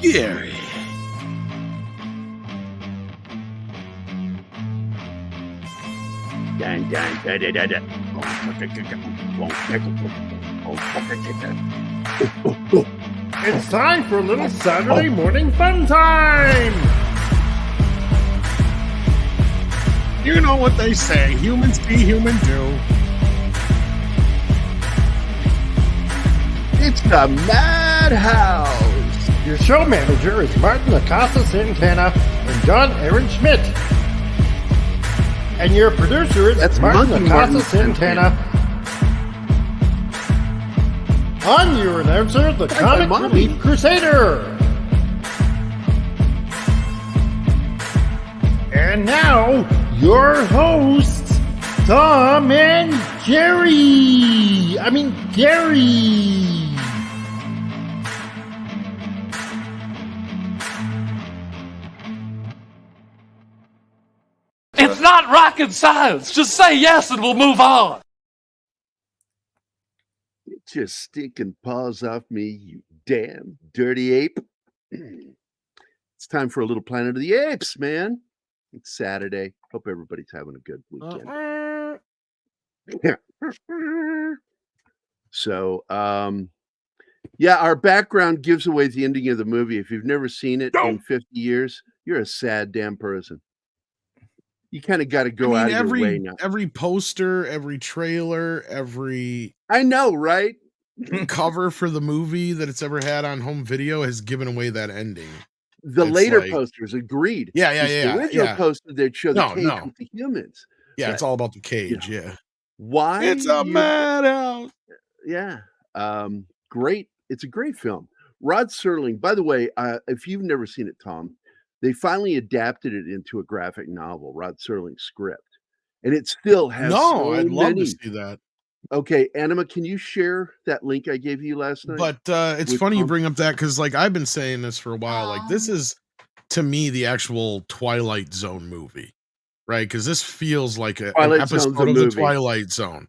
Gerry. Dun, dun, da, da, da, da. It's time for a little Saturday morning fun time! You know what they say, humans be human do. It's the Madhouse. Your show manager is Martin Acosta Santana and John Aaron Schmidt. And your producer is Martin Acosta Santana. On your announcer, the Comic Relief Crusader. And now, your hosts, Tom and Gerry. Gary. It's not rocket science. Just say yes and we'll move on. Get your stinking paws off me, you damn dirty ape. It's time for a little Planet of the Apes, man. It's Saturday. Hope everybody's having a good weekend. So, yeah, our background gives away the ending of the movie. If you've never seen it in 50 years, you're a sad damn person. You kind of got to go out of your way now. Every poster, every trailer, every I know, right? cover for the movie that it's ever had on home video has given away that ending. The later posters agreed. Yeah. The original poster they'd show the cage with the humans. Yeah, it's all about the cage. Yeah. Why? It's a madhouse. Yeah. Great. It's a great film. Rod Serling, by the way, if you've never seen it, Tom, they finally adapted it into a graphic novel, Rod Serling's script. And it still has I'd love to see that. Okay, Anima, can you share that link I gave you last night? But it's funny you bring up that because, like, I've been saying this for a while. Like, this is, to me, the actual Twilight Zone movie, right? Because this feels like an episode of the Twilight Zone.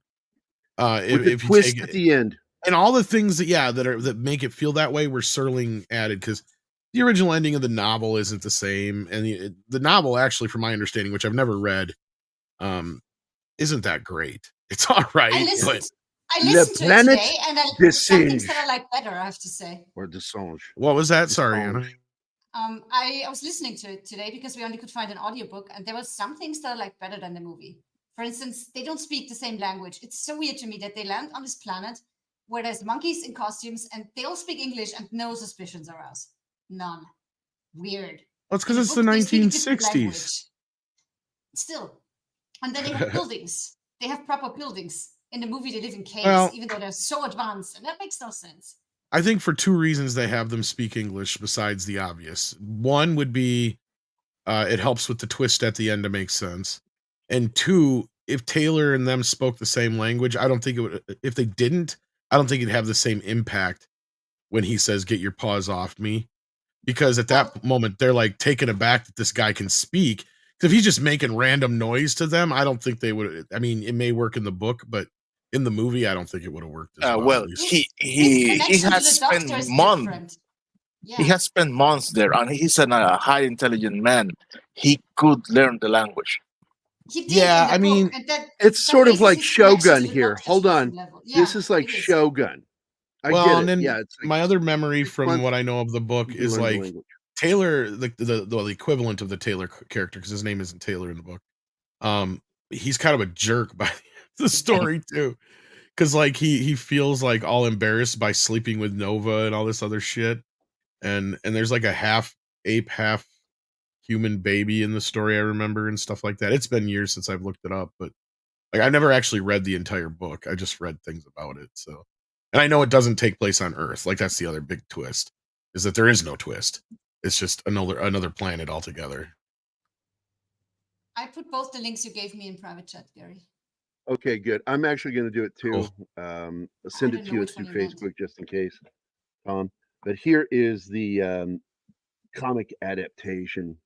With the twist at the end. And all the things that make it feel that way were Serling added, because the original ending of the novel isn't the same. And the novel, actually, from my understanding, which I've never read, isn't that great. It's all right. I listened to it today, and some things that I like better, I have to say. Or Desange. What was that? Sorry, Anna. I was listening to it today because we only could find an audiobook, and there were some things that I like better than the movie. For instance, they don't speak the same language. It's so weird to me that they land on this planet where there's monkeys in costumes, and they all speak English, and no suspicions aroused. None. Weird. Well, it's because it's the 1960s. Still. And then they have buildings. They have proper buildings. In the movie, they live in caves, even though they're so advanced, and that makes no sense. I think for two reasons they have them speak English besides the obvious. One would be it helps with the twist at the end to make sense. And two, if Taylor and them spoke the same language, I don't think it would. If they didn't, I don't think it'd have the same impact when he says, "Get your paws off me," because at that moment they're like taken aback that this guy can speak. If he's just making random noise to them, I don't think they would. I mean, it may work in the book, but in the movie, I don't think it would have worked as well. Well, he has spent months. Yeah. He has spent months there, and he's a high intelligent man. He could learn the language. Yeah, I mean, it's sort of like Shogun here. Hold on, this is like Shogun. I get it. And then it's like, my other memory from what I know of the book is like Taylor, the equivalent of the Taylor character, because his name isn't Taylor in the book. He's kind of a jerk by the story too, because like he feels like all embarrassed by sleeping with Nova and all this other shit, and there's like a half ape, half human baby in the story I remember and stuff like that. It's been years since I've looked it up, but like I've never actually read the entire book. I just read things about it. So, and I know it doesn't take place on Earth. Like that's the other big twist, is that there is no twist. It's just another planet altogether. I put both the links you gave me in private chat, Gerry. Okay, good. I'm actually going to do it too. Cool. Send it to you through Facebook just in case, Tom. But here is the comic adaptation.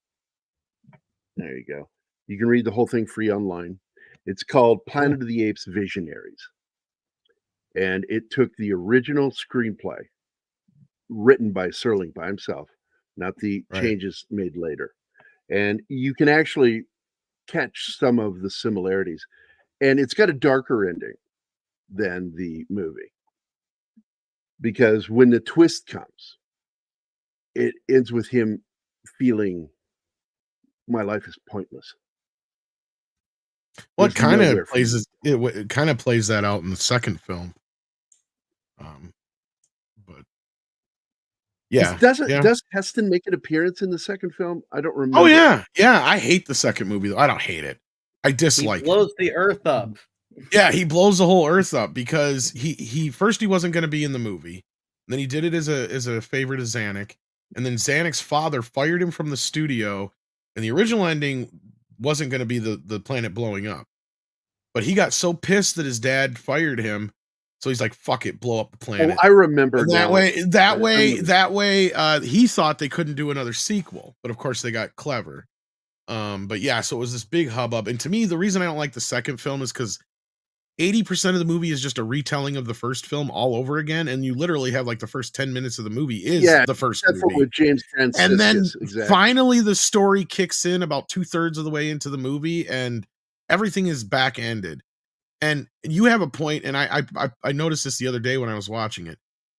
There you go. You can read the whole thing free online. It's called Planet of the Apes Visionaries. And it took the original screenplay written by Serling by himself, not the Right. changes made later. And you can actually catch some of the similarities. And it's got a darker ending than the movie. Because when the twist comes, it ends with him feeling my life is pointless. Well, it There's kind of nowhere for me. plays it kind of plays that out in the second film. But yeah, Does Heston make an appearance in the second film? I don't remember. Oh yeah, yeah. I hate the second movie though. I don't hate it. I dislike He blows the earth up. Yeah, he blows the whole earth up because he first he wasn't going to be in the movie. Then he did it as a favor to Zanuck, and then Zanuck's father fired him from the studio, and the original ending wasn't going to be the planet blowing up. But he got so pissed that his dad fired him, so he's like, "Fuck it, blow up the planet." I remember And now. that way, he thought they couldn't do another sequel, but of course they got clever. But yeah, so it was this big hubbub, and to me, the reason I don't like the second film is because 80% of the movie is just a retelling of the first film all over again, and you literally have like the first 10 minutes of the movie is the first movie. With James Franciscus, and then exactly. finally the story kicks in about 2/3 of the way into the movie, and everything is back-ended. And you have a point, and I noticed this the other day when I was watching it.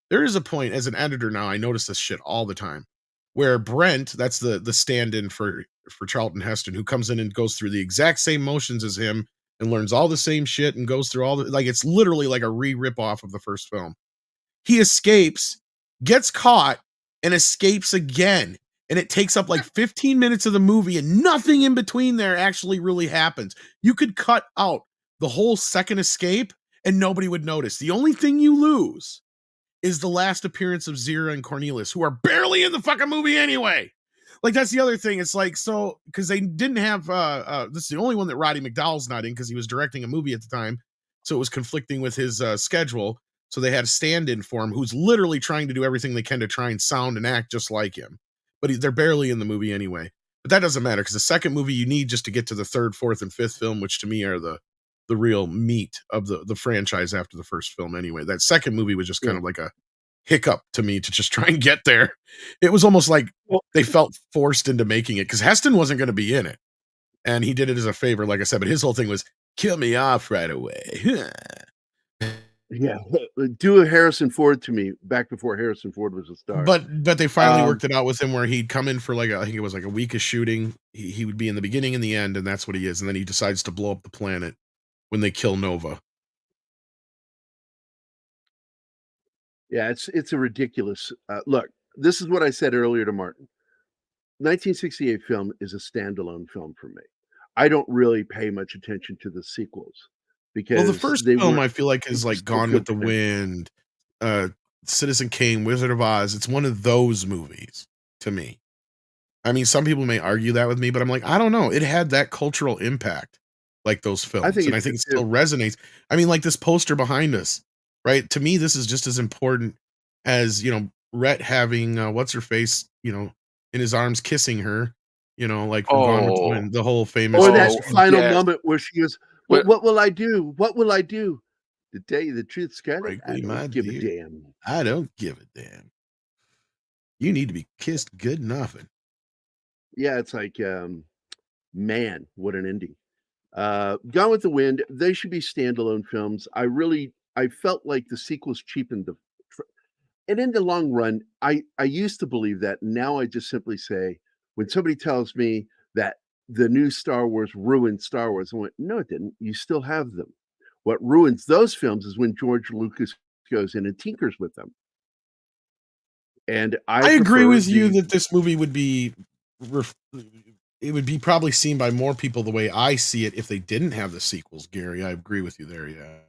There is a point as an editor now, I notice this shit all the time, where Brent, that's the stand-in for Charlton Heston, who comes in and goes through the exact same motions as him and learns all the same shit and goes through all the, like, it's literally like a rip off of the first film. He escapes, gets caught, and escapes again. And it takes up like 15 minutes of the movie, and nothing in between there actually really happens. You could cut out the whole second escape and nobody would notice. The only thing you lose is the last appearance of Zira and Cornelius, who are barely in the fucking movie anyway. Like, that's the other thing. It's like, so, because they didn't have, this is the only one that Roddy McDowall's not in because he was directing a movie at the time. So it was conflicting with his schedule. So they had a stand-in for him who's literally trying to do everything they can to try and sound and act just like him. But they're barely in the movie anyway. But that doesn't matter because the second movie you need just to get to the third, fourth, and fifth film, which to me are the real meat of the franchise after the first film anyway. That second movie was just kind of like a hiccup to me to just try and get there. It was almost like they felt forced into making it because Heston wasn't going to be in it. And he did it as a favor, like I said, but his whole thing was kill me off right away. Yeah, do a Harrison Ford to me back before Harrison Ford was a star. But they finally worked it out with him where he'd come in for I think it was like a week of shooting. He would be in the beginning and the end, and that's what he is. And then he decides to blow up the planet when they kill Nova. Yeah, it's a ridiculous look. This is what I said earlier to Martin. 1968 film is a standalone film for me. I don't really pay much attention to the sequels because the first film I feel like is like Gone with the Wind, Citizen Kane, Wizard of Oz. It's one of those movies to me. I mean, some people may argue that with me, but I'm like, I don't know. It had that cultural impact like those films. I think it still resonates. I mean, like this poster behind us, right? To me, this is just as important as, Rhett having what's her face, in his arms kissing her, like from Gone with the Wind, the whole famous. Or that final moment where she goes, what will I do? What will I do? To tell you the truth, Scarlett, I don't give a damn. I don't give a damn. You need to be kissed good enough. Yeah, it's like, man, what an ending. Gone with the Wind, they should be standalone films. I felt like the sequels cheapened and in the long run, I used to believe that. Now I just simply say, when somebody tells me that the new Star Wars ruined Star Wars, I went, no, it didn't. You still have them. What ruins those films is when George Lucas goes in and tinkers with them. And I agree with you that this movie would be, it would be probably seen by more people the way I see it if they didn't have the sequels, Gary. I agree with you there, yeah.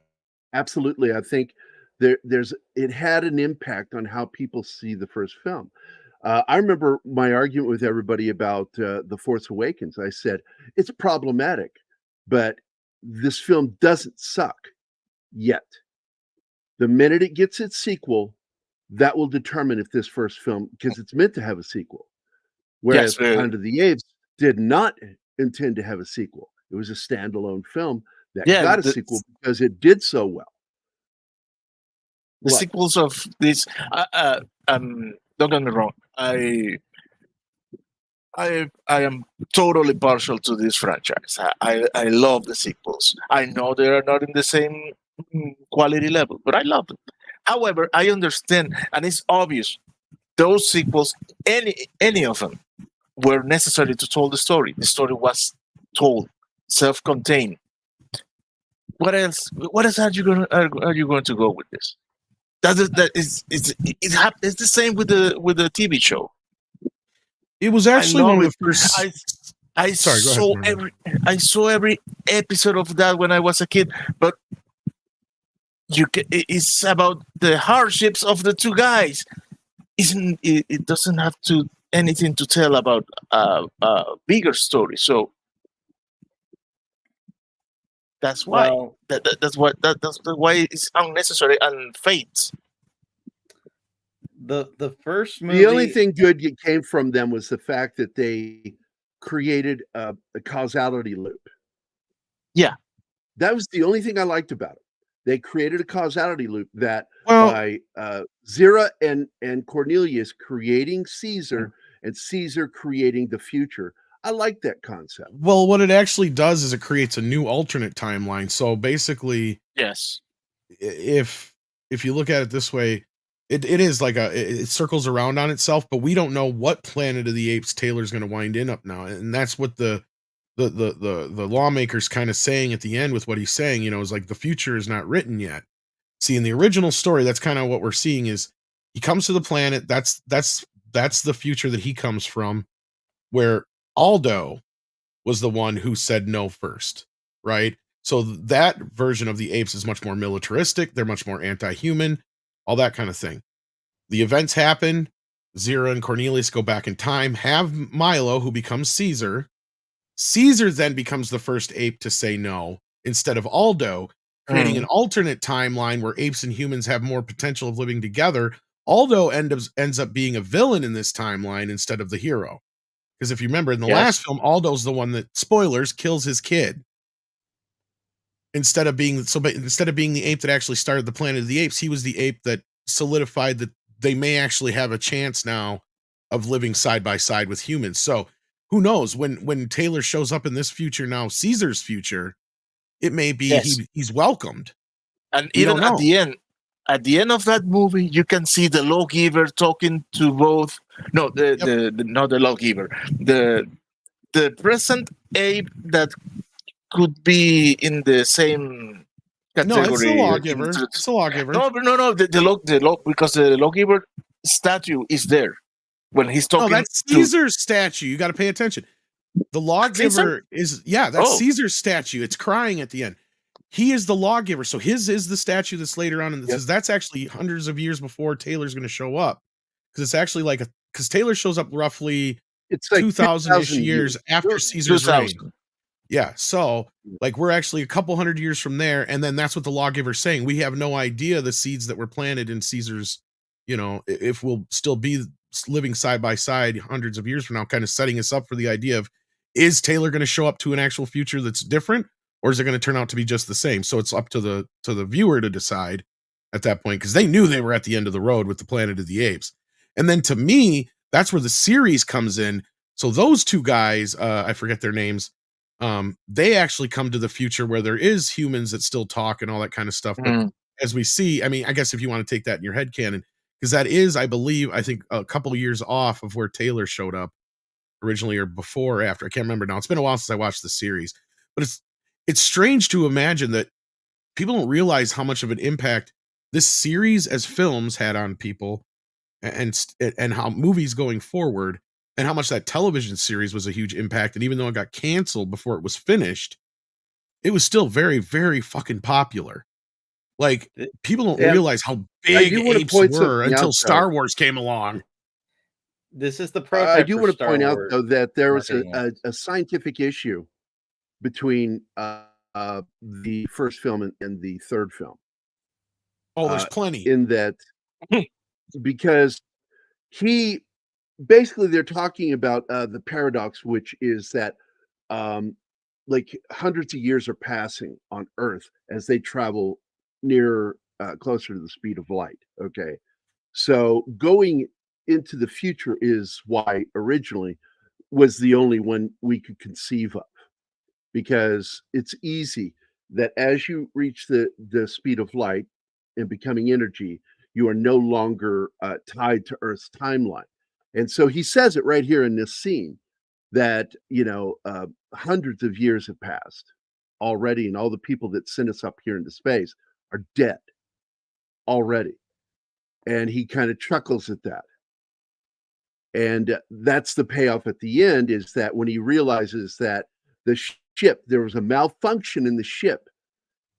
Absolutely. I think it had an impact on how people see the first film. I remember my argument with everybody about The Force Awakens. I said, it's problematic, but this film doesn't suck yet. The minute it gets its sequel, that will determine if this first film, because it's meant to have a sequel. Whereas Planet of the Apes did not intend to have a sequel. It was a standalone film that got a sequel because it did so well. The sequels of this, don't get me wrong. I am totally partial to this franchise. I love the sequels. I know they are not in the same quality level, but I love them. However, I understand, and it's obvious those sequels, any of them, were necessary to tell the story. The story was told, self-contained. What else? What else are you going to go with this? It's the same with the TV show. It was actually one of the first. Sorry, saw every episode of that when I was a kid, but it's about the hardships of the two guys. It doesn't have anything to tell about a bigger story. So that's why that's why it's unnecessary and fades. The first movie. The only thing good that came from them was the fact that they created a causality loop. Yeah, that was the only thing I liked about it. They created a causality loop that by Zira and Cornelius creating Caesar and Caesar creating the future. I like that concept. Well, what it actually does is it creates a new alternate timeline. So basically, yes, if you look at it this way, it is like it circles around on itself, but we don't know what Planet of the Apes Taylor's going to wind up now, and that's what the lawmakers kind of saying at the end with what he's saying, is like the future is not written yet. See, in the original story, that's kind of what we're seeing is he comes to the planet. That's the future that he comes from, where Aldo was the one who said no first, right? So that version of the apes is much more militaristic. They're much more anti-human, all that kind of thing. The events happen. Zira and Cornelius go back in time, have Milo, who becomes Caesar. Caesar then becomes the first ape to say no instead of Aldo, creating an alternate timeline where apes and humans have more potential of living together. Aldo ends up being a villain in this timeline instead of the hero. Because if you remember in the last film, Aldo's the one that, spoilers, kills his kid. Instead of being the ape that actually started the Planet of the Apes, he was the ape that solidified that they may actually have a chance now of living side by side with humans. So who knows when Taylor shows up in this future now, Caesar's future, it may be he's welcomed. And even at the end of that movie, you can see the lawgiver talking to both. No, not the lawgiver, the present ape that could be in the same category. No, it's the lawgiver. It's the lawgiver. No, the law because the lawgiver statue is there when he's talking. No, that's Caesar's statue. You got to pay attention. The lawgiver is that's Caesar's statue. It's crying at the end. He is the lawgiver. So his is the statue that's later on in this. That's actually hundreds of years before Taylor's going to show up. Because it's actually because Taylor shows up roughly it's like 2,000-ish years after Caesar's reign. Yeah. So we're actually a couple hundred years from there. And then that's what the lawgiver's saying. We have no idea the seeds that were planted in Caesar's, if we'll still be living side by side hundreds of years from now, kind of setting us up for the idea of, is Taylor going to show up to an actual future that's different? Or is it going to turn out to be just the same? So it's up to the viewer to decide at that point, because they knew they were at the end of the road with the Planet of the Apes. And then to me, that's where the series comes in. So those two guys, I forget their names, they actually come to the future where there is humans that still talk and all that kind of stuff. But as we see, I mean, I guess if you want to take that in your headcanon, because that is, I think a couple of years off of where Taylor showed up originally, or before or after. I can't remember now. It's been a while since I watched the series, but it's strange to imagine that people don't realize how much of an impact this series as films had on people, and how movies going forward, and how much that television series was a huge impact. And even though it got canceled before it was finished, it was still very, very fucking popular. Like, people don't realize how big apes were until Star Wars came along. This is the prototype. I do want to point out, though, that there was a scientific issue between the first film and the third film. Oh, there's plenty. In that, because they're talking about the paradox, which is that hundreds of years are passing on Earth as they travel closer to the speed of light. Okay. So going into the future is why originally was the only one we could conceive of, because it's easy that as you reach the speed of light and becoming energy, you are no longer tied to Earth's timeline. And so he says it right here in this scene that, hundreds of years have passed already, and all the people that sent us up here into space are dead already. And he kind of chuckles at that. And that's the payoff at the end, is that when he realizes that the ship, there was a malfunction in the ship,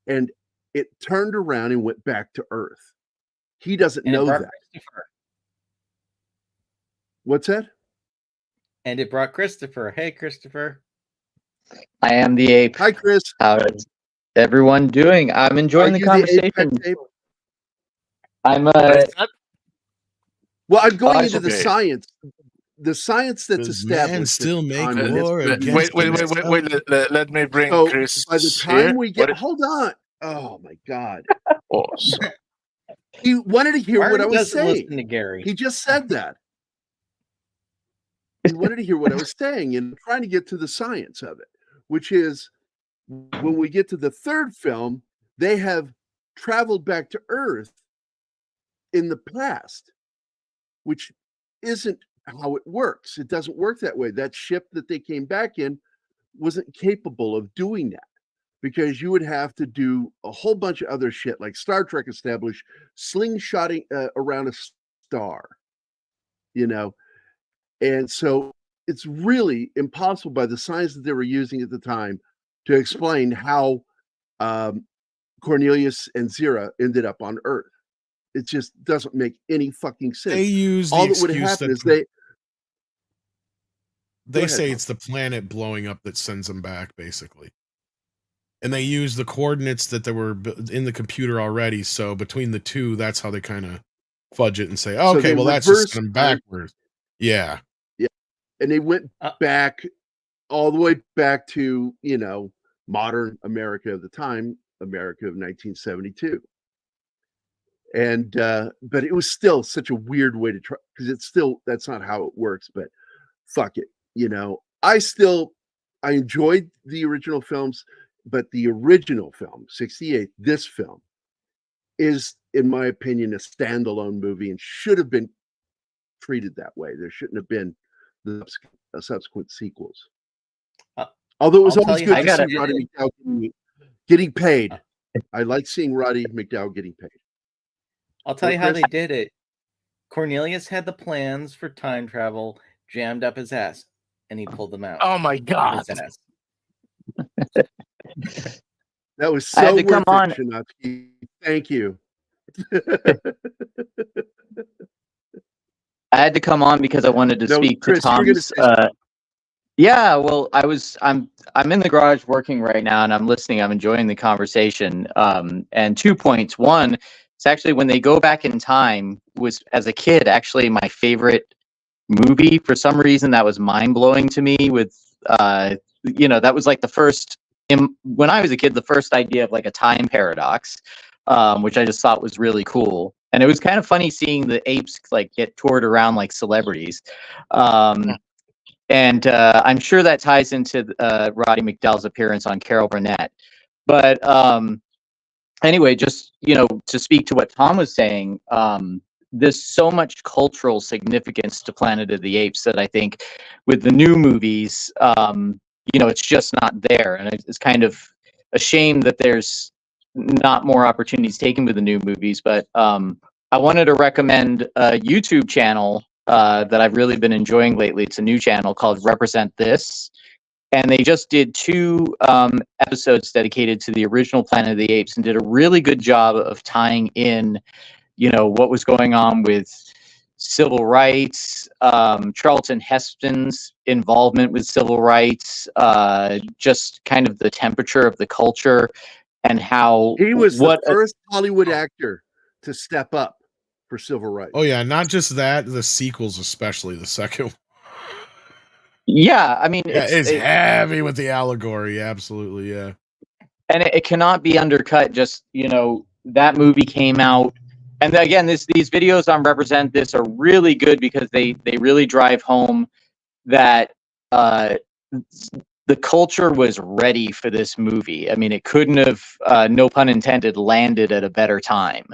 and it turned around and went back to Earth. He doesn't know that. What's that? And it brought Christopher. Hey, Christopher. I am the ape. Hi, Chris. How is everyone doing? I'm enjoying the conversation. I'm Well, I'm going into okay. the science that's established. Man still make on war Wait, against let me bring So Chris by the time here. we get, hold on. Oh my God. Oh, so- He wanted to hear what Martin I was doesn't saying. listen to Gerry. He just said that. He wanted to hear what I was saying, and trying to get to the science of it, which is when we get to the third film, they have traveled back to Earth in the past, which isn't how it works. It doesn't work that way. That ship that they came back in wasn't capable of doing that, because you would have to do a whole bunch of other shit, like Star Trek established slingshotting around a star, and so it's really impossible by the science that they were using at the time to explain how Cornelius and Zira ended up on Earth. It just doesn't make any fucking sense. They use All the that would excuse happen that is they they ahead, say Tom. it's the planet blowing up that sends them back, basically. And they use the coordinates that they were in the computer already. So between the two, that's how they kind of fudge it and say, So okay, they well, that's just reverse them time. backwards. Yeah. and they went back all the way back to modern America of the time, America of 1972. And but it was still such a weird way to try, because that's not how it works. But fuck it, I enjoyed the original films, but the original film, 68, this film is, in my opinion, a standalone movie and should have been treated that way. There shouldn't have been the subsequent sequels. Although it was always good to see Roddy McDowall getting paid. I like seeing Roddy McDowall getting paid. I'll tell you how they did it. Cornelius had the plans for time travel jammed up his ass, and he pulled them out. Oh my God! That was so worth it, Shanatsky. Thank you. I had to come on because I wanted to speak to Tom's. Yeah, well, I'm in the garage working right now, and I'm listening. I'm enjoying the conversation. And 2 points. One, it's actually when they go back in time, was as a kid actually my favorite movie. For some reason, that was mind blowing to me. With that was like the first, when I was a kid, the first idea of like a time paradox, which I just thought was really cool. And it was kind of funny seeing the apes like get toured around like celebrities. And I'm sure that ties into Roddy McDowall's appearance on Carol Burnett. But anyway, just, to speak to what Tom was saying, there's so much cultural significance to Planet of the Apes that I think with the new movies, it's just not there. And it's kind of a shame that there's not more opportunities taken with the new movies. But I wanted to recommend a YouTube channel that I've really been enjoying lately. It's a new channel called Represent This. And they just did 2 episodes dedicated to the original Planet of the Apes and did a really good job of tying in, what was going on with civil rights, Charlton Heston's involvement with civil rights, just kind of the temperature of the culture and how he was the first Hollywood actor to step up for civil rights. Oh yeah, not just that, the sequels, especially the second one. Yeah, I mean, it's heavy with the allegory, absolutely, yeah. And it cannot be undercut. Just that movie came out, and again, these videos on Represent This are really good because they really drive home that the culture was ready for this movie. I mean, it couldn't have, no pun intended, landed at a better time.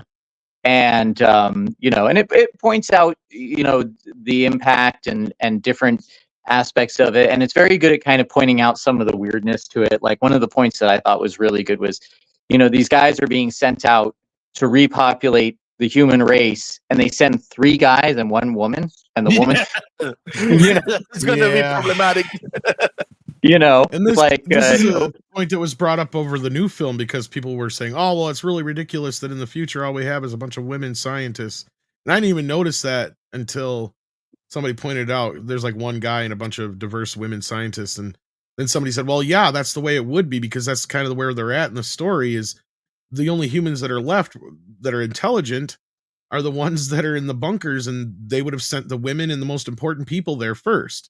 And and it points out the impact and different aspects of it, and it's very good at kind of pointing out some of the weirdness to it. Like, one of the points that I thought was really good was, these guys are being sent out to repopulate the human race, and they send 3 guys and 1 woman, and the woman it's going to be problematic. And this is a point that was brought up over the new film, because people were saying, oh, well, it's really ridiculous that in the future all we have is a bunch of women scientists. And I didn't even notice that until somebody pointed out there's like 1 guy and a bunch of diverse women scientists. And then somebody said, well, yeah, that's the way it would be, because that's kind of where they're at in the story. Is the only humans that are left that are intelligent are the ones that are in the bunkers, and they would have sent the women and the most important people there first.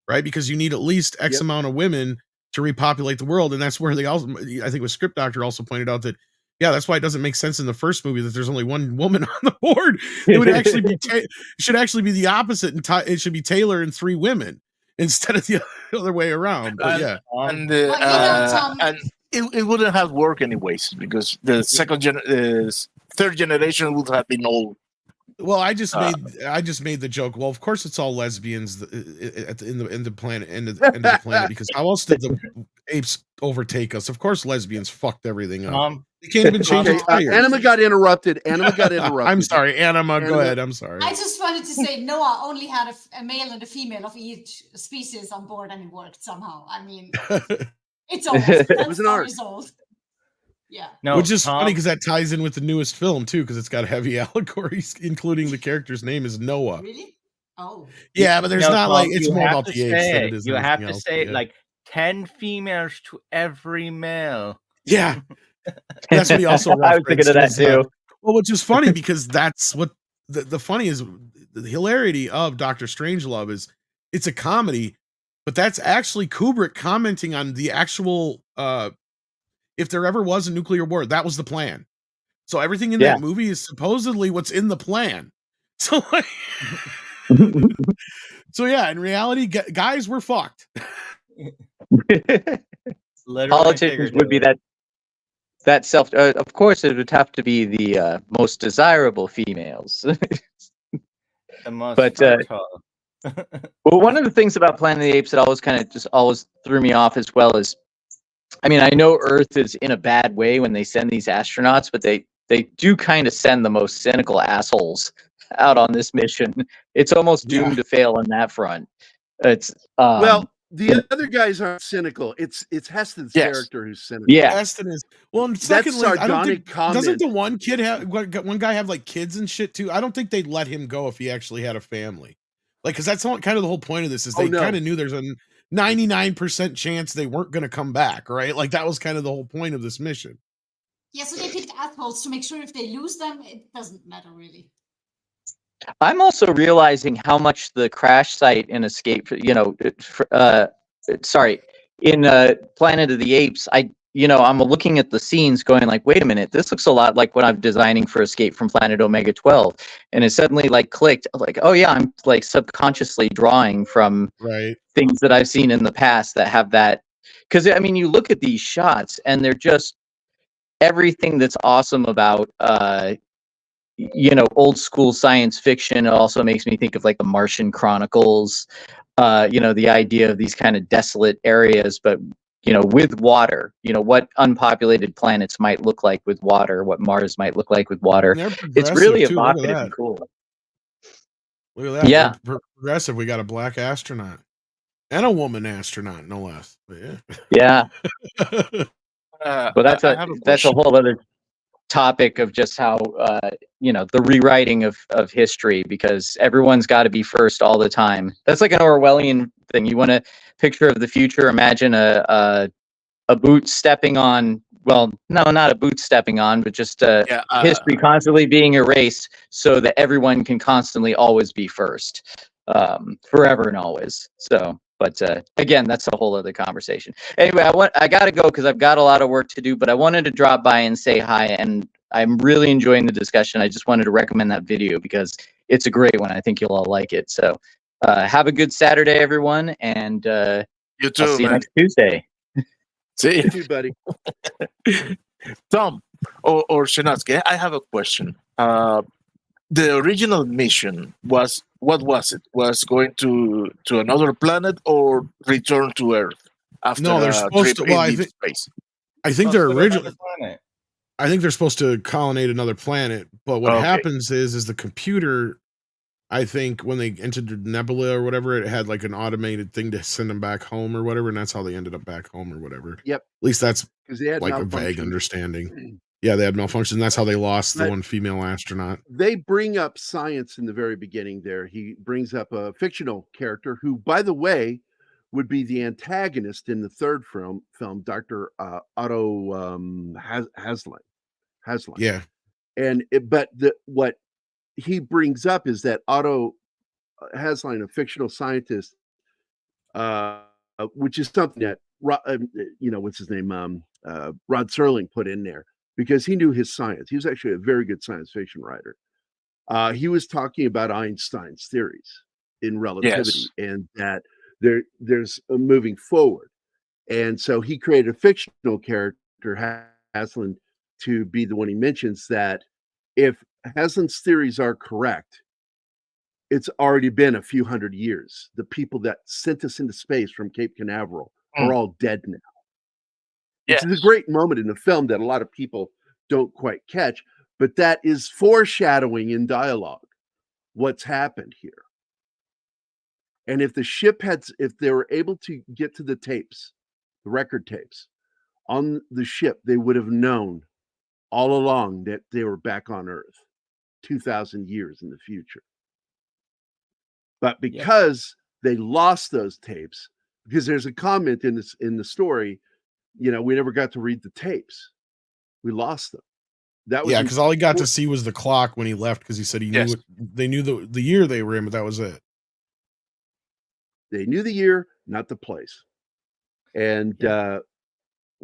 Right, because you need at least X amount of women to repopulate the world, and that's where they also, I think, with Script Doctor also pointed out that, that's why it doesn't make sense in the first movie that there's only 1 woman on the board. It would actually be should actually be the opposite, and it should be Taylor and 3 women instead of the other way around. But and it wouldn't have worked anyways, because the third generation would have been all. Well, I just made the joke. Well, of course, it's all lesbians in the planet, end of the planet, because how else did the apes overtake us? Of course, lesbians fucked everything up. They can't even change the tires. Anima got interrupted. I'm sorry, Anima. Go ahead. I'm sorry. I just wanted to say Noah only had a male and a female of each species on board, and it worked somehow. I mean, it's almost it was an art result. Yeah. No, which is funny because that ties in with the newest film too, because it's got heavy allegories, including the character's name is Noah. Really? Oh. Yeah, but there's not like it's more about the apes than it is. You have to say like 10 females to every male. Yeah. That's what he also I was thinking of that too. Well, which is funny because that's what the funny is, the hilarity of Dr. Strangelove is it's a comedy, but that's actually Kubrick commenting on the actual if there ever was a nuclear war, that was the plan. So everything in that movie is supposedly what's in the plan. So like, so yeah, in reality, guys were fucked. Politicians would be that self. Of course, it would have to be the most desirable females. The most but well, one of the things about Planet of the Apes that always threw me off as well is, I mean, I know Earth is in a bad way when they send these astronauts, but they do kind of send the most cynical assholes out on this mission. It's almost doomed to fail on that front. It's well, the other guys aren't cynical. It's Heston's character who's cynical. Yeah, Heston is. Well, and secondly, sardonic comment. Doesn't the one kid have one guy have like kids and shit too? I don't think they'd let him go if he actually had a family. Like, because that's kind of the whole point of this is they kind of knew there's a 99% chance they weren't going to come back, right? Like that was kind of the whole point of this mission. Yeah, so they picked assholes to make sure if they lose them, it doesn't matter really. I'm also realizing how much the crash site in Escape, in Planet of the Apes, I'm looking at the scenes going like, wait a minute, this looks a lot like what I'm designing for Escape from Planet Omega 12. And it suddenly like clicked, like, oh yeah, I'm like subconsciously drawing from things that I've seen in the past that have that. Because I mean, you look at these shots and they're just everything that's awesome about, old school science fiction. It also makes me think of like the Martian Chronicles, the idea of these kind of desolate areas, but with water, what unpopulated planets might look like with water, what Mars might look like with water. It's really evocative and cool. Look at that. Yeah. Progressive. We got a black astronaut and a woman astronaut, no less. But yeah. But that's a whole other topic of just how, the rewriting of history, because everyone's got to be first all the time. That's like an Orwellian thing. You want a picture of the future. Imagine a boot stepping on, well, no, not a boot stepping on, but just history constantly being erased so that everyone can constantly always be first, forever and always. So, but again, that's a whole other conversation. Anyway, I got to go because I've got a lot of work to do, but I wanted to drop by and say hi, and I'm really enjoying the discussion. I just wanted to recommend that video because it's a great one. I think you'll all like it. So Have a good Saturday, everyone, and You too, I'll see you man. next Tuesday. See You too, buddy. Tom or Shinatsky, I have a question. The original mission was, what was it? Was going to another planet or return to Earth after No, they're a supposed trip to. Well, in deep space? I think Let's they're go to another originally. planet. I think they're supposed to colonate another planet. But what Okay. happens is the computer. I think when they entered the nebula or whatever, it had like an automated thing to send them back home or whatever, and that's how they ended up back home or whatever. Yep. At least that's Because they had like a vague malfunctions. understanding. Yeah, they had malfunction. That's how they lost the But- one female astronaut. They bring up science in the very beginning there. He brings up a fictional character who, by the way, would be the antagonist in the third film, Dr. Otto Hasling. Yeah. And what he brings up is that Otto Hasling, a fictional scientist, which is something that what's his name, Rod Serling put in there because he knew his science. He was actually a very good science fiction writer. He was talking about Einstein's theories in relativity and that there's a moving forward. And so he created a fictional character, Hasling, to be the one he mentions that if Hasling's theories are correct, it's already been a few hundred years. The people that sent us into space from Cape Canaveral are all dead now. It's a great moment in the film that a lot of people don't quite catch, but that is foreshadowing in dialogue what's happened here. And if if they were able to get to the tapes, the record tapes on the ship, they would have known all along that they were back on Earth 2,000 years in the future. But because they lost those tapes, because there's a comment in the story, we never got to read the tapes. We lost them. That was because all he got to see was the clock when he left because he said he knew they knew the year they were in, but that was it. They knew the year, not the place. And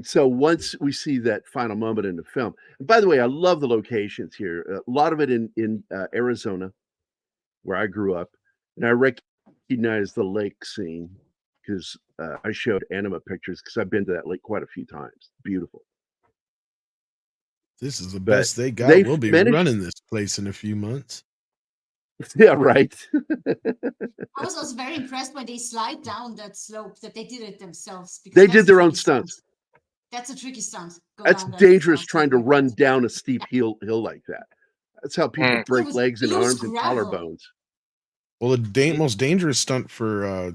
so once we see that final moment in the film, and by the way, I love the locations here. A lot of it in Arizona, where I grew up, and I recognize the lake scene because I showed anima pictures because I've been to that lake quite a few times. Beautiful. This is the best they got. We'll be running this place in a few months. Yeah, right. I was also very impressed when they slide down that slope that they did it themselves. They did their own stunts. That's a tricky stunt. That's dangerous trying to run down a steep hill like that. That's how people break legs and arms and collarbones. Well, the most dangerous stunt for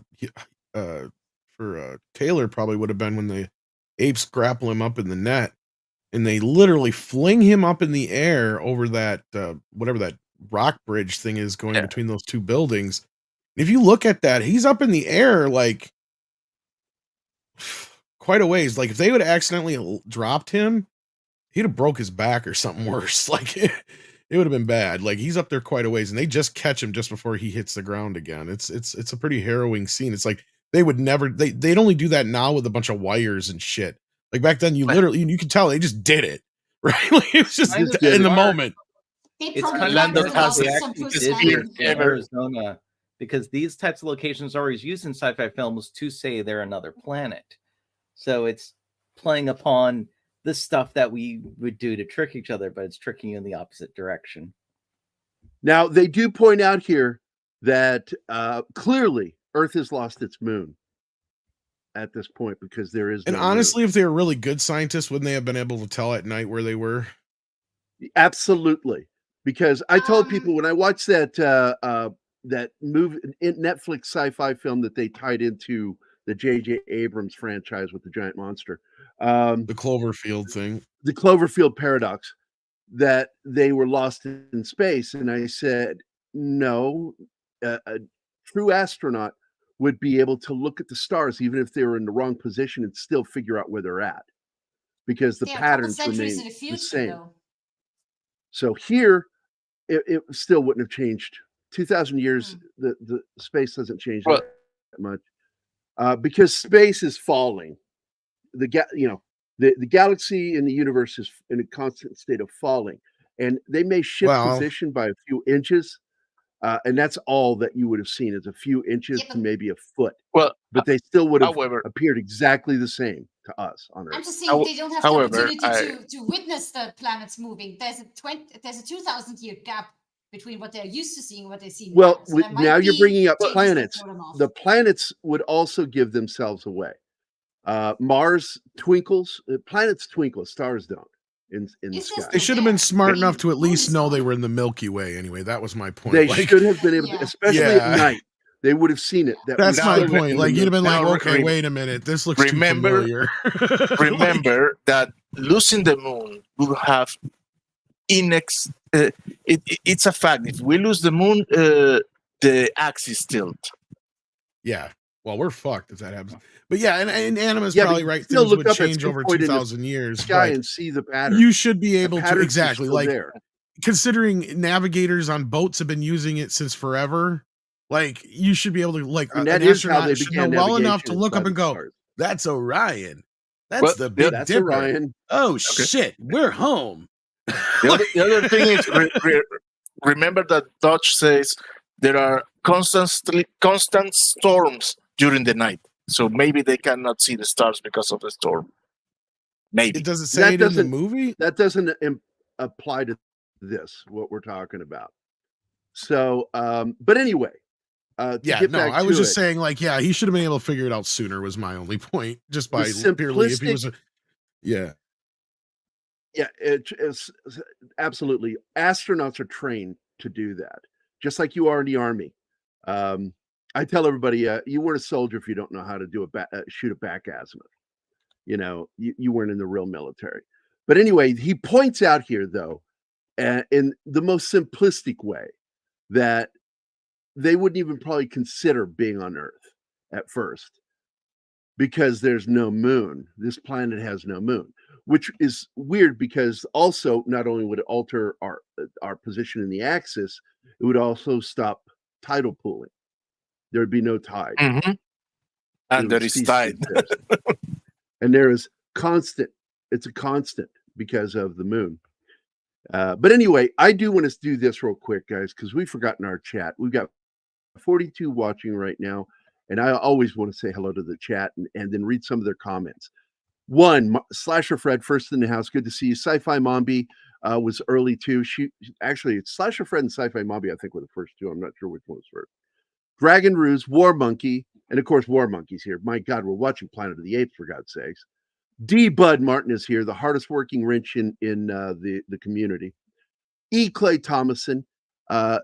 Taylor probably would have been when the apes grapple him up in the net, and they literally fling him up in the air over that whatever that rock bridge thing is going between those two buildings. If you look at that, he's up in the air like quite a ways. Like if they would have accidentally dropped him, he'd have broke his back or something worse. Like it would have been bad. Like he's up there quite a ways, and they just catch him just before he hits the ground again. It's a pretty harrowing scene. It's like they would never they'd only do that now with a bunch of wires and shit. Like back then, you literally you could tell they just did it, right? Like it was just in the moment. It's kind of how they actually did it in Arizona, because these types of locations are always used in sci-fi films to say they're another planet. So it's playing upon the stuff that we would do to trick each other, but it's tricking you in the opposite direction. Now, they do point out here that clearly Earth has lost its moon at this point because there is and honestly, if they were really good scientists, wouldn't they have been able to tell at night where they were? Absolutely. Because I told people when I watched that that movie, Netflix sci-fi film that they tied into the J.J. Abrams franchise with the giant monster, the Cloverfield thing, the Cloverfield paradox, that they were lost in space, and I said, no, a true astronaut would be able to look at the stars even if they were in the wrong position and still figure out where they're at because the patterns remain the same. Though. So here, it still wouldn't have changed. 2,000 years, the space doesn't change that much because space is falling. The galaxy and the universe is in a constant state of falling, and they may shift position by a few inches, And that's all that you would have seen is a few inches to maybe a foot. Well, but they still would have however, appeared exactly the same to us on Earth. I'm just saying they don't have the however, opportunity to witness the planets moving. There's a 2,000-year gap between what they're used to seeing and what they see now. Well, So there might now you're be bringing up changes that planets. throw them off. The planets would also give themselves away. Mars twinkles, planets twinkle, stars don't. In the It's sky. just They should have been smart I mean, enough to at least know they fine. were in the Milky Way anyway. That was my point. They Like, should have been able to, Yeah. especially Yeah. at night. They would have seen it. That that's we my still point. were in Like, the you'd have been like, Now, okay, wait a minute. This looks too familiar. Remember that losing the moon will have it's a fact. If we lose the moon, the axis tilt. Yeah. Well, we're fucked if that happens. But yeah, and Anima's Yeah, but probably you right. still Things look would up at change some over point in the 2,000 years. sky But and see the pattern. you should be able The to patterns are exactly still like there. considering navigators on boats have been using it since forever. Like you should be able to like And an that is how astronaut they should know began well enough to navigation look up inside and the go, stars. "That's Orion. That's Well, the Big That's Dipper. Orion. Oh shit, we're home." The other thing is remember that Dutch says there are constant storms during the night, so maybe they cannot see the stars because of the storm. Maybe It doesn't say That it in the doesn't- movie. That doesn't apply to this, what we're talking about. So, but anyway, to Yeah, get no, back I was to just it, saying, like, yeah, he should have been able to figure it out sooner. Was my only point, just by The purely if he was, simplistic- yeah, yeah, it's absolutely. Astronauts are trained to do that, just like you are in the Army. I tell everybody, you weren't a soldier if you don't know how to do shoot a back azimuth. You know, you weren't in the real military. But anyway, he points out here, though, in the most simplistic way, that they wouldn't even probably consider being on Earth at first because there's no moon. This planet has no moon, which is weird because also not only would it alter our position in the axis, it would also stop tidal pooling. There would be no tide. Mm-hmm. And there is tide. And there is constant. It's a constant because of the moon. But anyway, I do want to do this real quick, guys, because we've forgotten our chat. We've got 42 watching right now, and I always want to say hello to the chat and then read some of their comments. One, Slasher Fred, first in the house. Good to see you. Sci-Fi Mombi was early too. Actually, it's Slasher Fred and Sci-Fi Mombi, I think, were the first two. I'm not sure which one was first. Dragon Ruse, War Monkey, and of course, War Monkey's here. My God, we're watching Planet of the Apes, for God's sakes. D. Bud Martin is here, the hardest working wrench in the community. E. Clay Thomason,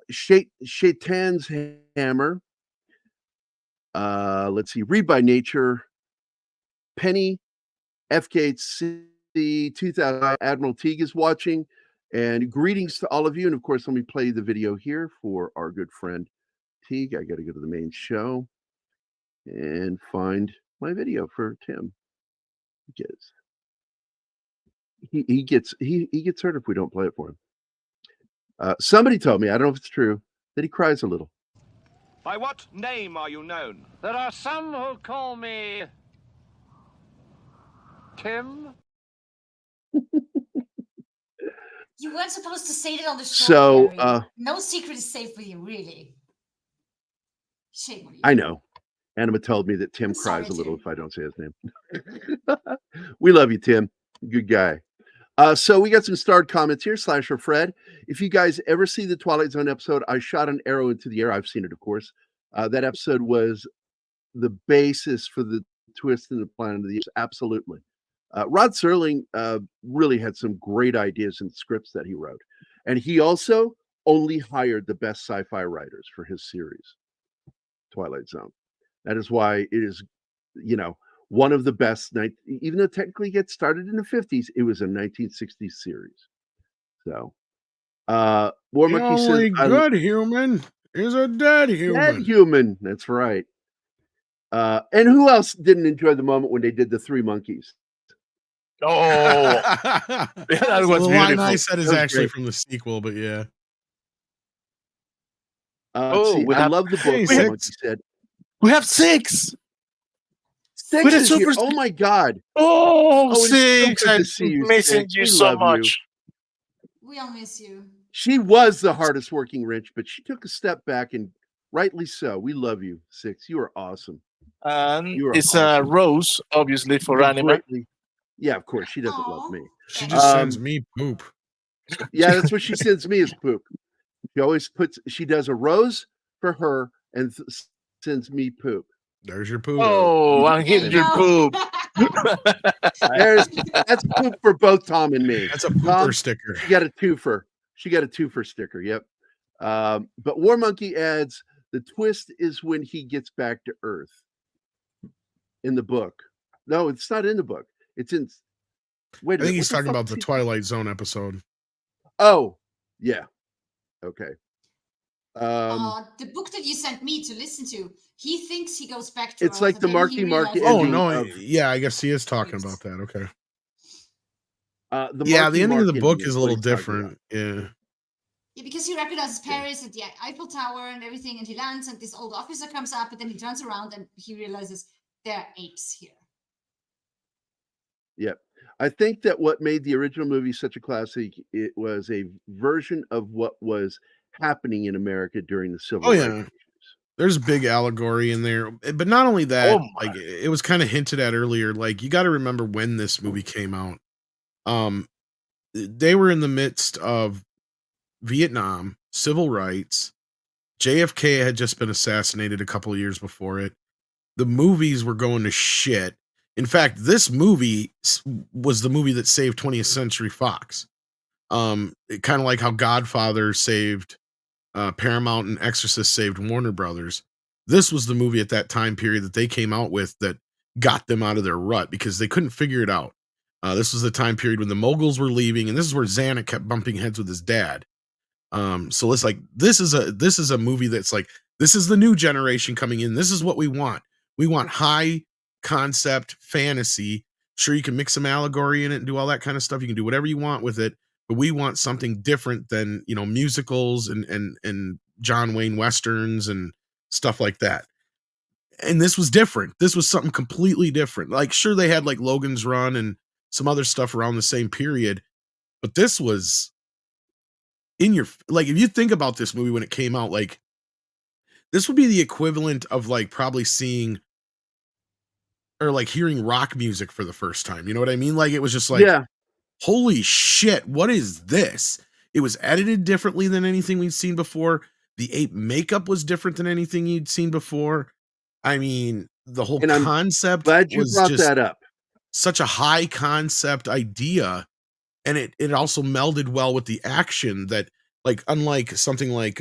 Shaitan's Hammer. Let's see, Read by Nature, Penny, FKC 2000, Admiral Teague is watching, and greetings to all of you. And of course, let me play the video here for our good friend Teague. I got to go to the main show and find my video for Tim. He gets hurt if we don't play it for him. Somebody told me, I don't know if it's true, that he cries a little. By what name are you known? There are some who call me Tim. You weren't supposed to say that on the show. So, Gerry. No secret is safe with you, really. Shame on you. I know. Anima told me that Tim I'm sorry, cries a little Tim. if I don't say his name. We love you, Tim. Good guy. So we got some starred comments here. Slasher Fred. If you guys ever see the Twilight Zone episode, I shot an arrow into the air. I've seen it, of course. That episode was the basis for the twist in the Planet of the Apes. Absolutely. Rod Serling really had some great ideas and scripts that he wrote. And he also only hired the best sci-fi writers for his series, Twilight Zone. That is why it is, one of the best, even though technically it gets started in the 50s, it was a 1960s series. So, War the Monkey only says, good human is a dead human. dead human. That's right. And who else didn't enjoy the moment when they did the Three Monkeys? Oh, that was the line beautiful. I said is That was actually great. from the sequel, but yeah. we I have- love the book. Hey, War six. Monkey said. We have 6. Six With a is here. super- Oh my God. Oh, Oh, it's so 6. good to I'm see you, missing Six. you We so love you. much. We all miss you. She was the hardest working wrench, but she took a step back, and rightly so. We love you, Six. You are awesome. You are It's awesome. Rose, obviously, for You're anime. greatly- Yeah, of course. She doesn't love me. She just sends me poop. Yeah, that's what she sends me is poop. She does a rose for her and sends me poop. There's your poop. Oh, and here's your poop. That's poop for both Tom and me. That's a pooper Tom, sticker. She got a twofer. She got a twofer sticker. Yep. But War Monkey adds the twist is when he gets back to Earth in the book. No, it's not in the book. It's in. Wait a minute. I think he's what talking fuck about the is he- Twilight Zone episode. Oh, yeah. Okay. The book that you sent me to listen to, he thinks he goes back to It's Earth, like and the then Marky he Mark realizes- Oh ending no, of- yeah, I guess he is talking about that. Okay. The Yeah, Marky the ending of Mark the book ending is a what little he's talking about. different. Yeah. Yeah, because he recognizes Paris at the Eiffel Tower and everything, and he lands, and this old officer comes up, but then he turns around and he realizes there are apes here. Yep. I think that what made the original movie such a classic, it was a version of what was happening in America during the Civil Oh Rights. yeah. There's a big allegory in there. But not only that, Oh, like it was kind of hinted at earlier, like you got to remember when this movie came out. They were in the midst of Vietnam, civil rights. JFK had just been assassinated a couple of years before it. The movies were going to shit. In fact, this movie was the movie that saved 20th Century Fox. Kind of like how Godfather saved Paramount and Exorcist saved Warner Brothers. This was the movie at that time period that they came out with that got them out of their rut because they couldn't figure it out. This was the time period when the moguls were leaving, and this is where Xana kept bumping heads with his dad. So it's like this is a movie that's like this is the new generation coming in. This is what we want. We want high concept fantasy. Sure, you can mix some allegory in it and do all that kind of stuff. You can do whatever you want with it, but we want something different than musicals and John Wayne westerns and stuff like that. And this was different. This was something completely different. Like, sure, they had like Logan's Run and some other stuff around the same period, but this was in your like if you think about this movie when it came out, like this would be the equivalent of like probably seeing or like hearing rock music for the first time. You know what I mean? Like it was just like, Yeah. holy shit, what is this? It was edited differently than anything we'd seen before. The ape makeup was different than anything you'd seen before. I mean, the whole And I'm concept glad you was brought just that up. such a high concept idea, and it also melded well with the action that, like, unlike something like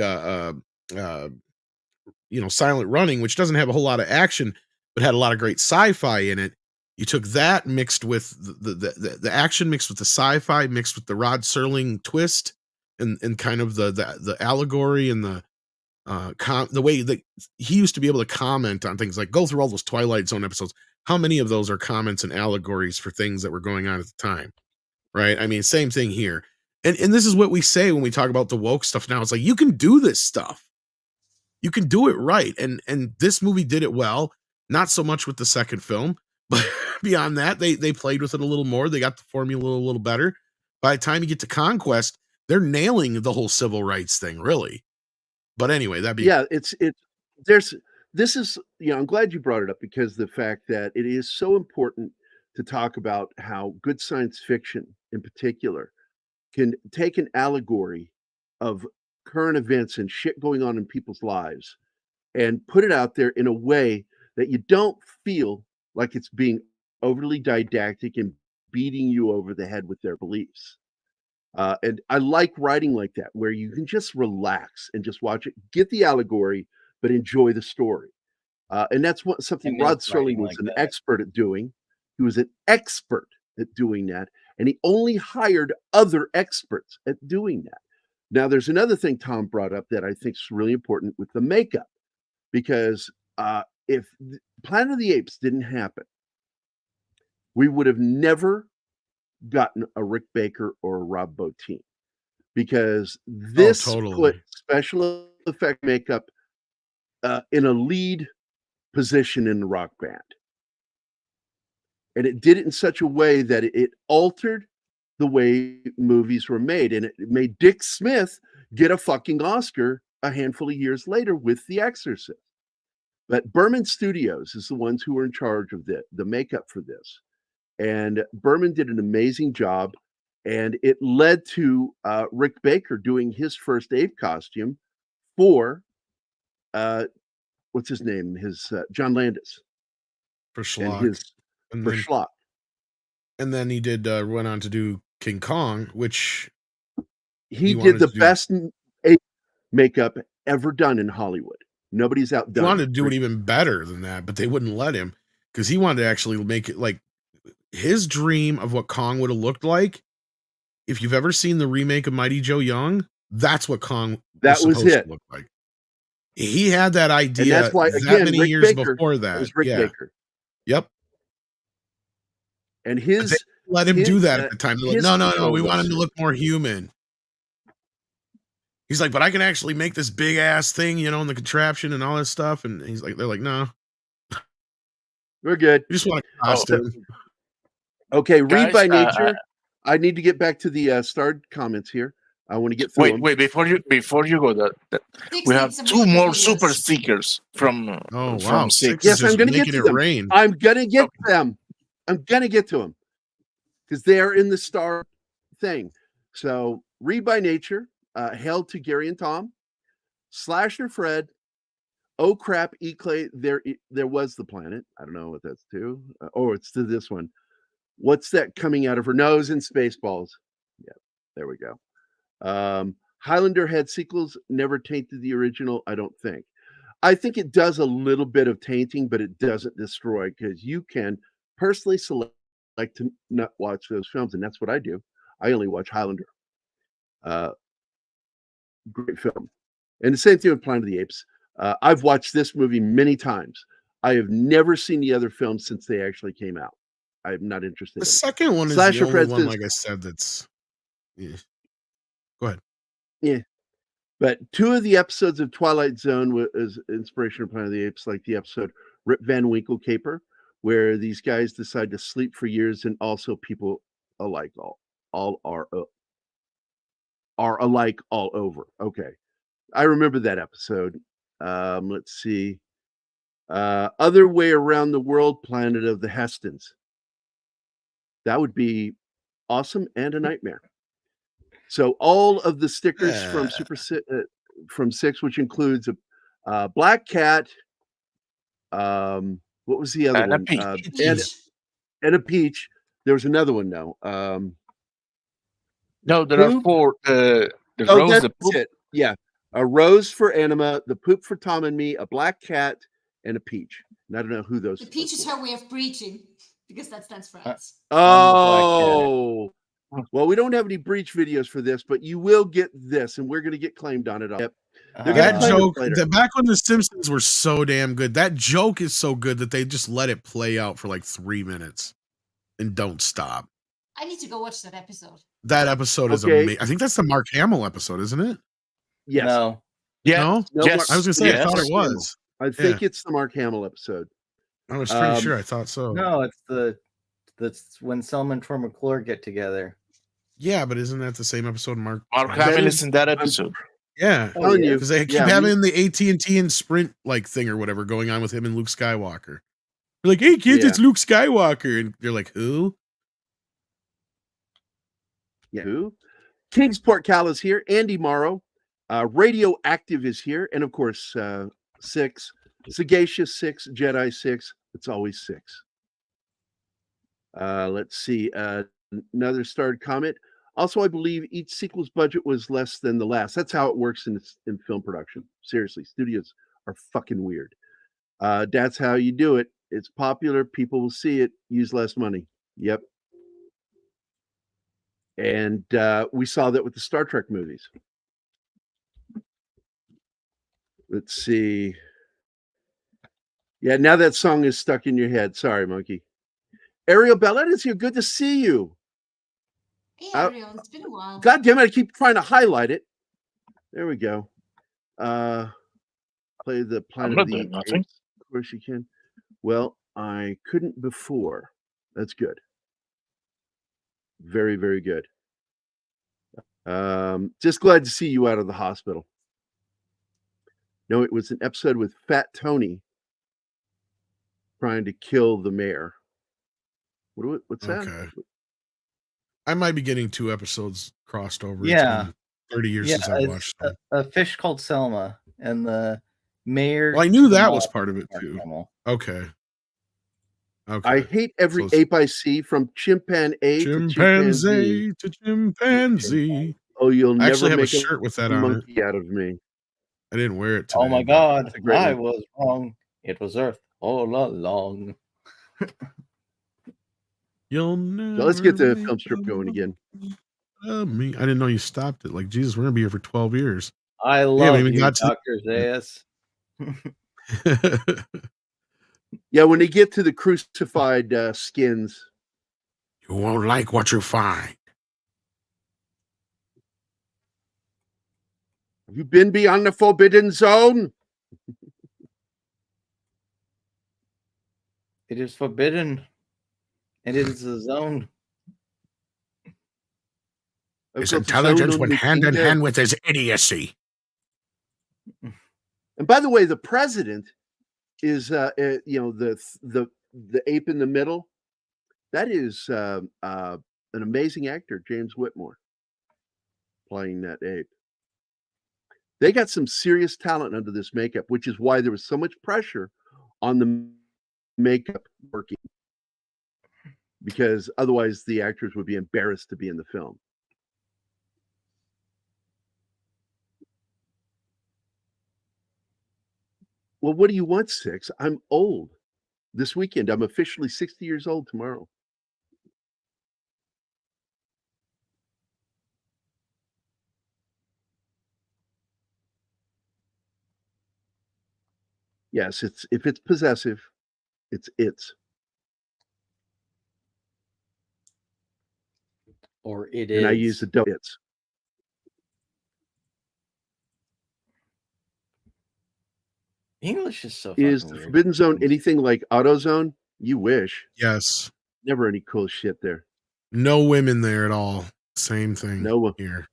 Silent Running, which doesn't have a whole lot of action but had a lot of great sci-fi in it. You took that mixed with the action, mixed with the sci-fi, mixed with the Rod Serling twist, and kind of the allegory and the way that he used to be able to comment on things, like go through all those Twilight Zone episodes. How many of those are comments and allegories for things that were going on at the time? Right? I mean, same thing here. And this is what we say when we talk about the woke stuff now. It's like, you can do this stuff. You can do it right. And this movie did it well. Not so much with the second film, but beyond that, they played with it a little more. They got the formula a little better. By the time you get to Conquest, they're nailing the whole civil rights thing, really. But anyway, this is, I'm glad you brought it up, because the fact that it is so important to talk about how good science fiction in particular can take an allegory of current events and shit going on in people's lives and put it out there in a way that you don't feel like it's being overly didactic and beating you over the head with their beliefs. And I like writing like that, where you can just relax and just watch it, get the allegory, but enjoy the story. And that's something Rod Serling was an expert at doing. He was an expert at doing that, and he only hired other experts at doing that. Now, there's another thing Tom brought up that I think is really important with the makeup, because if Planet of the Apes didn't happen, we would have never gotten a Rick Baker or a Rob Bottin, because this put special effect makeup in a lead position in the rock band. And it did it in such a way that it altered the way movies were made, and it made Dick Smith get a fucking Oscar a handful of years later with The Exorcist. But Berman Studios is the ones who were in charge of the makeup for this. And Berman did an amazing job. And it led to Rick Baker doing his first ape costume for, what's his name? His John Landis. For Schlock. For Schlock. And then he went on to do King Kong, which he did the best ape makeup ever done in Hollywood. Nobody's outdone. He wanted to do it even better than that, but they wouldn't let him because he wanted to actually make it like his dream of what Kong would have looked like. If you've ever seen the remake of Mighty Joe Young, that's what Kong was supposed to look like. He had that idea, and that's why, again, many Rick years Baker, before that. Was Rick Baker. Yep. And his let him do that at the time. Like, no, we want him to look more human. He's like, but I can actually make this big ass thing, in the contraption and all this stuff. And he's like, they're like, no, we're good. You just want a costume. Okay, read by nature. I need to get back to the starred comments here. I want to get through them. Wait, before you go, we have two more super stickers from Six. Yes, I'm going to get to them. I'm going to get them. I'm going to get to them because they're in the star thing. So, read by nature, hail to Gerry and Tom, Slasher Fred, oh crap, Eclay, there was the planet. I don't know what that's to. It's to this one. What's that coming out of her nose in Spaceballs? Yeah, there we go. Highlander had sequels, never tainted the original, I don't think. I think it does a little bit of tainting, but it doesn't destroy because you can personally select to not watch those films, and that's what I do. I only watch Highlander. Great film. And the same thing with Planet of the Apes. I've watched this movie many times. I have never seen the other films since they actually came out. I'm not interested. The second one is the only one, like I said, that's... Yeah. Go ahead. Yeah. But 2 of the episodes of Twilight Zone was inspiration of Planet of the Apes, like the episode Rip Van Winkle Caper, where these guys decide to sleep for years, and also people alike all are alike all over. Okay. I remember that episode. Let's see. Other Way Around the World, Planet of the Hestons. That would be awesome and a nightmare. So all of the stickers from Six, which includes a black cat. What was the other one? And a peach. There was another one now. No, there are 4. The rose, the poop. It. Yeah, a rose for Anima, the poop for Tom and me, a black cat, and a peach. And I don't know who those. The peach is her way of breaching because that stands for us. Oh. Well, we don't have any breach videos for this, but you will get this, and we're going to get claimed on it. Yep. That joke, back when the Simpsons were so damn good, that joke is so good that they just let it play out for like 3 minutes and don't stop. I need to go watch that episode. That episode is amazing. I think that's the Mark Hamill episode, isn't it? Yes. No. Yeah. No? Yes. I was going to say, I thought it was. I think it's the Mark Hamill episode. I was pretty sure. I thought so. No, that's when Selma and Troy McClure get together. Yeah, but isn't that the same episode? Mark Hamill is in that episode. Yeah, because they keep having the AT&T and Sprint like thing or whatever going on with him and Luke Skywalker. They're like, "Hey kids, it's Luke Skywalker," and they're like, "Who?" Yeah, who? Kingsport Cal is here. Andy Morrow, Radioactive is here, and of course, 6, Sagacious 6, Jedi 6. It's always 6. Let's see. Another starred comment. Also, I believe each sequel's budget was less than the last. That's how it works in film production. Seriously, studios are fucking weird. That's how you do it. It's popular. People will see it. Use less money. Yep. And we saw that with the Star Trek movies. Let's see. Yeah, now that song is stuck in your head. Sorry, Monkey. Ariel Bellette is here. Good to see you. Hey, Ariel. It's been a while. God damn it. I keep trying to highlight it. There we go. Play the Planet of the Apes. Of course you can. Well, I couldn't before. That's good. Very, very good. Just glad to see you out of the hospital. No, it was an episode with Fat Tony trying to kill the mayor. What's that? Okay. I might be getting 2 episodes crossed over. Yeah. It's been 30 years since I watched them. A Fish Called Selma and the mayor. Well, I knew that was part of it too. Okay. I hate every ape I see, from chimpanzee to chimpanzee. Oh, you'll never actually have make a shirt with that on it. monkey out of me. I didn't wear it today. Oh my God, I was wrong. It was Earth all along. You'll So let's get the film strip going again. Me. I didn't know you stopped it. Like, Jesus, we're gonna be here for 12 years. I love you, Dr. Zayas. Yeah, when they get to the crucified skins, you won't like what you find. Have you been beyond the forbidden zone? It is forbidden. And it is a zone. His intelligence went hand in hand with his idiocy. And by the way, the president is, the ape in the middle. That is an amazing actor, James Whitmore, playing that ape. They got some serious talent under this makeup, which is why there was so much pressure on the makeup working, because otherwise the actors would be embarrassed to be in the film. Well, what do you want, Six? I'm old. This weekend, I'm officially 60 years old tomorrow. Yes, if it's possessive, it's. Or it is. And I use the it's. English is so Is fucking the weird. Forbidden Zone anything like AutoZone? You wish. Yes. Never any cool shit there. No women there at all. Same thing. No here.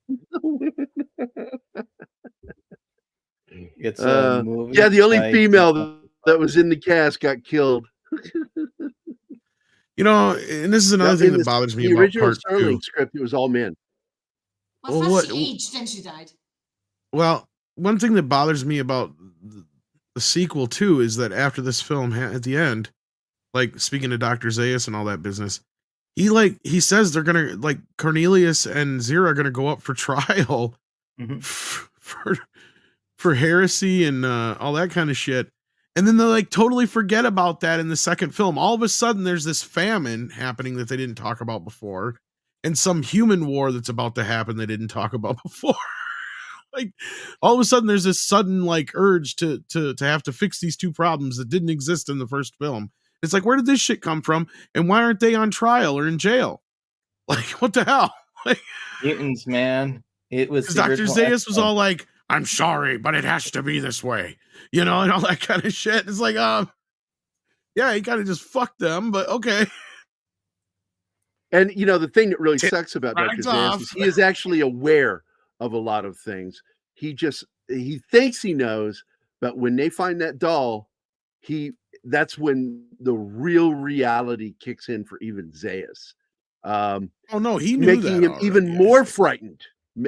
It's a movie. Yeah, the only female that was in the cast got killed. You know, and this is another thing that bothers me about original part Sterling 2. script, it was all men. Well, first she aged, then she died. Well, one thing that bothers me about the sequel too is that after this film, at the end, like speaking to Dr. Zayas and all that business, he says they're gonna, like, Cornelius and Zira are gonna go up for trial for heresy and all that kind of shit. And then they like totally forget about that in the second film. All of a sudden, there's this famine happening that they didn't talk about before, and some human war that's about to happen they didn't talk about before. Like, all of a sudden, there's this sudden like urge to have to fix these two problems that didn't exist in the first film. It's like, where did this shit come from, and why aren't they on trial or in jail? Like, what the hell? Like, mutants, man. It was Dr. Zayas was all like, "I'm sorry, but it has to be this way," you know, and all that kind of shit. It's like, yeah, he kind of just fucked them, but okay. And you know, the thing that really sucks about Dr. Zayas is he is actually aware of a lot of things. He thinks he knows, but when they find that doll, that's when the real reality kicks in for even Zayas. Oh no, he knew making him even more frightened.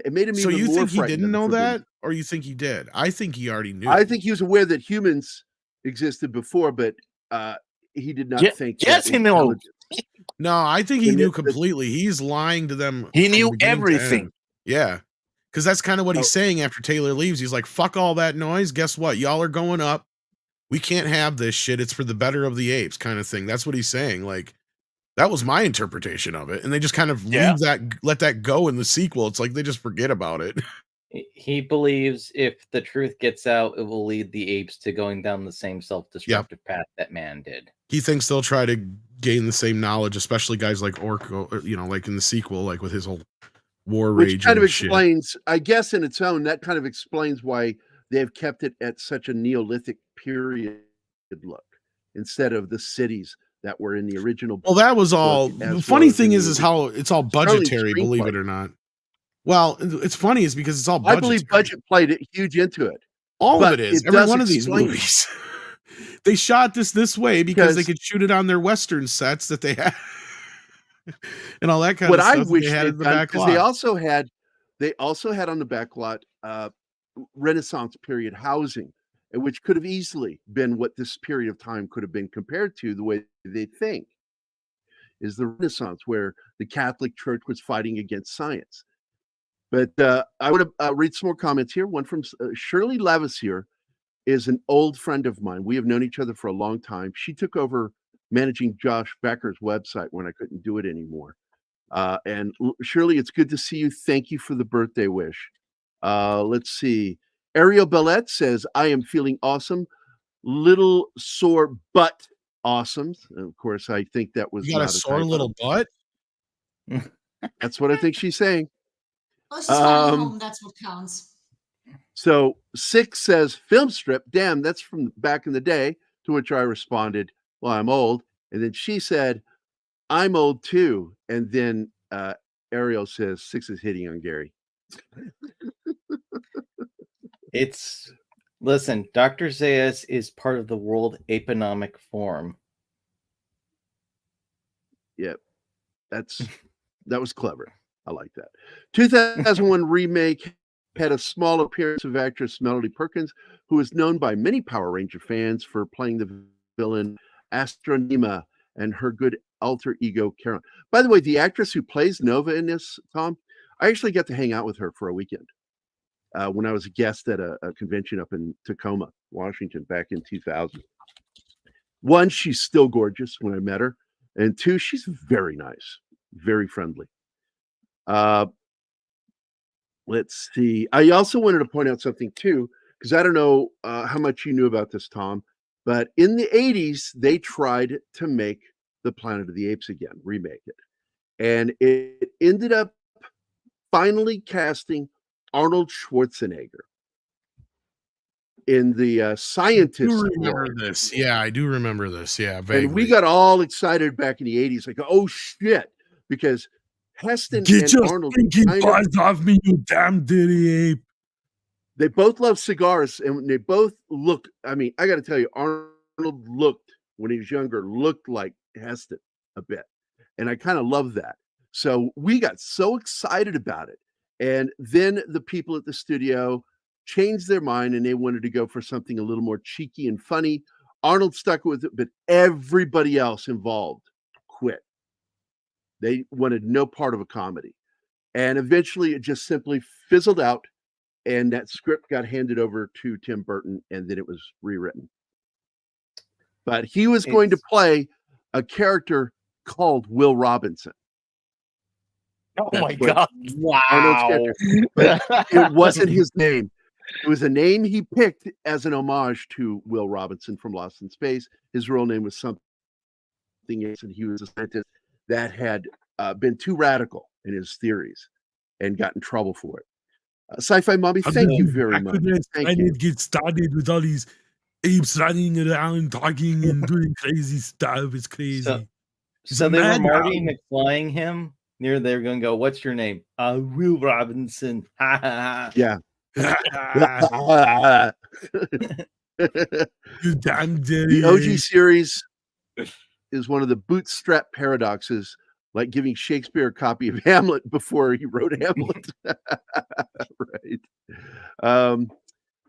It made him so even more frightened. So you think he didn't know that, or you think he did? I think he already knew. I think he was aware that humans existed before, but he did not think. Yes, he knew. No, I think he knew completely. He's lying to them. He knew everything. Yeah, because that's kind of what he's saying after Taylor leaves. He's like, "Fuck all that noise. Guess what? Y'all are going up. We can't have this shit. It's for the better of the apes," kind of thing. That's what he's saying. Like, that was my interpretation of it, and they just kind of let that go in the sequel. It's like they just forget about it. He believes if the truth gets out, it will lead the apes to going down the same self-destructive path that man did. He thinks they'll try to gain the same knowledge, especially guys like Orko, you know, like in the sequel, like with his whole war rage. Which kind of explains, I guess, in its own, that kind of explains why they've kept it at such a Neolithic period look instead of the cities that were in the original. Well, that was all. The funny thing is how it's all budgetary, believe it or not. Well, it's funny is because it's all budgetary. I believe budget played it huge into it. All of it is. Every one of these movies. They shot this way because they could shoot it on their Western sets that they had. And all that kind of stuff. What I wish they had in the back lot. They also had on the back lot Renaissance period housing, which could have easily been what this period of time could have been compared to. The way they think is the Renaissance, where the Catholic Church was fighting against science. But I want to read some more comments here. One from Shirley Lavisier is an old friend of mine. We have known each other for a long time. She took over managing Josh Becker's website when I couldn't do it anymore. And Shirley, it's good to see you. Thank you for the birthday wish. Let's see. Ariel Bellette says, I am feeling awesome. Little sore butt awesome. And of course, I think that was you got a sore little butt. That's what I think she's saying. Well, she's finally home. That's what counts. So 6 says, film strip. Damn, that's from back in the day. To which I responded, well, I'm old. And then she said, I'm old too. And then Ariel says, 6 is hitting on Gerry. Listen, Dr. Zayas is part of the World Economic Forum. Yep. That was clever. I like that. 2001 remake had a small appearance of actress Melody Perkins, who is known by many Power Ranger fans for playing the villain Astronema and her good alter ego Karen. By the way, the actress who plays Nova in this, Tom, I actually got to hang out with her for a weekend when I was a guest at a convention up in Tacoma, Washington, back in 2000. 1, she's still gorgeous when I met her, and 2, she's very nice, very friendly. Let's see. I also wanted to point out something too, because I don't know how much you knew about this, Tom, but in the 80s, they tried to make the Planet of the Apes again, remake it. And it ended up finally casting Arnold Schwarzenegger in the scientist. I do remember this. Yeah, I do remember this. Yeah, vaguely. And we got all excited back in the 80s, like, oh shit, because Heston Get and your Arnold stinking paws off me, you damn dirty ape. They both love cigars, and they both look. I mean, I got to tell you, Arnold looked when he was younger, looked like Heston a bit, and I kind of love that. So we got so excited about it, and then the people at the studio changed their mind, and they wanted to go for something a little more cheeky and funny. Arnold stuck with it, but everybody else involved quit. They wanted no part of a comedy. And eventually it just simply fizzled out, and that script got handed over to Tim Burton, and then it was rewritten. But he was going to play a character called Will Robinson. Oh my God. Wow. But it wasn't his name. It was a name he picked as an homage to Will Robinson from Lost in Space. His real name was something else, and he was a scientist that had been too radical in his theories and got in trouble for it. Sci-Fi Mommy, thank you very much. I need to get started with all these apes running around, talking and doing crazy stuff. It's crazy. So they were Marty McFlying him. They're going to go, what's your name? Will Robinson. Yeah. You damn dirty. The OG series is one of the bootstrap paradoxes, like giving Shakespeare a copy of Hamlet before he wrote Hamlet. Right.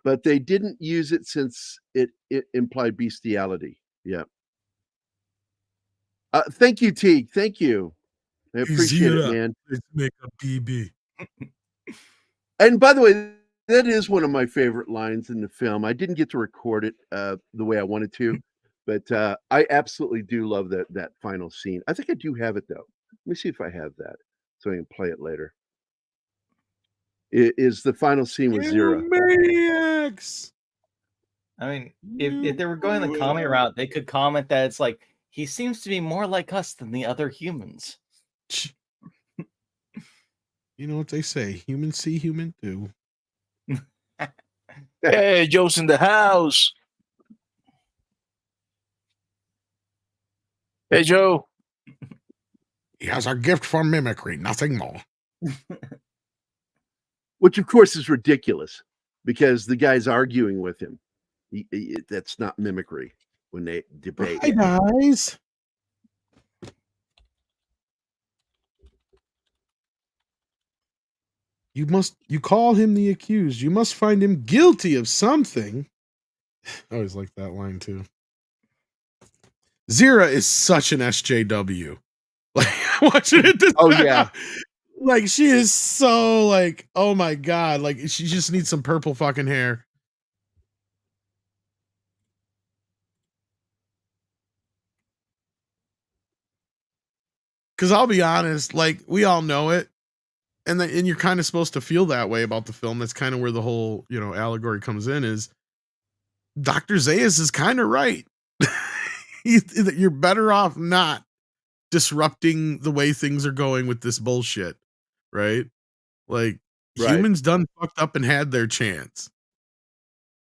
But they didn't use it since it implied bestiality. Yeah. Thank you, Teague. Thank you. I appreciate it, man. Let's make a BB. And by the way, that is one of my favorite lines in the film. I didn't get to record it the way I wanted to, but I absolutely do love that final scene. I think I do have it, though. Let me see if I have that so I can play it later. It is the final scene with Zira. Maniacs! I mean, if they were going the comedy route, they could comment that it's like, he seems to be more like us than the other humans. You know what they say, human see, human do. Hey, Joe's in the house. Hey, Joe. He has a gift for mimicry, nothing more. Which, of course, is ridiculous because the guy's arguing with him. That's not mimicry when they debate. Hi, guys. You call him the accused. You must find him guilty of something. I always like that line too. Zira is such an SJW. Like watching it. Yeah. Like she is so like, oh my God. Like she just needs some purple fucking hair. Cause I'll be honest, like we all know it. And you're kind of supposed to feel that way about the film. That's kind of where the whole, allegory comes in is Dr. Zayas is kind of right. You're better off not disrupting the way things are going with this bullshit. Right? Like humans done fucked up and had their chance.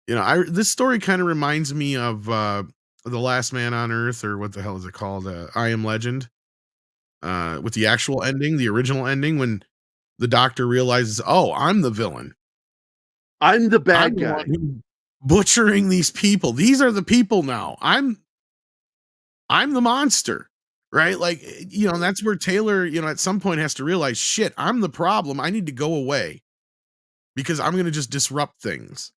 This story kind of reminds me of The Last Man on Earth, or what the hell is it called? I Am Legend. With the actual ending, the original ending, when the doctor realizes, oh, I'm the villain. I'm the bad guy. Butchering these people. These are the people now. I'm the monster. Right? Like, and that's where Taylor, at some point has to realize, shit, I'm the problem. I need to go away because I'm going to just disrupt things.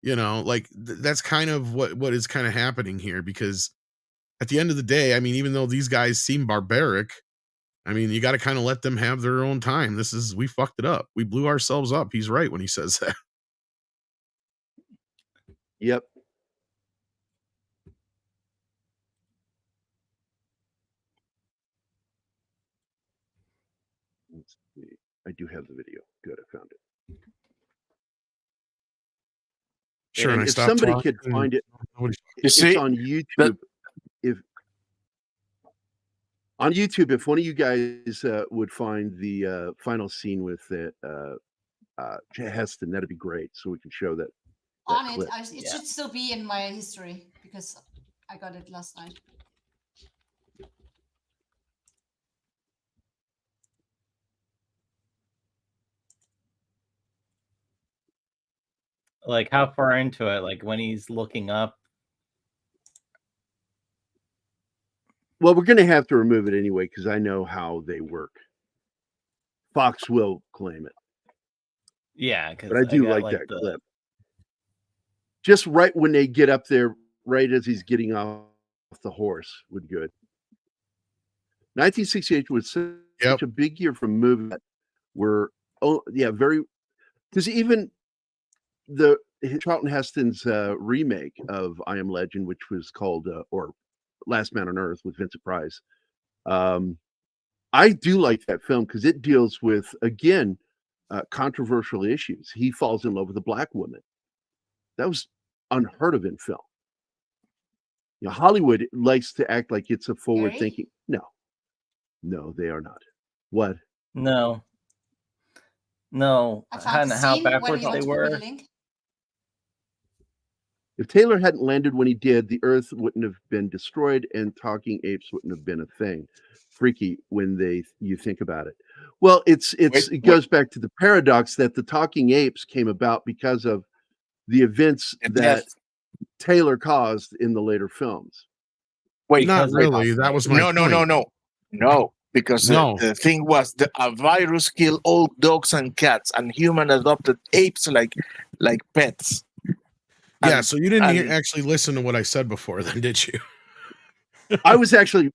That's kind of what is kind of happening here, because at the end of the day, I mean, even though these guys seem barbaric, I mean, you got to kind of let them have their own time. We fucked it up. We blew ourselves up. He's right when he says that. Yep. Let's see. I do have the video. Good, I found it. Sure, and if somebody could find it, it's on YouTube. On YouTube, if one of you guys would find the final scene with Heston, that'd be great, so we can show that. On it, it should still be in my history because I got it last night. Like how far into it? Like when he's looking up. Well, we're going to have to remove it anyway because I know how they work. Fox will claim it. Yeah, but I do like that clip. Just right when they get up there, right as he's getting off the horse, would be good. 1968 was such a big year for movies that were, very, because even the Charlton Heston's remake of I Am Legend, which was called or Last Man on Earth with Vincent Price. I do like that film because it deals with, again, controversial issues. He falls in love with a black woman. That was unheard of in film. Hollywood likes to act like it's a forward thinking. No, they are not. What? No. How backwards they were. If Taylor hadn't landed when he did, the Earth wouldn't have been destroyed, and talking apes wouldn't have been a thing. Freaky when you think about it. Well, it goes back to the paradox that the talking apes came about because of the events that Taylor caused in the later films. Not really. That was my point. No. Because the thing was a virus killed all dogs and cats, and human adopted apes like pets. Yeah, so you didn't actually listen to what I said before then, did you? I was actually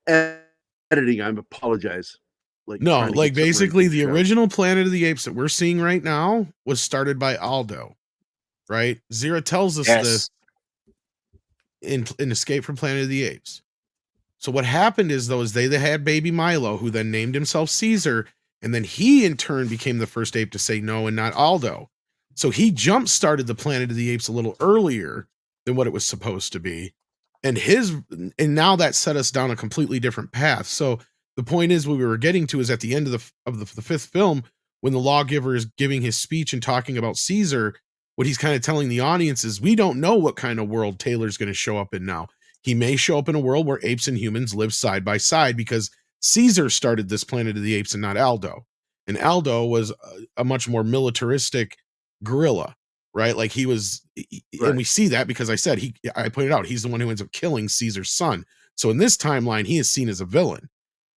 editing. I apologize. Basically the original Planet of the Apes that we're seeing right now was started by Aldo, right? Zira tells us this in Escape from Planet of the Apes. So what happened is they had baby Milo, who then named himself Caesar, and then he in turn became the first ape to say no and not Aldo. So he jump-started the Planet of the Apes a little earlier than what it was supposed to be. And now that set us down a completely different path. So the point is, what we were getting to is at the end of the fifth film, when the lawgiver is giving his speech and talking about Caesar, what he's kind of telling the audience is, we don't know what kind of world Taylor's going to show up in now. he may show up in a world where apes and humans live side by side because Caesar started this Planet of the Apes and not Aldo. And Aldo was a much more militaristic gorilla, right? Like he was, and we see that because I pointed out, he's the one who ends up killing Caesar's son. So in this timeline, he is seen as a villain,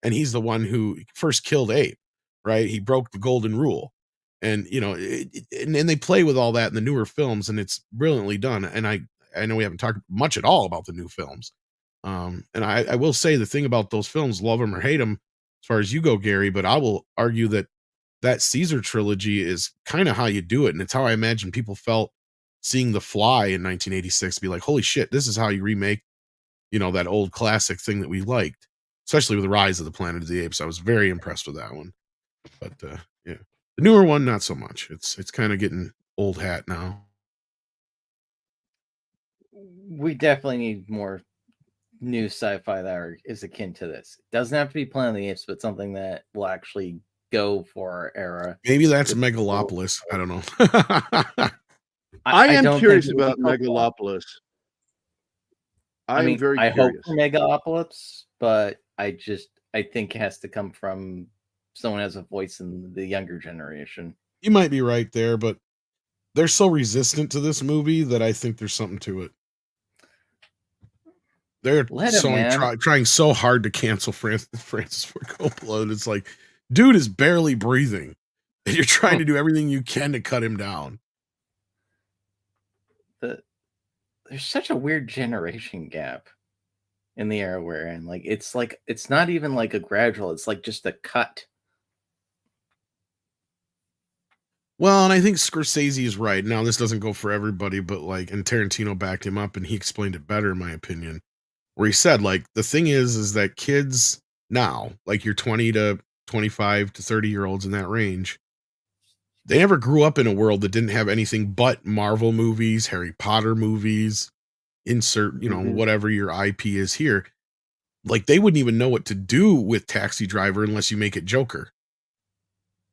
and he's the one who first killed Ape, right? He broke the golden rule. And, you know, and they play with all that in the newer films, and it's brilliantly done. And I know we haven't talked much at all about the new films. And I will say the thing about those films, love them or hate them, as far as you go, Gerry, but I will argue that Caesar trilogy is kind of how you do it. And it's how I imagine people felt seeing The Fly in 1986, be like, holy shit, this is how you remake, you know, that old classic thing that we liked, especially with the Rise of the Planet of the Apes. I was very impressed with that one. But yeah, the newer one, not so much. It's kind of getting old hat now. We definitely need more new sci-fi that is akin to this. It doesn't have to be Planet of the Apes, but something that will actually go for our era. Maybe that's Megalopolis. I don't know. I am curious about Megalopolis. I mean, very I curious. hope for Megalopolis, but I think it has to come from someone who has a voice in the younger generation. You might be right there, but they're so resistant to this movie that I think there's something to it. They're trying so hard to cancel Francis Ford Coppola, and it's like, dude is barely breathing, and you're trying to do everything you can to cut him down. There's such a weird generation gap in the era we're in. It's not even like a gradual, it's like just a cut. Well, and I think Scorsese is right. Now, this doesn't go for everybody, but and Tarantino backed him up, and he explained it better, in my opinion, where he said, the thing is that kids now, your 20 to 25 to 30-year-olds in that range, they never grew up in a world that didn't have anything but Marvel movies, Harry Potter movies, insert, whatever your IP is here. They wouldn't even know what to do with Taxi Driver unless you make it Joker.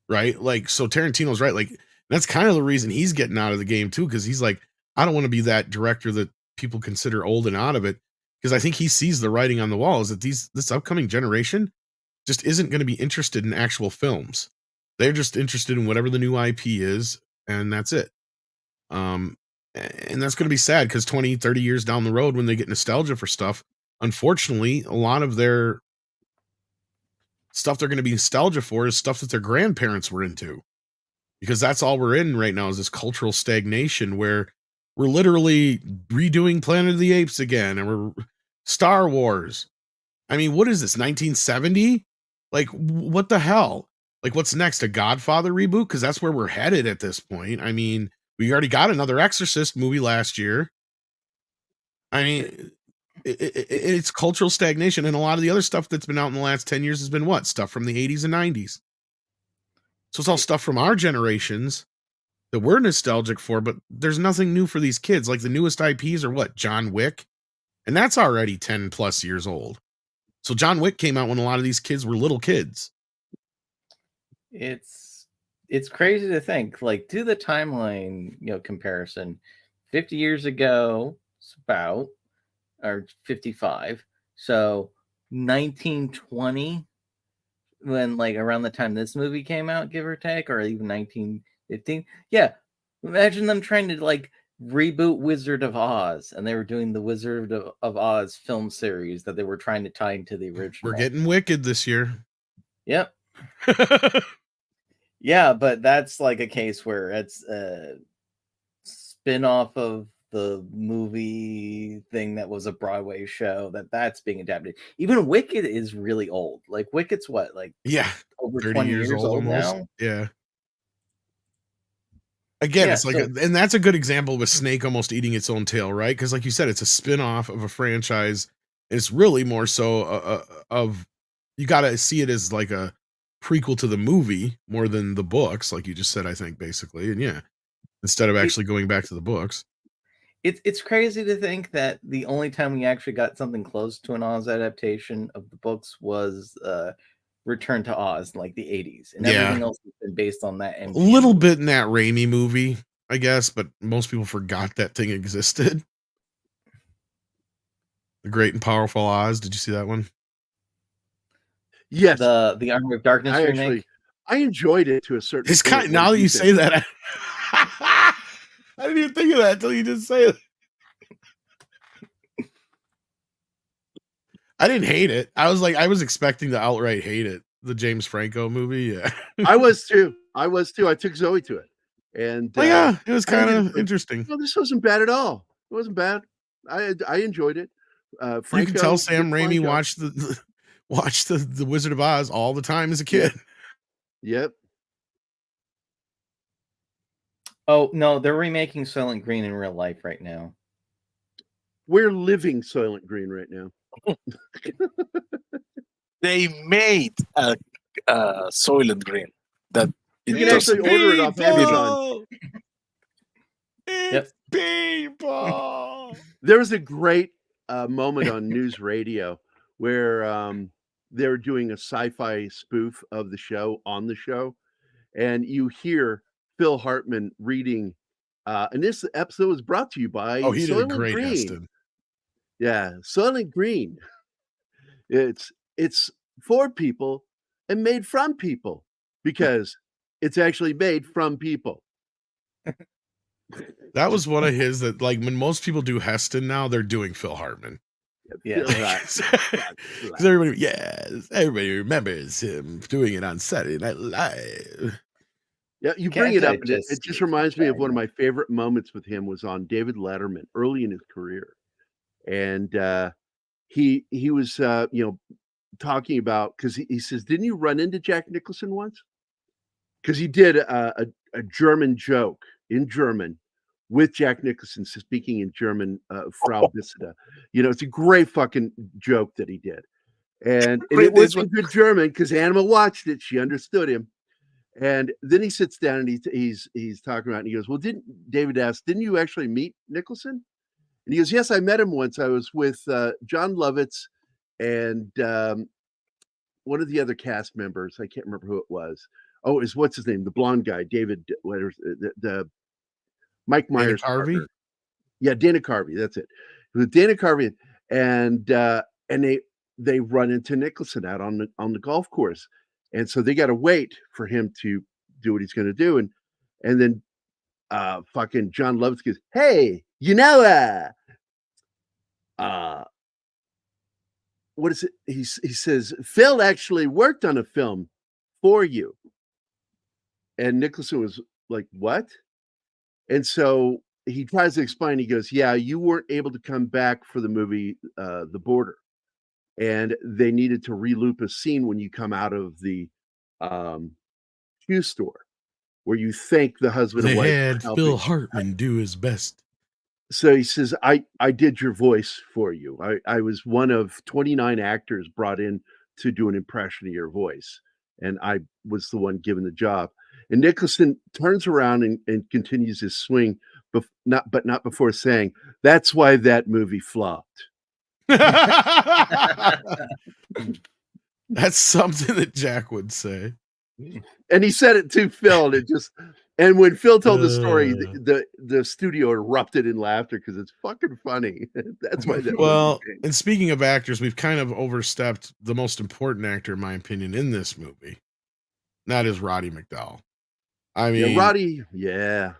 Right? So Tarantino's right. That's kind of the reason he's getting out of the game too, because he's like, I don't want to be that director that people consider old and out of it. Because I think he sees the writing on the wall is that this upcoming generation just isn't going to be interested in actual films. They're just interested in whatever the new IP is, and that's it. And that's going to be sad because 20, 30 years down the road, when they get nostalgia for stuff, unfortunately, a lot of their stuff they're going to be nostalgia for is stuff that their grandparents were into. Because that's all we're in right now is this cultural stagnation where we're literally redoing Planet of the Apes again, and we're Star Wars. I mean, what is this, 1970? What the hell? What's next? A Godfather reboot? Because that's where we're headed at this point. I mean, we already got another Exorcist movie last year. I mean, it's cultural stagnation, and a lot of the other stuff that's been out in the last 10 years has been what? Stuff from the 80s and 90s. So it's all stuff from our generations that we're nostalgic for, but there's nothing new for these kids. The newest IPs are what? John Wick? And that's already 10 plus years old. So John Wick came out when a lot of these kids were little kids. It's crazy to think, do the timeline, comparison. 50 years ago, it's about, or 55. So 1920, when around the time this movie came out, give or take, or even 1915. Yeah. Imagine them trying to reboot Wizard of Oz, and they were doing the Wizard of Oz film series that they were trying to tie into the original. We're getting Wicked this year. Yep. Yeah, but that's a case where it's a spin-off of the movie thing that was a Broadway show that's being adapted. Even Wicked is really old. Wicked's what? Over 20 years old almost now? Yeah. Again, it's and that's a good example of a snake almost eating its own tail, right? Because like you said, it's a spin-off of a franchise. It's really more so of, you got to see it as a prequel to the movie more than the books, like you just said, I think, basically. And yeah, instead of actually going back to the books. It's crazy to think that the only time we actually got something close to an Oz adaptation of the books was Return to Oz in the 80s. And everything else has been based on that. A little bit in that Raimi movie, I guess, but most people forgot that thing existed. The Great and Powerful Oz. Did you see that one? Yes. The Army of Darkness remake. I enjoyed it to a certain It's point. kind. Now that you say that, I didn't even think of that until you just say it. I didn't hate it. I was expecting to outright hate it. The James Franco movie. Yeah. I was too. I took Zoe to it. And yeah, it was kind of interesting. No, this wasn't bad at all. It wasn't bad. I enjoyed it. Franco, you can tell Sam Raimi watched the Wizard of Oz all the time as a kid. Yep. Oh no, they're remaking Soylent Green in real life right now. We're living Soylent Green right now. They made a Soylent Green that you can actually order it off Amazon. It's people. There was a great moment on news radio where they were doing a sci-fi spoof of the show on the show, and you hear Phil Hartman reading. And this episode was brought to you by he did a Soylent great Green. Heston. Yeah, Soylent Green. It's for people and made from people because it's actually made from people. That was one of his that, like, when most people do Heston now, they're doing Phil Hartman. Yeah, because everybody remembers him doing it on Saturday Night Live. Yeah, you bring it up, and it just reminds me of one of my favorite moments with him was on David Letterman early in his career, and he was talking about, because he says, didn't you run into Jack Nicholson once? Because he did a German joke in German with Jack Nicholson speaking in German, Frau Bissida. It's a great fucking joke that he did. And it was in good German because Anima watched it. She understood him. And then he sits down and he's talking about it, and he goes, well, David asked, didn't you actually meet Nicholson? And he goes, yes, I met him once. I was with John Lovitz and one of the other cast members. I can't remember who it was. Oh, what's his name? The blonde guy, David, the Mike Myers partner. Yeah, Dana Carvey. That's it. It was Dana Carvey, and they run into Nicholson out on the golf course, and so they got to wait for him to do what he's going to do, and then fucking John Lovitz goes, hey, what is it? He says, Phil actually worked on a film for you. And Nicholson was like, what? And so he tries to explain. He goes, yeah, you weren't able to come back for the movie The Border. And they needed to reloop a scene when you come out of the shoe store where you thank the husband and wife. They had Phil Hartman do his best. So he says, I did your voice for you. I was one of 29 actors brought in to do an impression of your voice. And I was the one given the job. And Nicholson turns around and continues his swing, but not before saying, that's why that movie flopped. That's something that Jack would say. And he said it to Phil, and when Phil told the story, the studio erupted in laughter because it's fucking funny. That's why that. Well, and speaking of actors, we've kind of overstepped the most important actor, in my opinion, in this movie. That is Roddy McDowall. I mean, Roddy, yeah.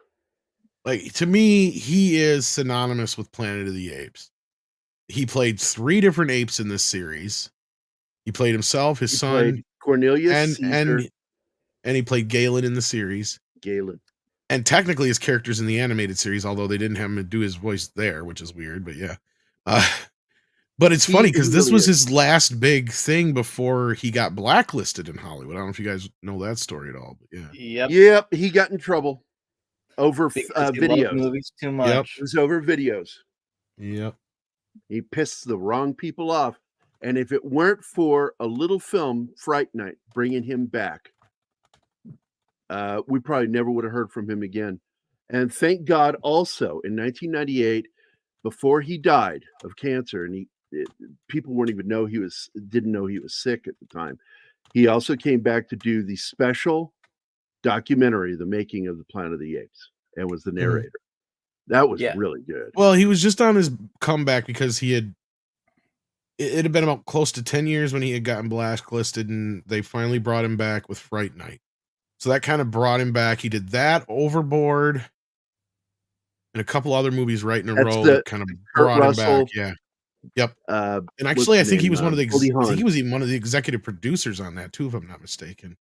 Like, to me, he is synonymous with Planet of the Apes. He played 3 different apes in this series. He played himself, his son, Cornelius, and he played Galen in the series. Galen. And technically his character's in the animated series, although they didn't have him do his voice there, which is weird, but yeah. But it's funny because this was his last big thing before he got blacklisted in Hollywood. I don't know if you guys know that story at all, but yeah. Yep. He got in trouble over videos. Movies too much. Yep. It was over videos. Yep. He pissed the wrong people off. And if it weren't for a little film, Fright Night, bringing him back, we probably never would have heard from him again. And thank God also in 1998, before he died of cancer, and people didn't know he was sick at the time. He also came back to do the special documentary, The Making of the Planet of the Apes, and was the narrator. That was really good. Well, he was just on his comeback because he had it had been about close to 10 years when he had gotten blacklisted, and they finally brought him back with Fright Night. So that kind of brought him back. He did that, Overboard, and a couple other movies right in a row that kind of brought him back. Yeah. Yep. And actually, I think he was one of the I think he was even one of the executive producers on that too, if I'm not mistaken.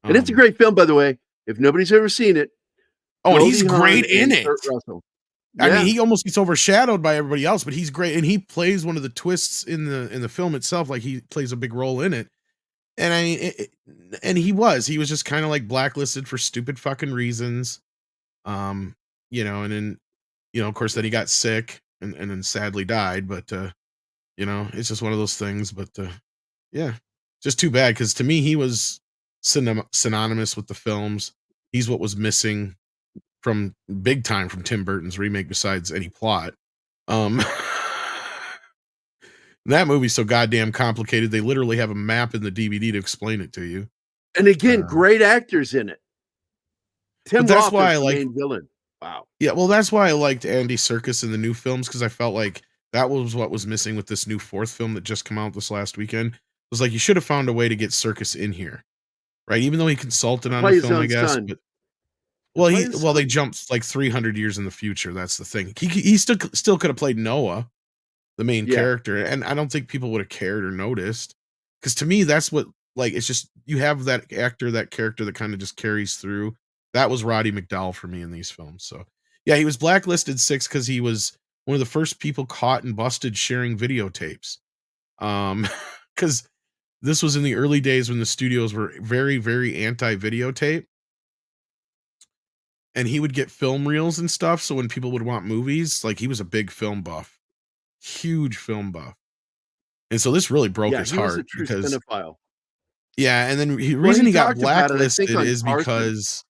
And it's a great film, by the way. If nobody's ever seen it. Oh, and he's great in it. Yeah. I mean, he almost gets overshadowed by everybody else, but he's great, and he plays one of the twists in the film itself. Like, he plays a big role in it. And I mean, and he was just kind of like blacklisted for stupid fucking reasons. You know, and then, you know, of course, then he got sick and then sadly died. But you know, it's just one of those things. But yeah, just too bad, because to me, he was synonymous with the films. He's what was missing from big time from Tim Burton's remake, besides any plot. That movie's so goddamn complicated. They literally have a map in the DVD to explain it to you. And again, great actors in it. Tim that's Roth why is I the like main villain. Wow. Yeah, well, that's why I liked Andy Serkis in the new films, because I felt like that was what was missing with this new fourth film that just came out this last weekend. It was like, you should have found a way to get Serkis in here, right? Even though he consulted on the film, I guess. But, well, they jumped like 300 years in the future. That's the thing. He still could have played Noah, the main character, and I don't think people would have cared or noticed. Because to me, that's what, like, it's just, you have that actor, that character that kind of just carries through. That was Roddy McDowall for me in these films. So yeah, he was blacklisted 6 because he was one of the first people caught and busted sharing videotapes. Because this was in the early days when the studios were very, very anti-videotape. And he would get film reels and stuff. So when people would want movies, like, he was a big film buff, huge film buff. And so this really broke his heart. Was a true cinephile. Yeah, and then the reason he got blacklisted is because,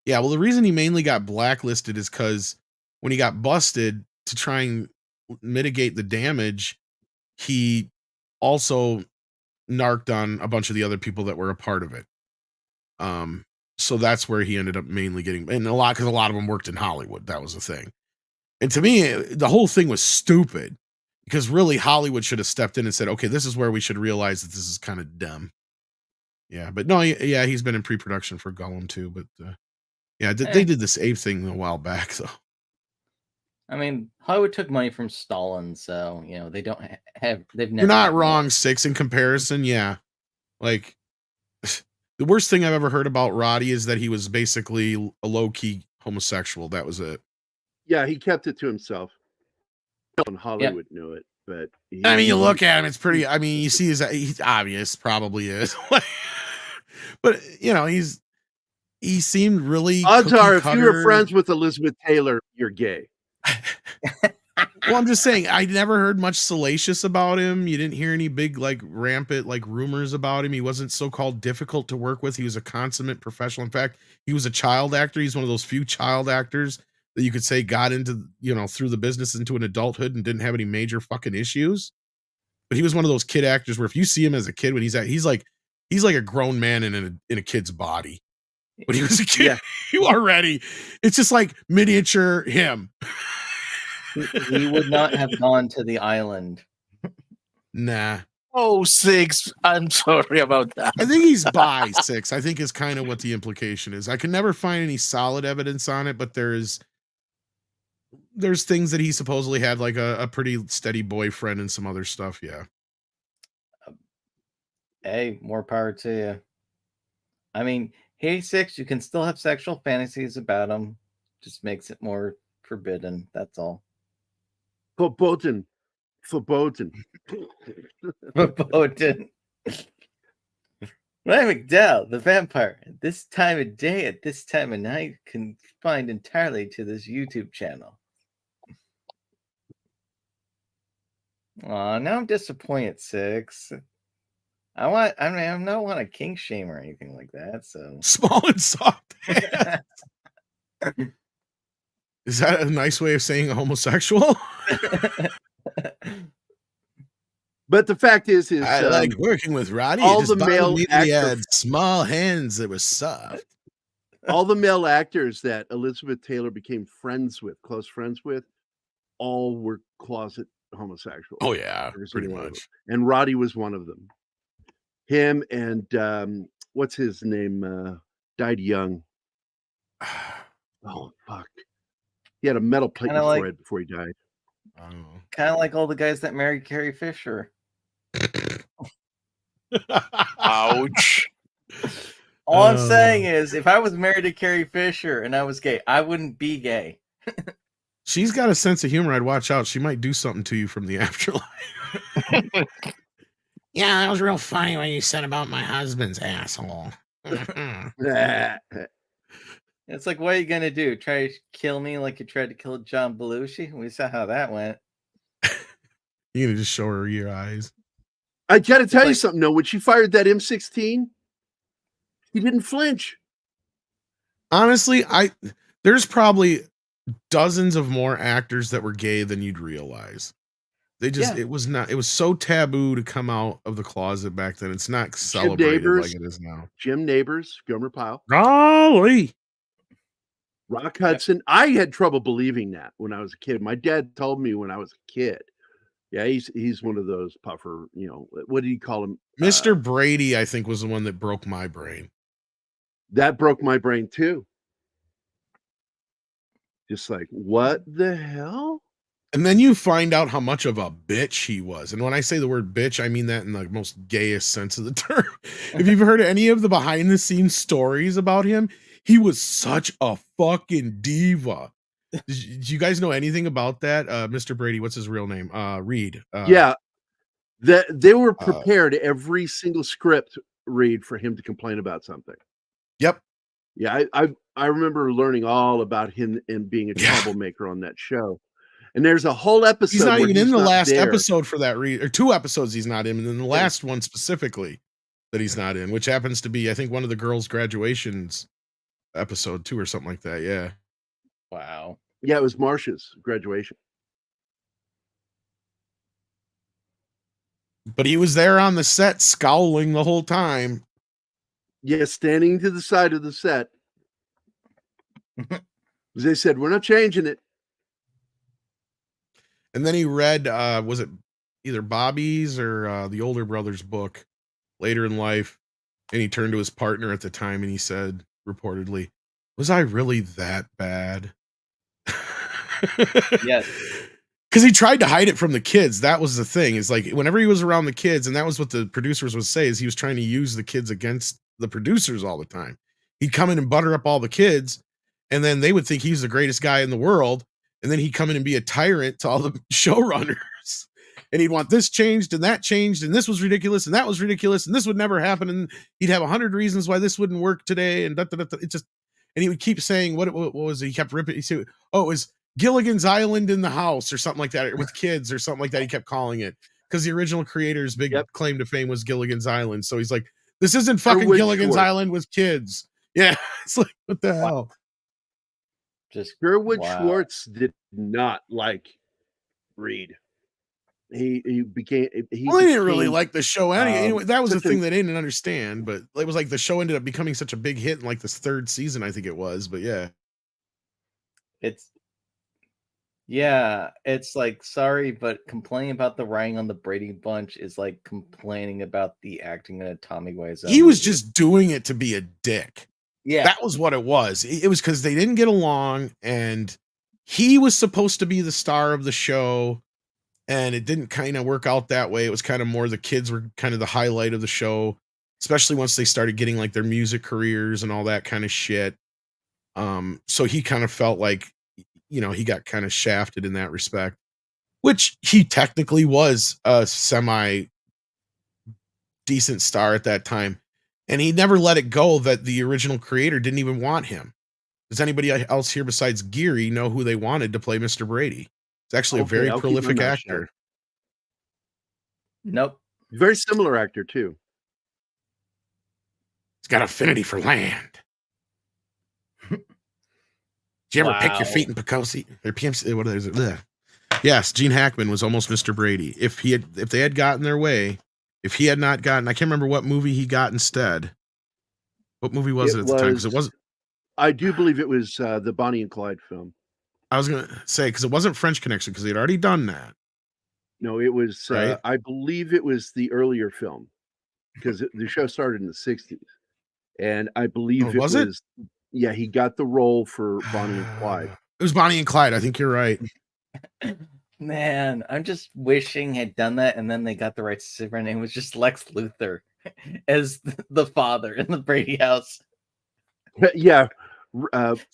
yeah, well, the reason he mainly got blacklisted is because when he got busted to try and mitigate the damage, he also narked on a bunch of the other people that were a part of it. So that's where he ended up mainly getting, and because a lot of them worked in Hollywood. That was the thing. And to me, the whole thing was stupid, because really Hollywood should have stepped in and said, okay, this is where we should realize that this is kind of dumb. Yeah, but no, yeah, he's been in pre-production for Gollum too, but yeah, they did this Ape thing a while back, so. I mean, Hollywood took money from Stalin, so, you know, they don't have, they've never. You're not wrong, 6, in comparison, yeah. Like, the worst thing I've ever heard about Roddy is that he was basically a low-key homosexual. That was it. Yeah, he kept it to himself. No one in Hollywood knew it, but I mean, you look at him, it's pretty, I mean, you see he's obvious, probably is. But, you know, he seemed really odds are, if you were friends with Elizabeth Taylor, you're gay. Well, I'm just saying, I never heard much salacious about him. You didn't hear any big, like, rampant, like, rumors about him. He wasn't so-called difficult to work with. He was a consummate professional. In fact, he was a child actor. He's one of those few child actors that you could say got into, you know, through the business into an adulthood and didn't have any major fucking issues. But he was one of those kid actors where if you see him as a kid, when he's like a grown man in a kid's body. But he was a kid already. It's just like miniature him. He would not have gone to the island. Nah. Oh, 6. I'm sorry about that. I think he's bi, 6. I think is kind of what the implication is. I can never find any solid evidence on it, but there's things that he supposedly had, like a pretty steady boyfriend and some other stuff. Yeah. Hey, more power to you. I mean, hey, 6, you can still have sexual fantasies about him. Just makes it more forbidden. That's all. Verboten. Verboten. Roddy McDowall, the vampire, at this time of day, at this time of night, confined entirely to this YouTube channel. Aw, now I'm disappointed, 6. I don't want a kink shame or anything like that. So small and soft. Is that a nice way of saying a homosexual? But the fact is I like working with Roddy. All the male actors had small hands that were soft. All the male actors that Elizabeth Taylor became close friends with, all were closet homosexual. Oh yeah, Every pretty single one of much. them. And Roddy was one of them. Him and what's his name? Died young. Oh fuck! He had a metal plate in his forehead before he died. Kind of like all the guys that married Carrie Fisher. Ouch. All I'm saying is, if I was married to Carrie Fisher and I was gay, I wouldn't be gay. She's got a sense of humor. I'd watch out. She might do something to you from the afterlife. Yeah, that was real funny what you said about my husband's asshole. It's like, what are you gonna do? Try to kill me like you tried to kill John Belushi? We saw how that went. You gonna just show her your eyes? I gotta tell you something though. When she fired that M16, he didn't flinch. Honestly, there's probably dozens of more actors that were gay than you'd realize. It was so taboo to come out of the closet back then. It's not celebrated like it is now. Jim Neighbors, Gomer Pyle. Golly. Rock Hudson. I had trouble believing that when I was a kid. My dad told me when I was a kid. Yeah, he's one of those puffer, what do you call him? Mr. Brady, I think, was the one that broke my brain. That broke my brain too. Just like, what the hell? And then you find out how much of a bitch he was. And when I say the word bitch, I mean that in the most gayest sense of the term. If you've heard any of the behind the scenes stories about him, he was such a fucking diva. Did you guys know anything about that? Mr. Brady, what's his real name? Reed. Yeah. They were prepared every single script read for him to complain about something. Yep. Yeah, I remember learning all about him and being a troublemaker on that show. And there's a whole episode. He's not even in the last there. episode for that read, or 2 episodes he's not in, and then the last one specifically that he's not in, which happens to be, I think, one of the girls' graduations episode 2 or something like that. Yeah. Wow. Yeah, it was Marsha's graduation. But he was there on the set scowling the whole time. Yeah, standing to the side of the set. They said, we're not changing it. And then he read, was it either Bobby's or the older brother's book later in life? And he turned to his partner at the time and he said, reportedly, was I really that bad? Yes. Because he tried to hide it from the kids. That was the thing. Is like whenever he was around the kids, and that was what the producers would say, is he was trying to use the kids against the producers all the time. He'd come in and butter up all the kids, and then they would think he's the greatest guy in the world. And then he'd come in and be a tyrant to all the showrunners. And he'd want this changed and that changed, and this was ridiculous, and that was ridiculous, and this would never happen. And he'd have 100 reasons why this wouldn't work today. And it just, and he would keep saying, what was it? He kept ripping. He said, oh, it was Gilligan's Island in the house or something like that, with kids or something like that. He kept calling it because the original creator's big claim to fame was Gilligan's Island. So he's like, this isn't fucking Gilligan's Island with kids. Yeah. It's like, what the hell? Just Sherwood Schwartz did not like Reed. He didn't really like the show anyway. That was the thing they didn't understand, but it was like the show ended up becoming such a big hit in like this 3rd season, I think it was. But yeah. It's like, sorry, but complaining about the writing on the Brady Bunch is like complaining about the acting in Tommy Wiseau. He was just doing it to be a dick. Yeah, that was what it was. It was because they didn't get along, and he was supposed to be the star of the show, and it didn't kind of work out that way. It was kind of more the kids were kind of the highlight of the show, especially once they started getting like their music careers and all that kind of shit. So he kind of felt like, he got kind of shafted in that respect, which he technically was a semi decent star at that time. And he never let it go that the original creator didn't even want him. Does anybody else here besides Gerry know who they wanted to play Mr. Brady? It's actually a very prolific actor. Nope. Very similar actor, too. He's got affinity for land. Did you ever pick your feet in Pocosi or PMC? What is it? Ugh. Yes, Gene Hackman was almost Mr. Brady. If they had gotten their way, if he had not gotten, I can't remember what movie he got instead. What movie was it at the time? Because it wasn't. I do believe it was the Bonnie and Clyde film. I was gonna say because it wasn't French Connection because he had already done that. No, it was. Right? I believe it was the earlier film because the show started in the '60s, and I Oh, believe it was it? was. Yeah, he got the role for Bonnie and Clyde. It was Bonnie and Clyde. I think you're right. Man, I'm just wishing had done that, and then they got the right Superman name. It was just Lex Luthor as the father in the Brady house. Yeah,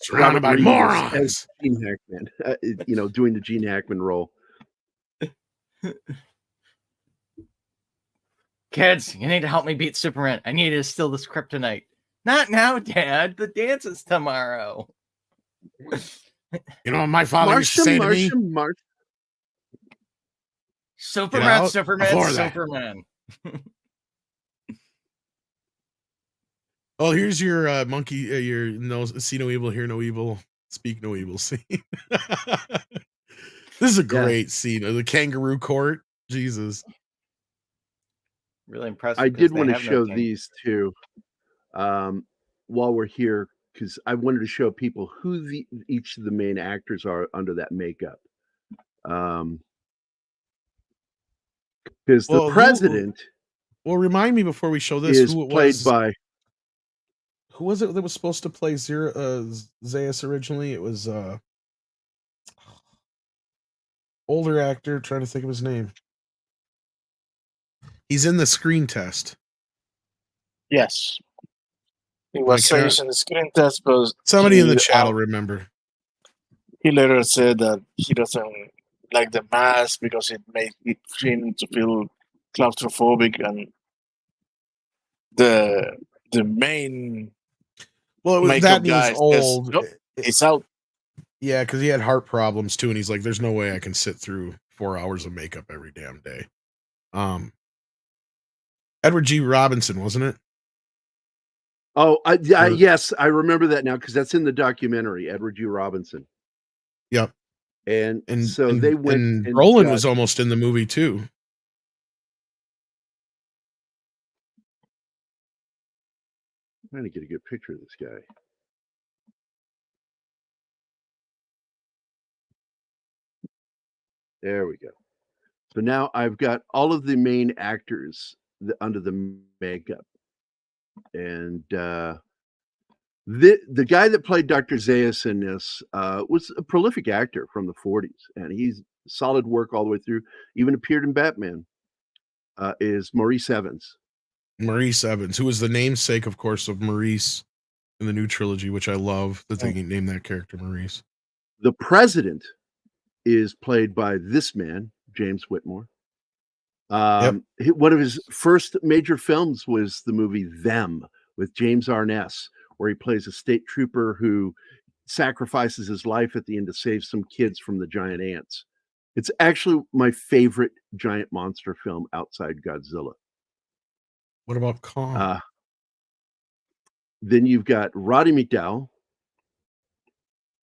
Surrounded by morons. As Gene Hackman, doing the Gene Hackman role. Kids, you need to help me beat Superman. I need to steal this kryptonite. Not now, Dad. The dance is tomorrow. You know, my father used to say to me, Superman, Superman. Oh, here's your monkey, your no, see no evil, hear no evil, speak no evil scene. This is a great scene. The kangaroo court. Jesus. Really impressive. I did want to show these two while we're here, because I wanted to show people who each of the main actors are under that makeup. Because the president. Well, remind me before we show this who it played was. by. Who was it that was supposed to play Zaius originally? It was older actor. Trying to think of his name. He's in the screen test. Yes. He was saying in the screen test, but somebody in the chat will remember. He later said that he doesn't like the mask because it made him to feel claustrophobic, and the main that guy was old. Says, nope, it's out. Yeah, because he had heart problems too, and he's like, "There's no way I can sit through 4 hours of makeup every damn day." Edward G. Robinson, wasn't it? Oh, yes, I remember that now because that's in the documentary. Edward G. Robinson. Yep. And so they went. And Roland was almost in the movie too. I'm trying to get a good picture of this guy. There we go. So now I've got all of the main actors under the makeup. And the guy that played Dr. Zaius in this was a prolific actor from the 40s. And he's solid work all the way through. Even appeared in Batman. Is Maurice Evans. Maurice Evans, who was the namesake, of course, of Maurice in the new trilogy, which I love that they named that character Maurice. The president is played by this man, James Whitmore. One of his first major films was the movie Them with James Arness, where he plays a state trooper who sacrifices his life at the end to save some kids from the giant ants. It's actually my favorite giant monster film outside Godzilla. What about Kong? Then you've got Roddy McDowall.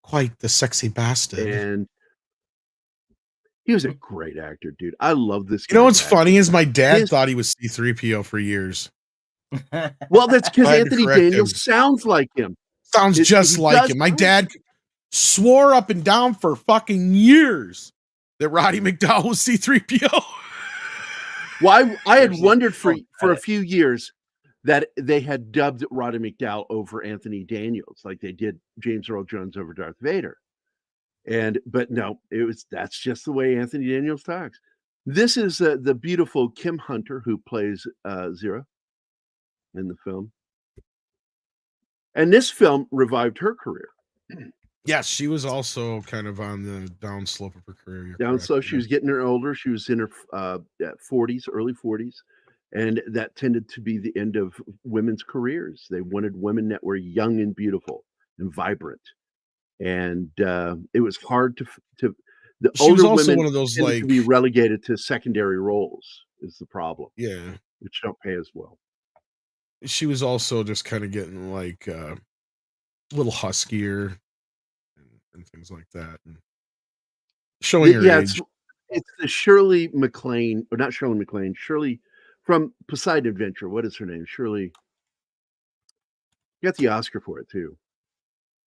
Quite the sexy bastard. And he was a great actor, dude. I love this guy. You know what's funny is my dad thought he was C-3PO for years. Well, that's because Anthony Daniels sounds like him. Sounds just like him. My dad swore up and down for fucking years that Roddy McDowall was C-3PO. Well, I had wondered for a few years that they had dubbed Roddy McDowall over Anthony Daniels, like they did James Earl Jones over Darth Vader. But no, that's just the way Anthony Daniels talks. This is the beautiful Kim Hunter who plays Zira in the film. And this film revived her career. Yes, she was also kind of on the downslope of her career. Downslope. She was getting older. She was in her 40s, early 40s. And that tended to be the end of women's careers. They wanted women that were young and beautiful and vibrant. And it was hard to the she older was also women one of those like to be relegated to secondary roles is the problem. Yeah, which don't pay as well. She was also just kind of getting like a little huskier and things like that, and showing her age. It's the Shirley MacLaine, or not Shirley MacLaine, Shirley from Poseidon Adventure. What is her name? Shirley. Got the Oscar for it too.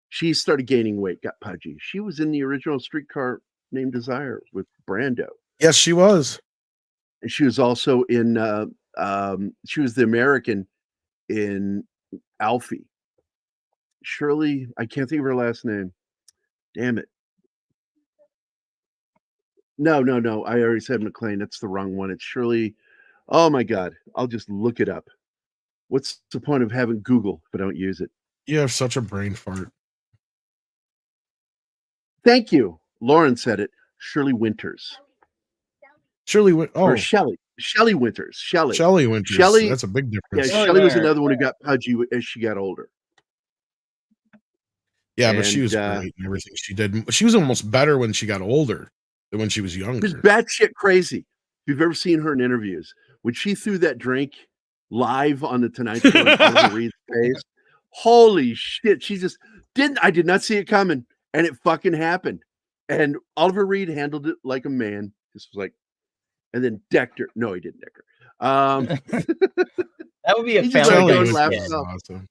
She started gaining weight, got pudgy. She was in the original Streetcar Named Desire with Brando. Yes, she was. And she was also in. She was the American in Alfie. Shirley, I can't think of her last name. Damn it. No. I already said McLean. That's the wrong one. It's Shirley. Oh my God. I'll just look it up. What's the point of having Google if I don't use it? You have such a brain fart. Thank you. Lauren said it. Shirley Winters. Or Shelley. Shelley Winters. Shelley Winters. Shelley. That's a big Yeah, difference. Shelley was another one who got pudgy as she got older. Yeah, but she was great in everything she did. She was almost better when she got older than when she was younger. She was batshit crazy. If you've ever seen her in interviews, when she threw that drink live on the Tonight Show in Oliver Reed's face, holy shit! She just didn't. I did not see it coming, and it fucking happened. And Oliver Reed handled it like a man. Just was like, and then decked her. No, he didn't deck her. That would be a he just family. Awesome.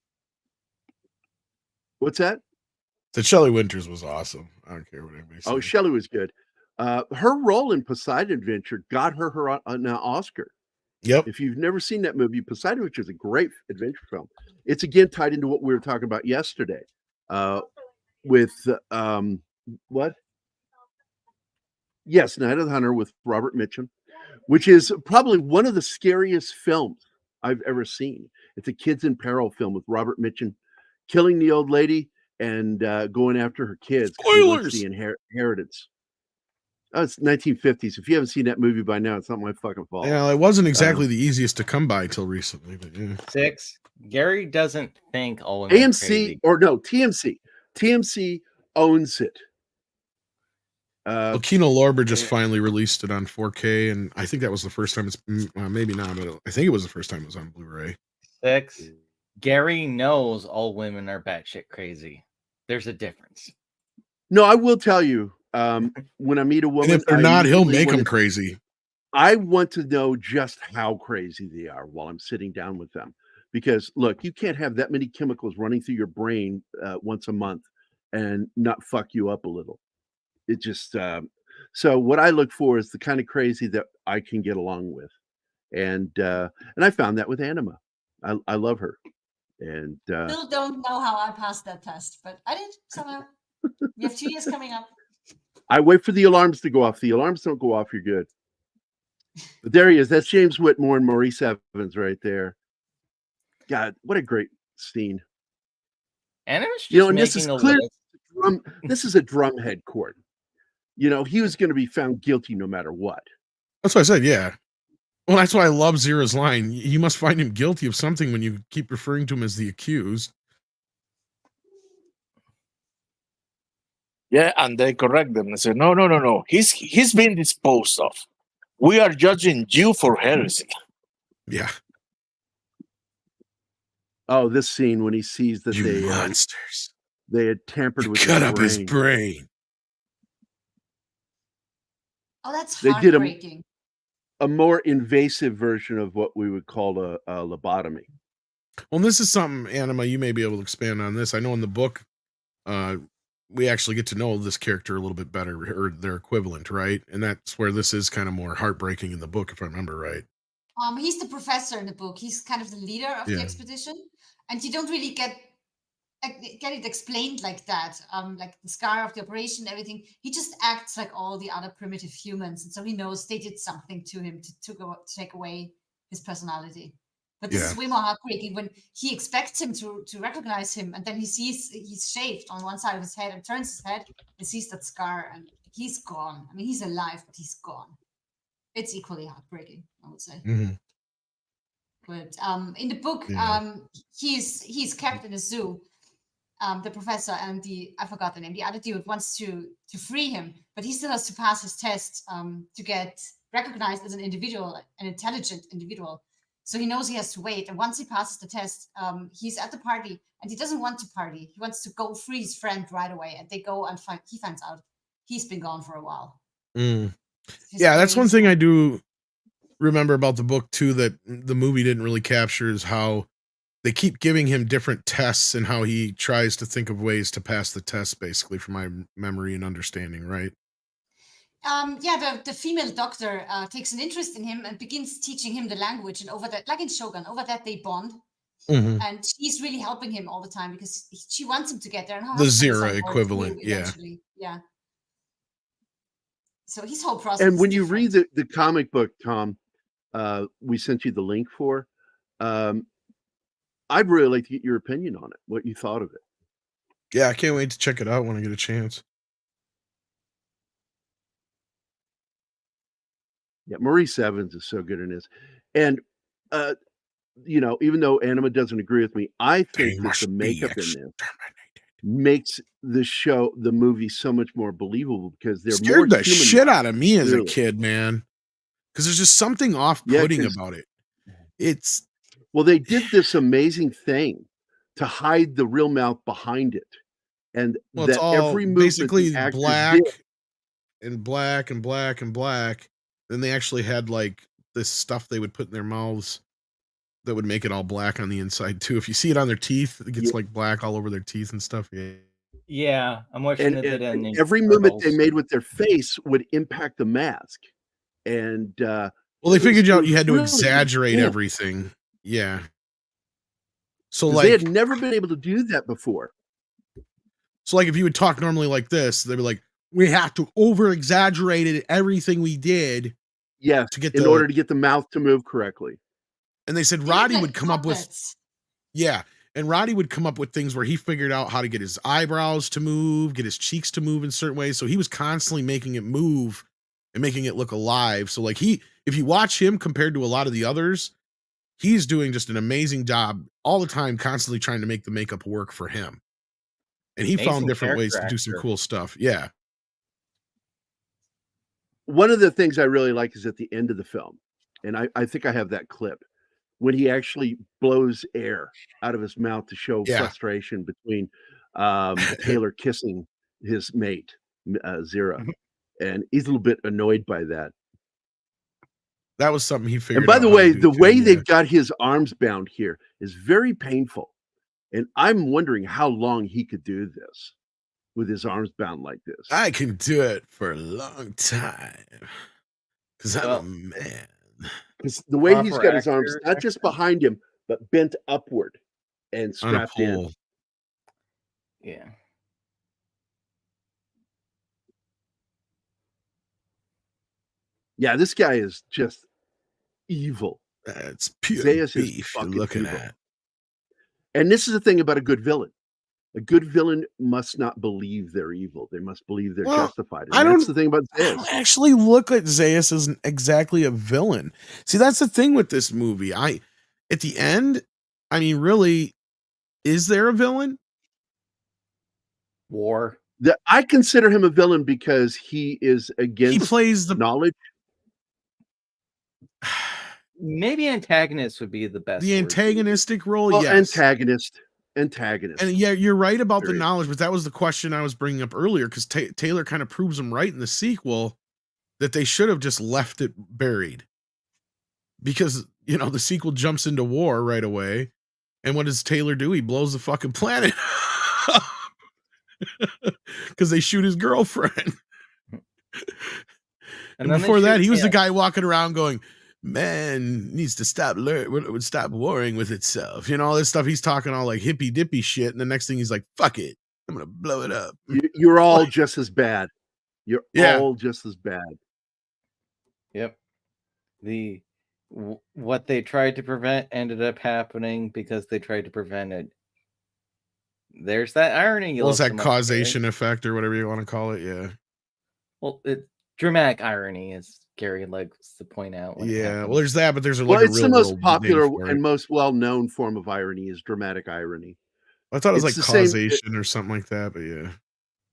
What's that? The Shelley Winters was awesome. I don't care what anybody says. Oh, Shelley was good. Her role in Poseidon Adventure got her an Oscar. Yep. If you've never seen that movie, Poseidon Adventure is a great adventure film. It's again tied into what we were talking about yesterday. With what? Yes, Night of the Hunter with Robert Mitchum, which is probably one of the scariest films I've ever seen. It's a kids in peril film with Robert Mitchum killing the old lady and going after her kids. Spoilers! The inheritance. Oh, it's 1950s. If you haven't seen that movie by now, it's not my fucking fault. Yeah, it wasn't exactly the easiest to come by till recently. But yeah. 6. Gerry doesn't think all women are AMC crazy. or no, TMC. TMC owns it. Kino Lorber just finally released it on 4K, and I think that was the first time it's maybe not, but I think it was the first time it was on Blu-ray. 6. Gerry knows all women are batshit crazy. There's a difference. No, I will tell you, when I meet a woman, And if they're not, he'll make them crazy. I want to know just how crazy they are while I'm sitting down with them. Because look, you can't have that many chemicals running through your brain once a month and not fuck you up a little. It just so what I look for is the kind of crazy that I can get along with, and I found that with Anima. I love her, and Still don't know how I passed that test, but I did somehow. We have 2 years coming up. I wait for the alarms to go off. The alarms don't go off, you're good. But there he is. That's James Whitmore and Maurice Evans right there. God, what a great scene. And it was just and this is clear. This is a drumhead court. He was going to be found guilty no matter what. That's what I said, yeah. Well, that's why I love Zira's line. You must find him guilty of something when you keep referring to him as the accused. Yeah, and they correct them and say, no. He's been disposed of. We are judging you for heresy. Yeah. Oh, this scene when he sees that you monsters. They had tampered with cut up his brain. Oh, that's heartbreaking. Did a more invasive version of what we would call a lobotomy. Well, this is something, Anima, you may be able to expand on this. I know in the book, we actually get to know this character a little bit better, or their equivalent, right? And that's where this is kind of more heartbreaking in the book, if I remember right. He's the professor in the book. He's kind of the leader of the expedition, and you don't really get it explained like that. Like the scar of the operation, everything. He just acts like all the other primitive humans, and so he knows they did something to him to take away his personality. But this is way more heartbreaking when he expects him to recognize him, and then he sees he's shaved on one side of his head and turns his head and sees that scar, and he's gone. I mean, he's alive, but he's gone. It's equally heartbreaking, I would say. Mm-hmm. But in the book, he's kept in a zoo. The professor and I forgot the name. The other dude wants to free him, but he still has to pass his test to get recognized as an individual, an intelligent individual. So he knows he has to wait. And once he passes the test, he's at the party, and he doesn't want to party. He wants to go free his friend right away. And they go and he finds out he's been gone for a while. Mm. Yeah, that's one thing I do remember about the book too, that the movie didn't really capture, is how they keep giving him different tests and how he tries to think of ways to pass the test, basically, from my memory and understanding, right? The female doctor takes an interest in him and begins teaching him the language, and over that, like in Shogun, over that they bond. And she's really helping him all the time because she wants him to get there. And her The husband is Zira on board equivalent, too, yeah. eventually. Yeah. So his whole process. And when is you different. read the comic book, Tom, we sent you the link for. I'd really like to get your opinion on it. What you thought of it? Yeah, I can't wait to check it out when I get a chance. Yeah, Maurice Evans is so good in this, and you know, even though Anima doesn't agree with me, I think that the makeup in this makes the movie so much more believable because they're scared more the shit out of me as a really. kid, man. Because there's just something off-putting about it. It's they did this amazing thing to hide the real mouth behind it, and it's all every movement basically the actors black did, and black and black and black. Then they actually had like this stuff they would put in their mouths that would make it all black on the inside too. If you see it on their teeth, it gets like black all over their teeth and stuff. Yeah, I'm watching it. And every movement they made with their face would impact the mask. And they figured out you had to exaggerate everything. Yeah. So like they had never been able to do that before. So like if you would talk normally like this, they'd be like, we have to over exaggerate everything we did. Yes, to get in order to get the mouth to move correctly. And they said Roddy would come up with and Roddy would come up with things where he figured out how to get his eyebrows to move, get his cheeks to move in certain ways. So he was constantly making it move and making it look alive. So like if you watch him compared to a lot of the others, he's doing just an amazing job all the time, constantly trying to make the makeup work for him. And he found different ways to do some cool stuff. Yeah. One of the things I really like is at the end of the film, and I think I have that clip, when he actually blows air out of his mouth to show frustration between Taylor kissing his mate, Zira. And he's a little bit annoyed by that. That was something he figured And out. by the way, the way they've got his arms bound here is very painful. And I'm wondering how long he could do this with his arms bound like this. I can do it for a long time because I'm a man. Because the way he's got his arms, not just behind him, but bent upward and strapped in. Yeah. Yeah, this guy is just evil. That's pure Zaius beef you're looking at. And this is the thing about a good villain. A good villain must not believe they're evil. They must believe they're justified. And that's the thing about Zaius. I don't actually look at Zaius as exactly a villain. See, that's the thing with this movie. At the end, I mean, really, is there a villain? War. I consider him a villain because he is against he plays the knowledge. Maybe antagonist would be the best. The antagonistic role, well, yes. Antagonist. And yeah, you're right about the knowledge, but that was the question I was bringing up earlier because Taylor kind of proves him right in the sequel that they should have just left it buried because, you know, the sequel jumps into war right away. And what does Taylor do? He blows the fucking planet because they shoot his girlfriend. And before that, he was the guy walking around going, man needs to stop warring with itself. You know, all this stuff. He's talking all like hippy dippy shit. And the next thing he's like, fuck it. I'm going to blow it up. You're all just as bad. You're all just as bad. Yep. What they tried to prevent ended up happening because they tried to prevent it. There's that irony. Well, it's that causation effect or whatever you want to call it. Yeah. Well, dramatic irony is Gerry likes to point out. Yeah, well, there's that, but there's it's the most popular and most well-known form of irony is dramatic irony. I thought it was like causation or something like that, but yeah,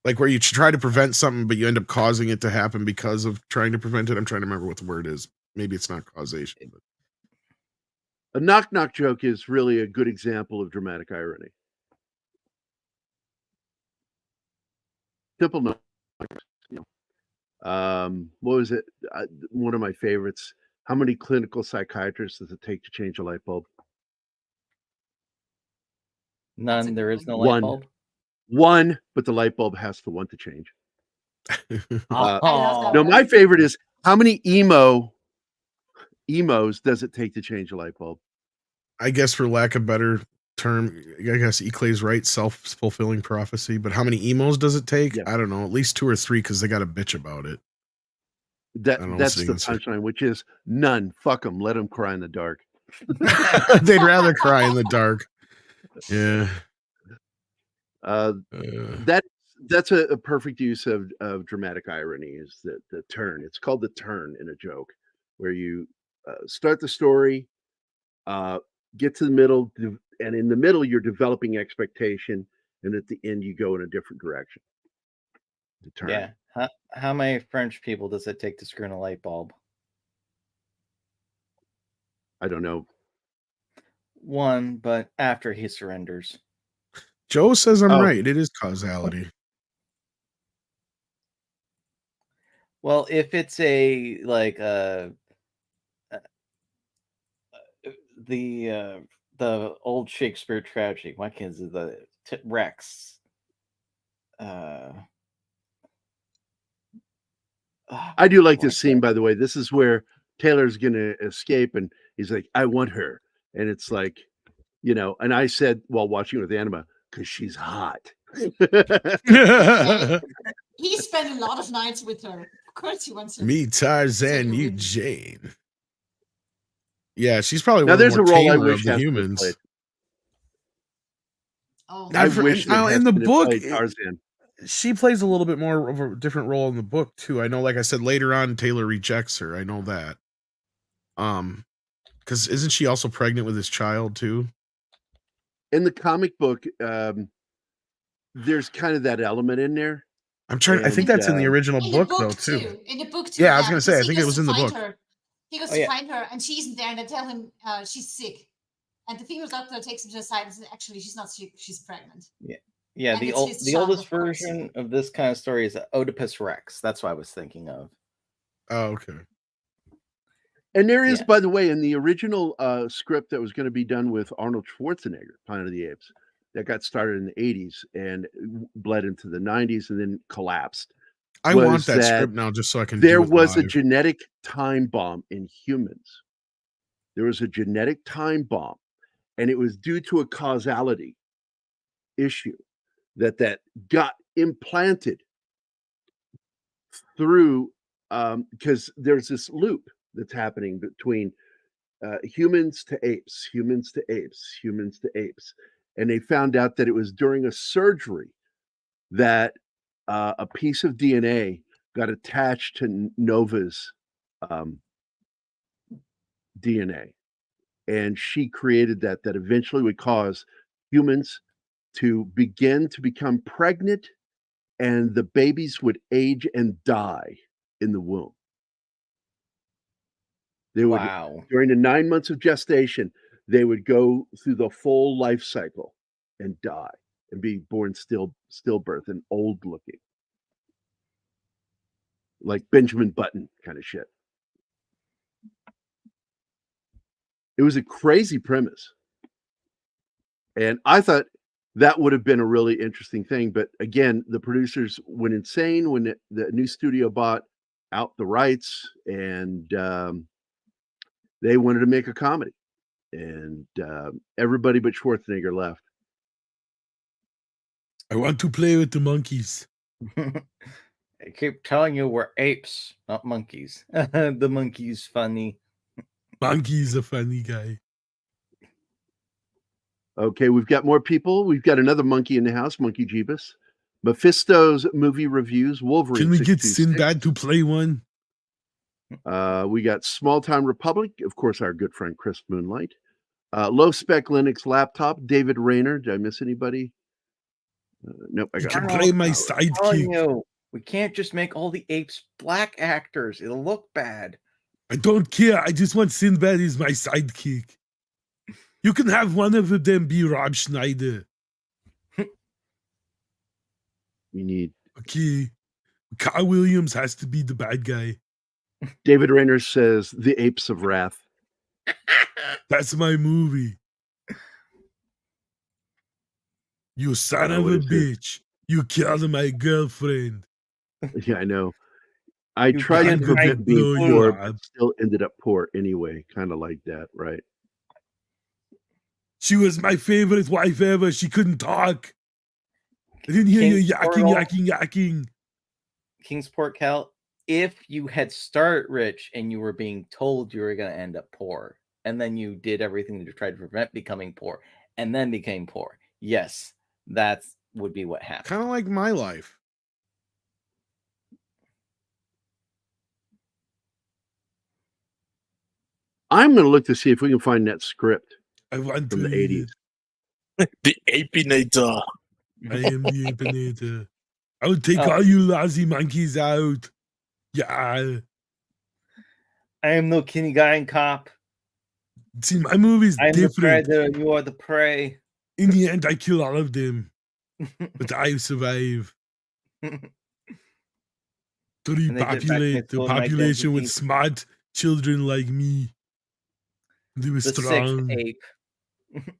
like where you try to prevent something, but you end up causing it to happen because of trying to prevent it. I'm trying to remember what the word is. Maybe it's not causation. But a knock-knock joke is really a good example of dramatic irony. Simple knock. What was it? One of my favorites. How many clinical psychiatrists does it take to change a light bulb? None. There is no light bulb. One, but the light bulb has to want to change. I love that No, one. my favorite is how many emos does it take to change a light bulb? I guess for lack of better term, I guess Eclay's right, self-fulfilling prophecy. But how many emos does it take? Yeah. I don't know. At least 2 or 3 because they got a bitch about it. That's the punchline, which is none. Fuck them. Let them cry in the dark. They'd rather cry in the dark. Yeah. That's a perfect use of dramatic irony. Is the turn? It's called the turn in a joke, where you start the story, get to the middle, and in the middle you're developing expectation, and at the end you go in a different direction. The turn. Yeah. How many French people does it take to screw in a light bulb? I don't know. 1, but after he surrenders. Joe says I'm right. It is causality. Well, if it's a like the old Shakespeare tragedy, what is it? The Rex. I do like this scene, by the way. This is where Taylor's gonna escape, and he's like, "I want her," and it's like, you know. And I said while watching with Anima, because she's hot. He spent a lot of nights with her. Of course, he wants her. Me, Tarzan, you, Jane. Yeah, she's probably Now one of there's the a more role I tamer wish of the Heston humans. played. Oh, I wish that in the Heston had book, played Tarzan. she plays a little bit more of a different role in the book too. I know, like I said, later on, Taylor rejects her. I know that. Because isn't she also pregnant with his child too? In the comic book, there's kind of that element in there. I'm trying. I think that's in the original in book, the book though, too. In the book too. Yeah, I was gonna say. I because think he it goes was to in the find book. her. He goes to find her, and she isn't there, and they tell him she's sick. And the female doctor takes him to the side and says, "Actually, she's not sick. She's pregnant." Yeah. And The it's his the child, oldest of course. version of this kind of story is Oedipus Rex. That's what I was thinking of. Oh, okay. And there is, by the way, in the original script that was going to be done with Arnold Schwarzenegger, Planet of the Apes, that got started in the 80s and bled into the 90s and then collapsed. I want that script now just so I can There do it was a live. genetic time bomb in humans. There was a genetic time bomb, and it was due to a causality issue that got implanted through because there's this loop that's happening between humans to apes, humans to apes, humans to apes. And they found out that it was during a surgery that a piece of DNA got attached to Nova's DNA. And she created that eventually would cause humans to begin to become pregnant, and the babies would age and die in the womb. They would, during the 9 months of gestation, they would go through the full life cycle and die and be born stillbirth and old looking. Like Benjamin Button kind of shit. It was a crazy premise. And I thought that would have been a really interesting thing. But again, the producers went insane when the new studio bought out the rights, and they wanted to make a comedy. And everybody but Schwarzenegger left. I want to play with the monkeys. I keep telling you we're apes, not monkeys. The monkey's funny. Monkey's a funny guy. Okay, we've got more people. We've got another monkey in the house, Monkey Jeebus. Mephisto's movie reviews, Wolverine. Can we get Sinbad to play one? We got Small Time Republic, of course, our good friend Chris Moonlight. Low Spec Linux Laptop, David Rayner. Did I miss anybody? Nope, I got You can play my sidekick. We can't just make all the apes black actors. It'll look bad. I don't care. I just want Sinbad as my sidekick. You can have one of them be Rob Schneider. We need. Okay. Kyle Williams has to be the bad guy. David Rayner says The Apes of Wrath. That's my movie. You son of a bitch. You killed my girlfriend. Yeah, I know. I You tried to can't prevent hide being people. poor, but still ended up poor anyway. Kind of like that, right? She was my favorite wife ever. She couldn't talk. I didn't hear you yakking. Kingsport, Cal, if you had started rich and you were being told you were going to end up poor, and then you did everything to try to prevent becoming poor, and then became poor, yes, that would be what happened. Kind of like my life. I'm going to look to see if we can find that script from the 80s. The Apinator. I am the Apinator. I will take all you lousy monkeys out. Yeah. I am no kindergarten cop. See, my movie's I'm different. the predator and you are the prey. In the end, I kill all of them. But I survive. To repopulate the population with smart children like me. They were strong. Sixth ape.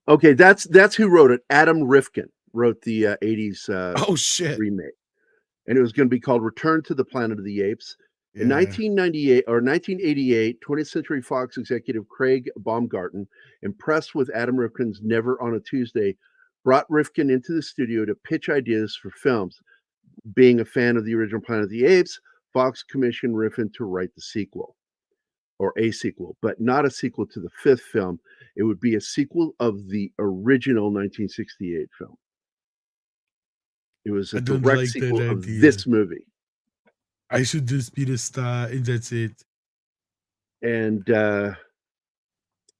Okay, that's who wrote it. Adam Rifkin wrote the 80s oh shit remake. And it was going to be called Return to the Planet of the Apes. In 1988, 20th Century Fox executive Craig Baumgarten, impressed with Adam Rifkin's Never on a Tuesday, brought Rifkin into the studio to pitch ideas for films. Being a fan of the original Planet of the Apes, Fox commissioned Rifkin to write the sequel, or a sequel, but not a sequel to the fifth film. It would be a sequel of the original 1968 film. It was a direct sequel of this movie. I should just be the star, and that's it. And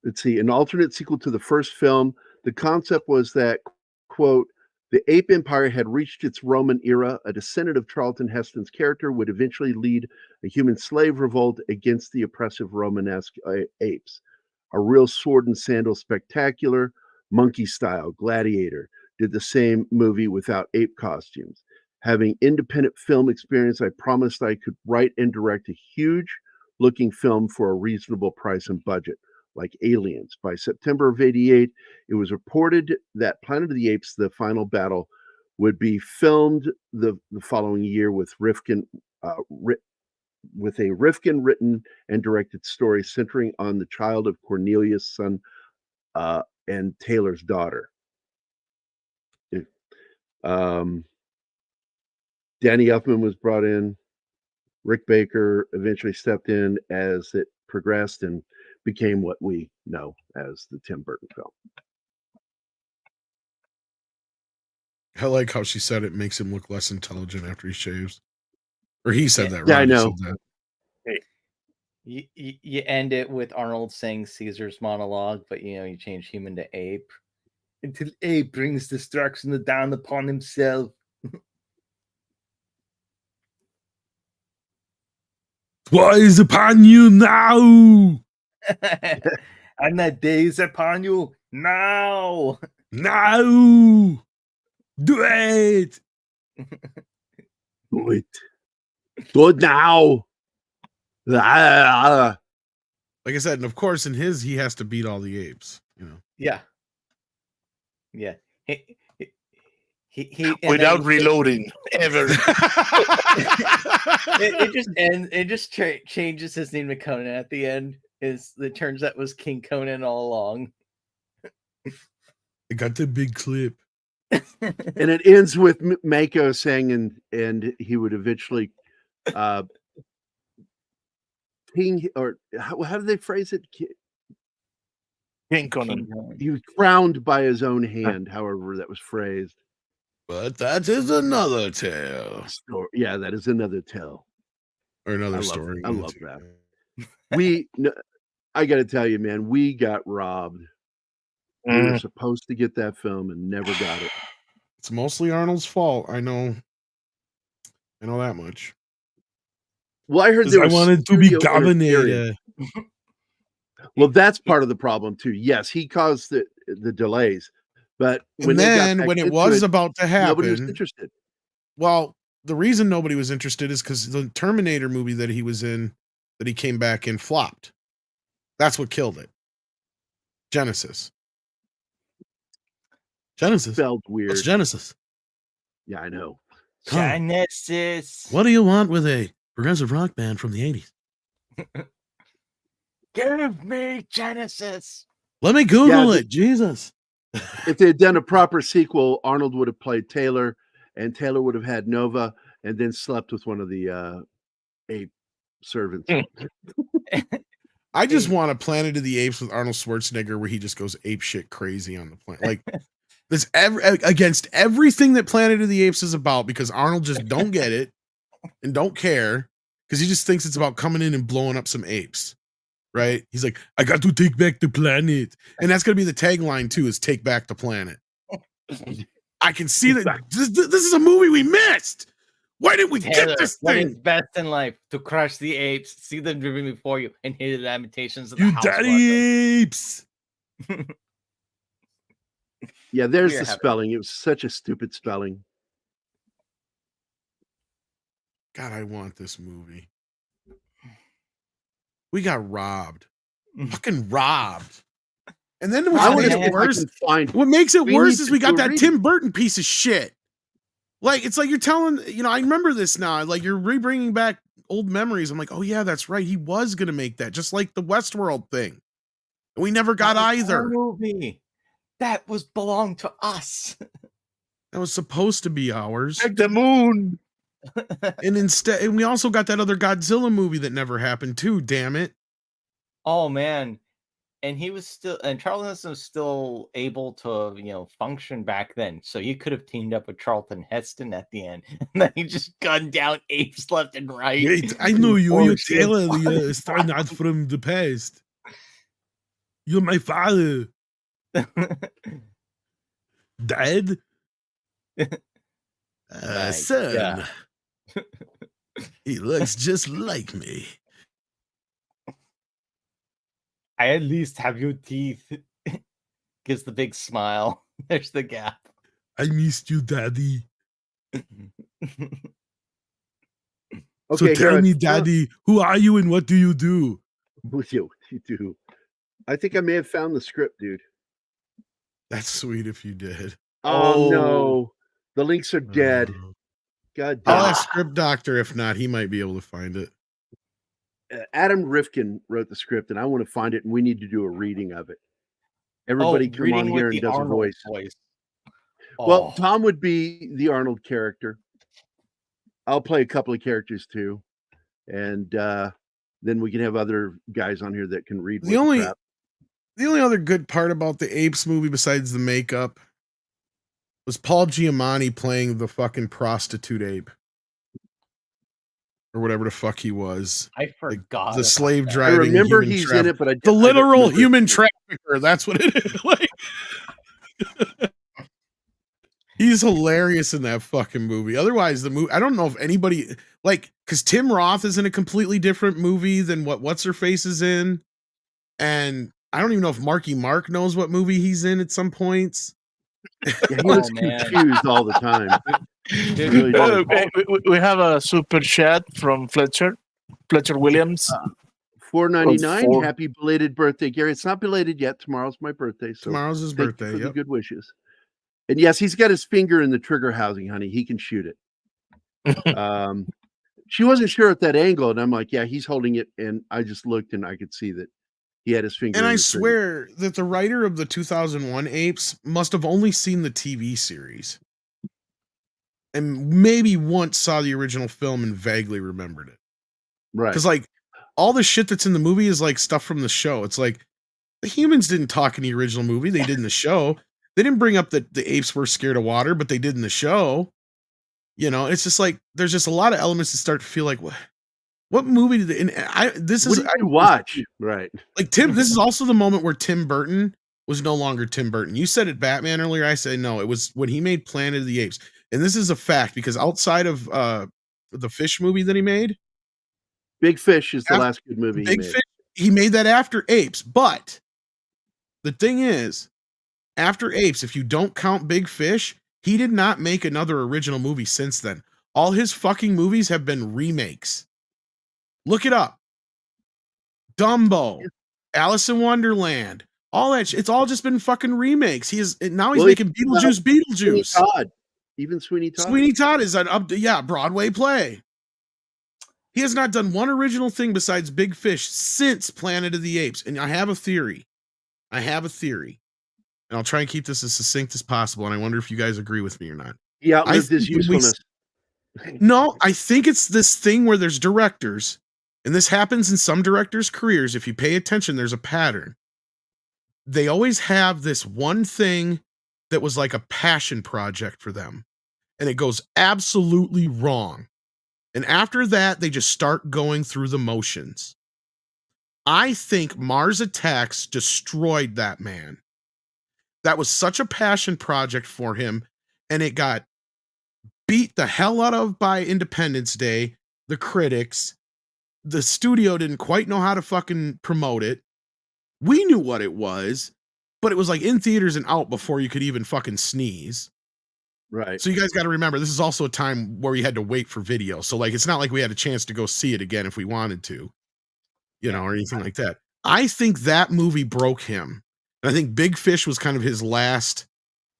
let's see, an alternate sequel to the first film. The concept was that, quote, the ape empire had reached its Roman era. A descendant of Charlton Heston's character would eventually lead a human slave revolt against the oppressive Romanesque apes. A real sword and sandal spectacular, monkey style, Gladiator, did the same movie without ape costumes. Having independent film experience, I promised I could write and direct a huge looking film for a reasonable price and budget, like Aliens. By September of 88, it was reported that Planet of the Apes, The Final Battle, would be filmed the following year with Rifkin, with a Rifkin written and directed story centering on the child of Cornelius' son and Taylor's daughter. Danny Elfman was brought in. Rick Baker eventually stepped in as it progressed and became what we know as the Tim Burton film. I like how she said it makes him look less intelligent after he shaves. Or he said that, yeah, right? I know. You end it with Arnold saying Caesar's monologue, but you change human to ape. Until ape brings destruction down upon himself. What is upon you now? And that day is upon you now. Now. Do it. Do it. Do it now. Like I said, and of course, in his, he has to beat all the apes. Yeah. Yeah. He without reloading ever. it just changes his name to Conan at the end. It turns out was King Conan all along. I got the big clip. And it ends with Mako saying, and he would eventually king, or how do they phrase it? King Conan. He was crowned by his own hand, however that was phrased. But that is another tale. Yeah, that is another tale. Or another story. I love that. I got to tell you, man, we got robbed. We were supposed to get that film and never got it. It's mostly Arnold's fault. I know that much. Well, I heard there was I wanted to be governor. Well, that's part of the problem too. Yes, he caused the delays, but when it was about to happen, nobody was interested. Well, the reason nobody was interested is because the Terminator movie that he was in, that he came back in, flopped. That's what killed it. Genesis. Felt weird. What's Genesis? Yeah, I know. Genesis. What do you want with a progressive rock band from the 80s? Give me Genesis. Let me Google it. Jesus. If they had done a proper sequel, Arnold would have played Taylor, and Taylor would have had Nova, and then slept with one of the ape servants. I just want a Planet of the Apes with Arnold Schwarzenegger where he just goes ape shit crazy on the planet. Like this against everything that Planet of the Apes is about, because Arnold just don't get it and don't care, because he just thinks it's about coming in and blowing up some apes. Right? He's like, I got to take back the planet. And that's going to be the tagline too, is take back the planet. I can see that this is a movie we missed. Why didn't we get this What is thing? best in life? To crush the apes, see them driven before you, and hear the lamentations of You the house. daddy apes. Yeah, there's Here, the have it. spelling. It was such a stupid spelling. God, I want this movie. We got robbed. Fucking robbed. And then I what want makes to it worse, what makes it worse is we got that Tim Burton piece of shit. Like, it's like you're telling, I remember this now. Like, you're rebringing back old memories. I'm like, oh yeah, that's right. He was going to make that, just like the Westworld thing. And we never got either. Movie that belonged to us. That was supposed to be ours. Like the moon. And instead, and we also got that other Godzilla movie that never happened too. Damn it. Oh man. And he was still, and Charlton was still able to, function back then. So you could have teamed up with Charlton Heston at the end, and then he just gunned down apes left and right. Wait, I know you. You're Taylor, the standard from the past. You're my father. Dad? Son. Yeah. He looks just like me. I at least have your teeth. Gives the big smile. There's the gap. I missed you, Daddy. So Okay, tell me, Daddy, who are you and what do you do? What you do? I think I may have found the script, dude. That's sweet if you did. Oh, no. The links are dead. God damn I'll it. ask Script Doctor. If not, he might be able to find it. Adam Rifkin wrote the script, and I want to find it, and we need to do a reading of it. Everybody come on here and does a voice. Well, Tom would be the Arnold character. I'll play a couple of characters too, and then we can have other guys on here that can read. The only other good part about the Apes movie, besides the makeup, was Paul Giamatti playing the fucking prostitute ape, or whatever the fuck he was. I forgot the slave I driving. remember he's in it, but the literal human trafficker. That's what it is. Like, he's hilarious in that fucking movie. Otherwise, the movie, I don't know if anybody because Tim Roth is in a completely different movie than what's her face is in, and I don't even know if Marky Mark knows what movie he's in at some points. Yeah, he was confused all the time. We have a super chat from Fletcher Williams. $4.99. Happy belated birthday, Gary. It's not belated yet. Tomorrow's my birthday. So tomorrow's his thank birthday. you for the good wishes. And yes, he's got his finger in the trigger housing, honey. He can shoot it. She wasn't sure at that angle, and I'm like, yeah, he's holding it. And I just looked, and I could see that he had his finger. And I swear that the writer of the 2001 Apes must have only seen the TV series, and maybe once saw the original film and vaguely remembered it. Right? Because all the shit that's in the movie is stuff from the show. It's like the humans didn't talk in the original movie; they did in the show. They didn't bring up that the apes were scared of water, but they did in the show. It's just there's just a lot of elements that start to feel like what movie did they? And this is what did you watch, right? Tim. This is also the moment where Tim Burton was no longer Tim Burton. You said it, Batman earlier. I said no. It was when he made Planet of the Apes, and this is a fact because outside of the Fish movie that he made, Big Fish is the last good movie he made. Fish, he made that after Apes, but the thing is, after Apes, if you don't count Big Fish, he did not make another original movie since then. All his fucking movies have been remakes. Look it up. Dumbo, Alice in Wonderland, all that shit. It's all just been fucking remakes. He's making Beetlejuice. Todd. Even Sweeney Todd. Sweeney Todd is an Broadway play. He has not done one original thing besides Big Fish since Planet of the Apes. And I have a theory. And I'll try and keep this as succinct as possible. And I wonder if you guys agree with me or not. He outlived his usefulness. No, I think it's this thing where there's directors, and this happens in some directors' careers. If you pay attention, there's a pattern. They always have this one thing that was like a passion project for them, and it goes absolutely wrong. And after that, they just start going through the motions. I think Mars Attacks destroyed that man. That was such a passion project for him, and it got beat the hell out of by Independence Day, the critics. The studio didn't quite know how to fucking promote it. We knew what it was, but it was like in theaters and out before you could even fucking sneeze. Right. So you guys got to remember, this is also a time where you had to wait for video. So like, it's not like we had a chance to go see it again if we wanted to, or anything like that. I think that movie broke him. And I think Big Fish was kind of his last,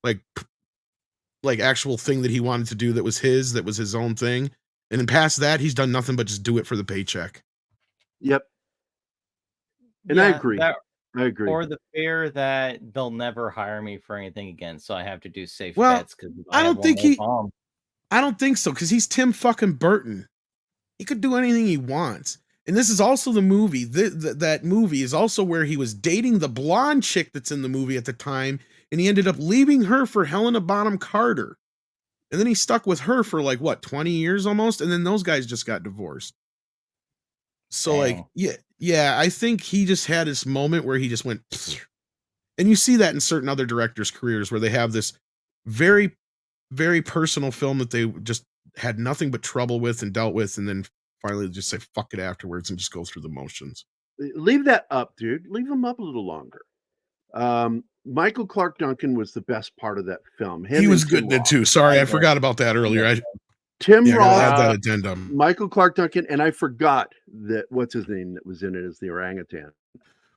like actual thing that he wanted to do that was his own thing. And then past that, he's done nothing but just do it for the paycheck. Yep. And I agree. I agree. Or the fear that they'll never hire me for anything again, so I have to do safe bets. Because I don't think so, because he's Tim fucking Burton. He could do anything he wants. And this is also the movie. That movie is also where he was dating the blonde chick that's in the movie at the time, and he ended up leaving her for Helena Bonham Carter. And then he stuck with her for 20 years almost, and then those guys just got divorced. So yeah, I think he just had this moment where he just went, and you see that in certain other directors' careers where they have this very, very personal film that they just had nothing but trouble with and dealt with, and then finally just say fuck it afterwards and just go through the motions. Leave that up, dude. Leave him up a little longer. Michael Clark Duncan was the best part of that film. He was good in it too. Sorry, I forgot about that earlier. Tim Roth, had that addendum. Michael Clark Duncan, and I forgot that what's his name that was in it as the orangutan.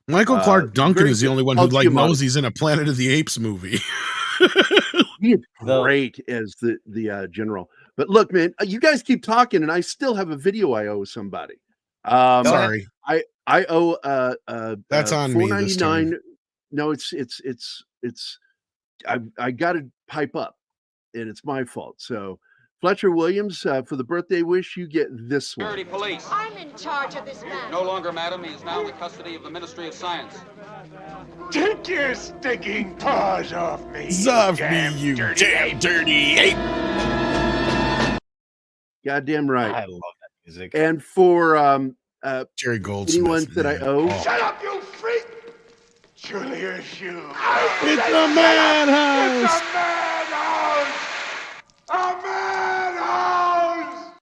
Michael Clark Duncan is the only one who knows he's in a Planet of the Apes movie. He is great as the general. But look, man, you guys keep talking, and I still have a video I owe somebody. Sorry, I owe that's on me this time. No, it's I got to pipe up, and it's my fault. So Fletcher Williams, for the birthday wish, you get this one. Security police. I'm in charge of this man. No longer, madam. He is now in the custody of the Ministry of Science. Take your stinking paws off me. You damn dirty ape. Goddamn right. I love that music. And for Jerry Goldsmith, anyone that I owe. Shut up, you freak! Julius, you. It's a madhouse! A madhouse!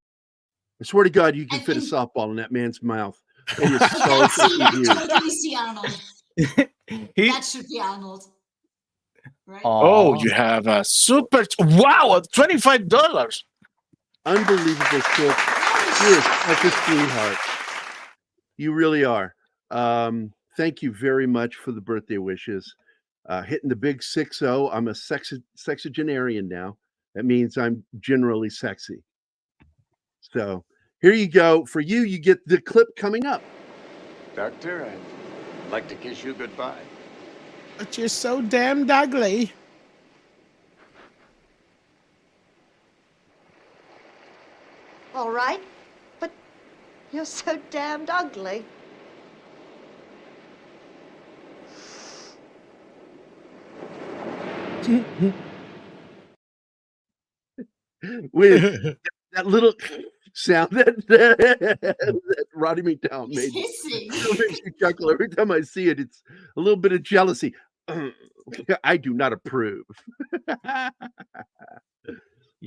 I swear to God, you can fit a softball in that man's mouth. It is so fucking Totally see Arnold. That should be Arnold. Right? Oh, you have a super. Wow, $25. Unbelievable shit. You're such a sweetheart. You really are. Thank you very much for the birthday wishes. Hitting the big 6-0. I'm a sexagenarian now. That means I'm generally sexy. So here you go. For you, you get the clip coming up. Doctor, I'd like to kiss you goodbye. But you're so damned ugly. All right, but you're so damned ugly. With that little sound that Roddy McDowall made. It makes me chuckle every time I see it. It's a little bit of jealousy. I do not approve.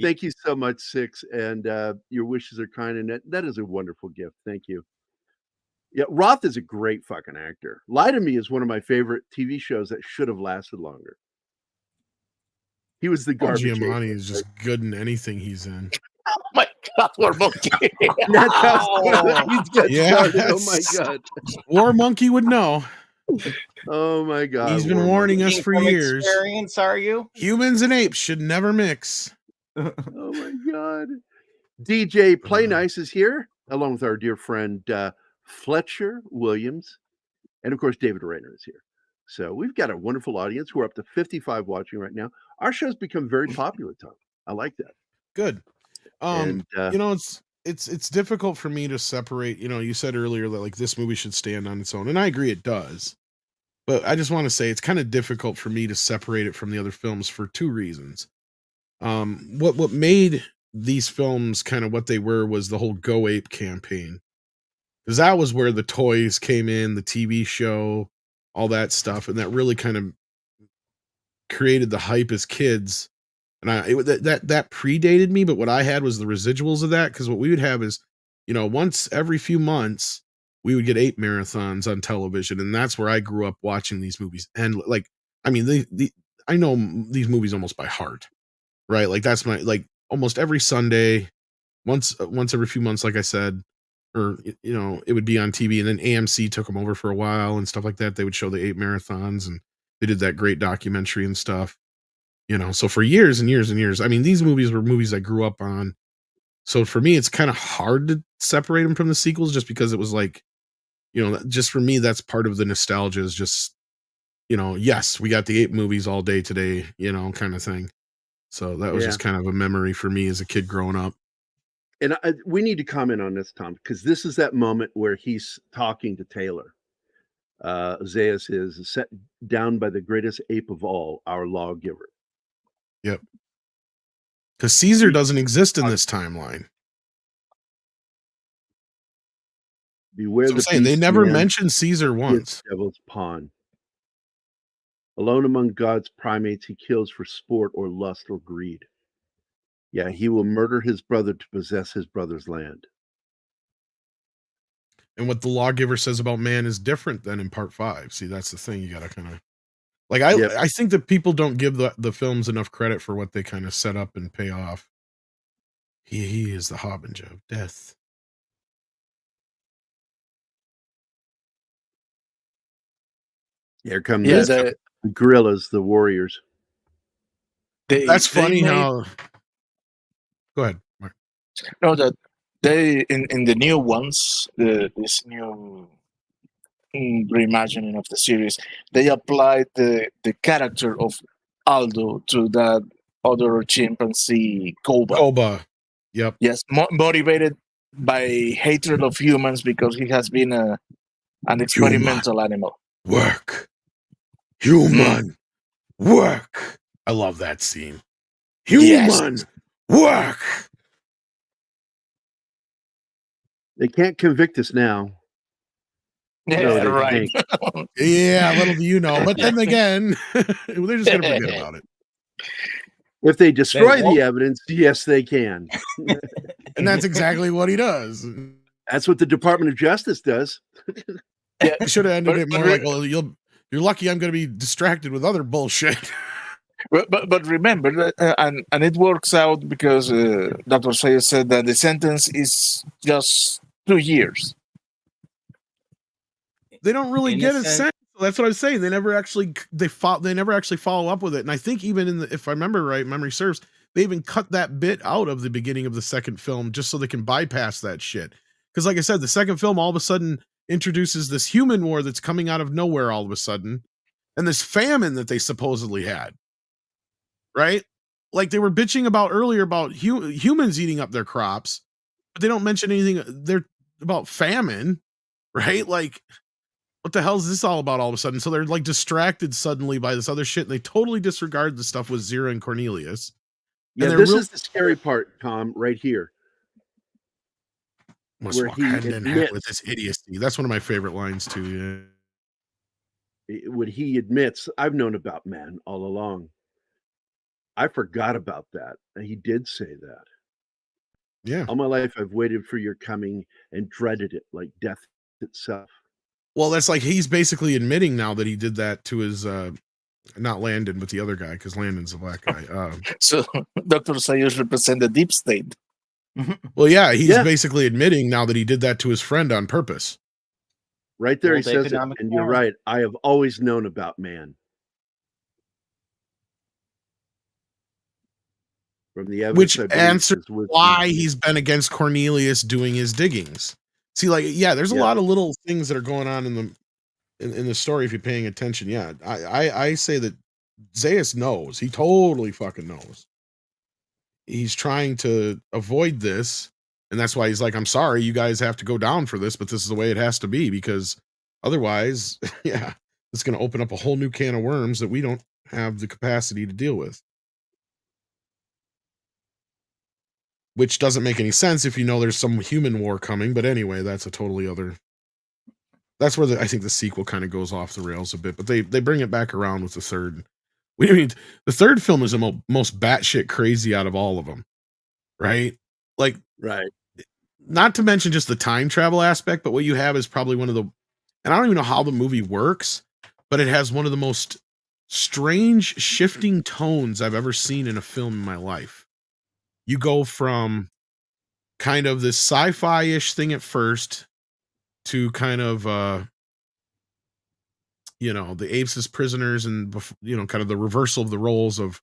Thank you so much, Six, and your wishes are kind, and that is a wonderful gift. Thank you. Yeah, Roth is a great fucking actor. Lie to Me is one of my favorite TV shows that should have lasted longer. He was the garbage. Giamatti is just good in anything he's in. Oh my God, War Monkey. That's how he's got started. Oh my God. War Monkey would know. Oh my God. He's been warning us for years. Experience, are you? Humans and apes should never mix. Oh my God. DJ Play Nice is here, along with our dear friend Fletcher Williams. And of course, David Rayner is here. So we've got a wonderful audience. We're up to 55 watching right now. Our show's become very popular, Tom. I like that. Good. And You know, it's difficult for me to separate. You know, you said earlier that like this movie should stand on its own, and I agree it does. But I just want to say it's kind of difficult for me to separate it from the other films for two reasons. What made these films kind of what they were was the whole Go Ape campaign, because that was where the toys came in, the TV show, all that stuff, and that really kind of created the hype as kids. And that predated me, but what I had was the residuals of that, because what we would have is, you know, once every few months we would get ape marathons on television, and that's where I grew up watching these movies. And like, I mean, I know these movies almost by heart, right? Like that's my like almost every Sunday, once every few months, like I said, or you know, it would be on TV, and then AMC took them over for a while and stuff like that. They would show the ape marathons, and they did that great documentary and stuff. You know, so for years and years and years, I mean, these movies were movies I grew up on. So for me, it's kind of hard to separate them from the sequels, just because it was like, you know, just for me, that's part of the nostalgia is just, you know, yes, we got the ape movies all day today, you know, kind of thing. So that was just kind of a memory for me as a kid growing up. And we need to comment on this, Tom, because this is that moment where he's talking to Taylor. Zaius is set down by the greatest ape of all, our lawgiver. Yep. Because Caesar doesn't exist in this timeline. Beware the saying they never mentioned Caesar once. Devil's pawn. Alone among God's primates, he kills for sport or lust or greed. Yeah, he will murder his brother to possess his brother's land. And what the lawgiver says about man is different than in part 5. See, that's the thing. You got to kind of like, I think that people don't give the films enough credit for what they kind of set up and pay off. He is the harbinger of death. Here come the gorillas, the warriors. That's funny how. Go ahead, Mark. No, that they in the new ones, this new reimagining of the series, they applied the character of Aldo to that other chimpanzee Koba. Koba, yep. Yes, motivated by hatred of humans because he has been an experimental animal. Work, human, work. I love that scene. Human, work. They can't convict us now. Yeah, no, right. Yeah, little do you know. But then again, they're just going to forget about it. If they destroy the evidence, yes, they can. And that's exactly what he does. That's what the Department of Justice does. You should have ended it more like, well, you're lucky I'm going to be distracted with other bullshit. But remember, and it works out because Dr. Sayers said that the sentence is just 2 years. They don't really get a sense. That's what I'm saying. They never actually follow up with it. And I think even if I remember right, memory serves, they even cut that bit out of the beginning of the second film just so they can bypass that shit. Because like I said, the second film all of a sudden introduces this human war that's coming out of nowhere all of a sudden, and this famine that they supposedly had. Right? Like they were bitching about earlier about humans eating up their crops, but they don't mention anything there about famine, right? Like, what the hell is this all about all of a sudden? So they're like distracted suddenly by this other shit, and they totally disregard the stuff with Zira and Cornelius. Yeah, and this is the scary part, Tom, right here. Must walk hand in hand with this idiocy. That's one of my favorite lines too. Yeah. When he admits, I've known about man all along. I forgot about that. And he did say that. Yeah. All my life I've waited for your coming and dreaded it like death itself. Well, that's like he's basically admitting now that he did that to his not Landon, but the other guy, because Landon's a black guy. So Dr. Sayers represents the deep state. Well, yeah, he's basically admitting now that he did that to his friend on purpose. Right there, he says it, and you're right. I have always known about man. From the evidence, which answers why he's been against Cornelius doing his diggings. See, like, yeah, there's a lot of little things that are going on in the story if you're paying attention. Yeah, I say that Zaius knows. He totally fucking knows. He's trying to avoid this, and that's why he's like, I'm sorry, you guys have to go down for this, but this is the way it has to be, because otherwise, yeah, it's going to open up a whole new can of worms that we don't have the capacity to deal with. Which doesn't make any sense if you know there's some human war coming. But anyway, that's a totally other. That's where I think the sequel kind of goes off the rails a bit. But they bring it back around with the third. I mean, the third film is the most batshit crazy out of all of them, right? Like, right. Not to mention just the time travel aspect, but what you have is probably one of the. And I don't even know how the movie works, but it has one of the most strange shifting tones I've ever seen in a film in my life. You go from kind of this sci-fi-ish thing at first to kind of, the apes as prisoners and, kind of the reversal of the roles of,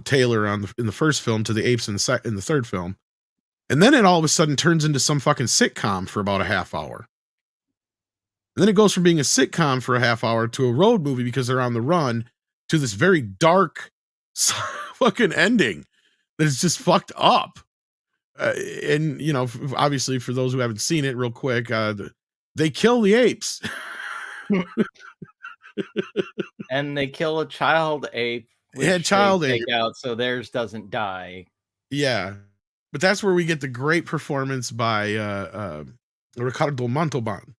Taylor in the first film to the apes in the third film. And then it all of a sudden turns into some fucking sitcom for about a half hour. And then it goes from being a sitcom for a half hour to a road movie because they're on the run to this very dark fucking ending. That is just fucked up. And, obviously for those who haven't seen it real quick, they kill the apes. And they kill a child ape. Child ape. Out so theirs doesn't die. Yeah. But that's where we get the great performance by Ricardo Montalban.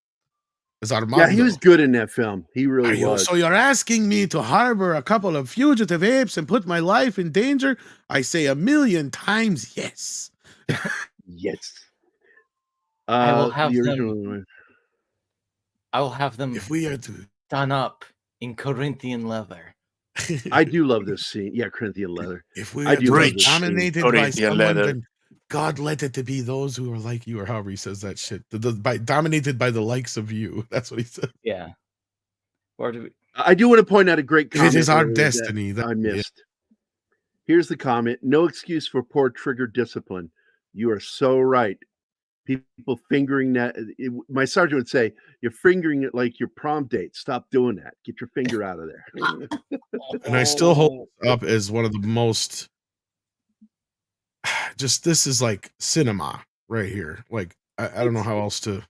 Yeah, he was good in that film. He really was. So you're asking me to harbor a couple of fugitive apes and put my life in danger? I say 1,000,000 times yes. Yes. I will have them. If we are to done up in Corinthian leather. I do love this scene. Yeah, Corinthian leather. If we are dominated by someone, then God let it to be those who are like you, or however he says that shit. Dominated by the likes of you. That's what he said. Yeah. Or I do want to point out a great comment. It is our destiny that I missed. Here's the comment. No excuse for poor trigger discipline. You are so right. People fingering that. My sergeant would say, you're fingering it like your prom date. Stop doing that. Get your finger out of there. And I still hold it up as one of the most, this is like cinema right here. Like, I don't know how else to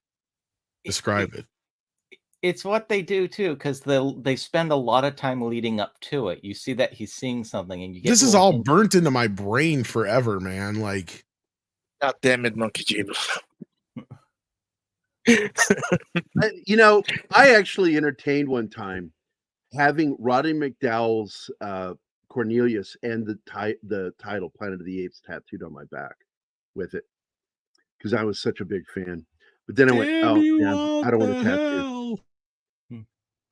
describe it. It's what they do too, because they spend a lot of time leading up to it. You see that he's seeing something, and you get this is all burnt into my brain forever, man. Like, God damn it, Monkey Jim. I actually entertained one time having Roddy McDowall's Cornelius and the title Planet of the Apes tattooed on my back with it, because I was such a big fan. But then I went, I don't want to tattoo.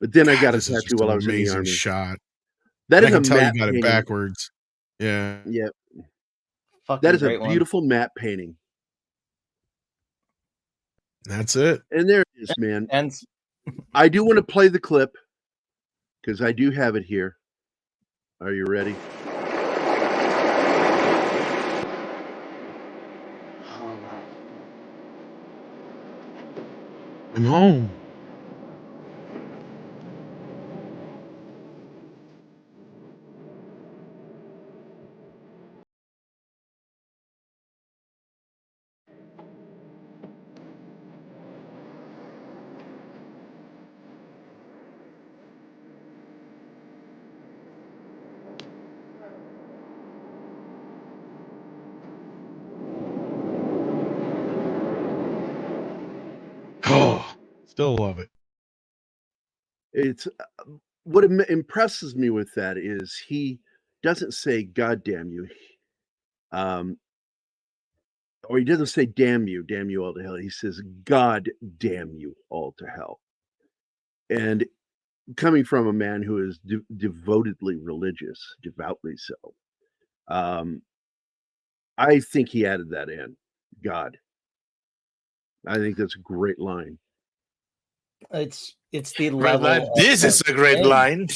But then I got a tattoo while I was in the army. Shot. That is I can tell you got painting. it backwards. Yeah. Yeah. Fucking that is a beautiful matte painting. That's it. And there it is, man. And I do want to play the clip because I do have it here. Are you ready? I'm home. Oh, still love it. It's what impresses me with that is he doesn't say "God damn you," or he doesn't say damn you all to hell." He says "God damn you all to hell." And coming from a man who is devotedly religious, devoutly so, I think he added that in. God. I think that's a great line. It's the level. This is a great line.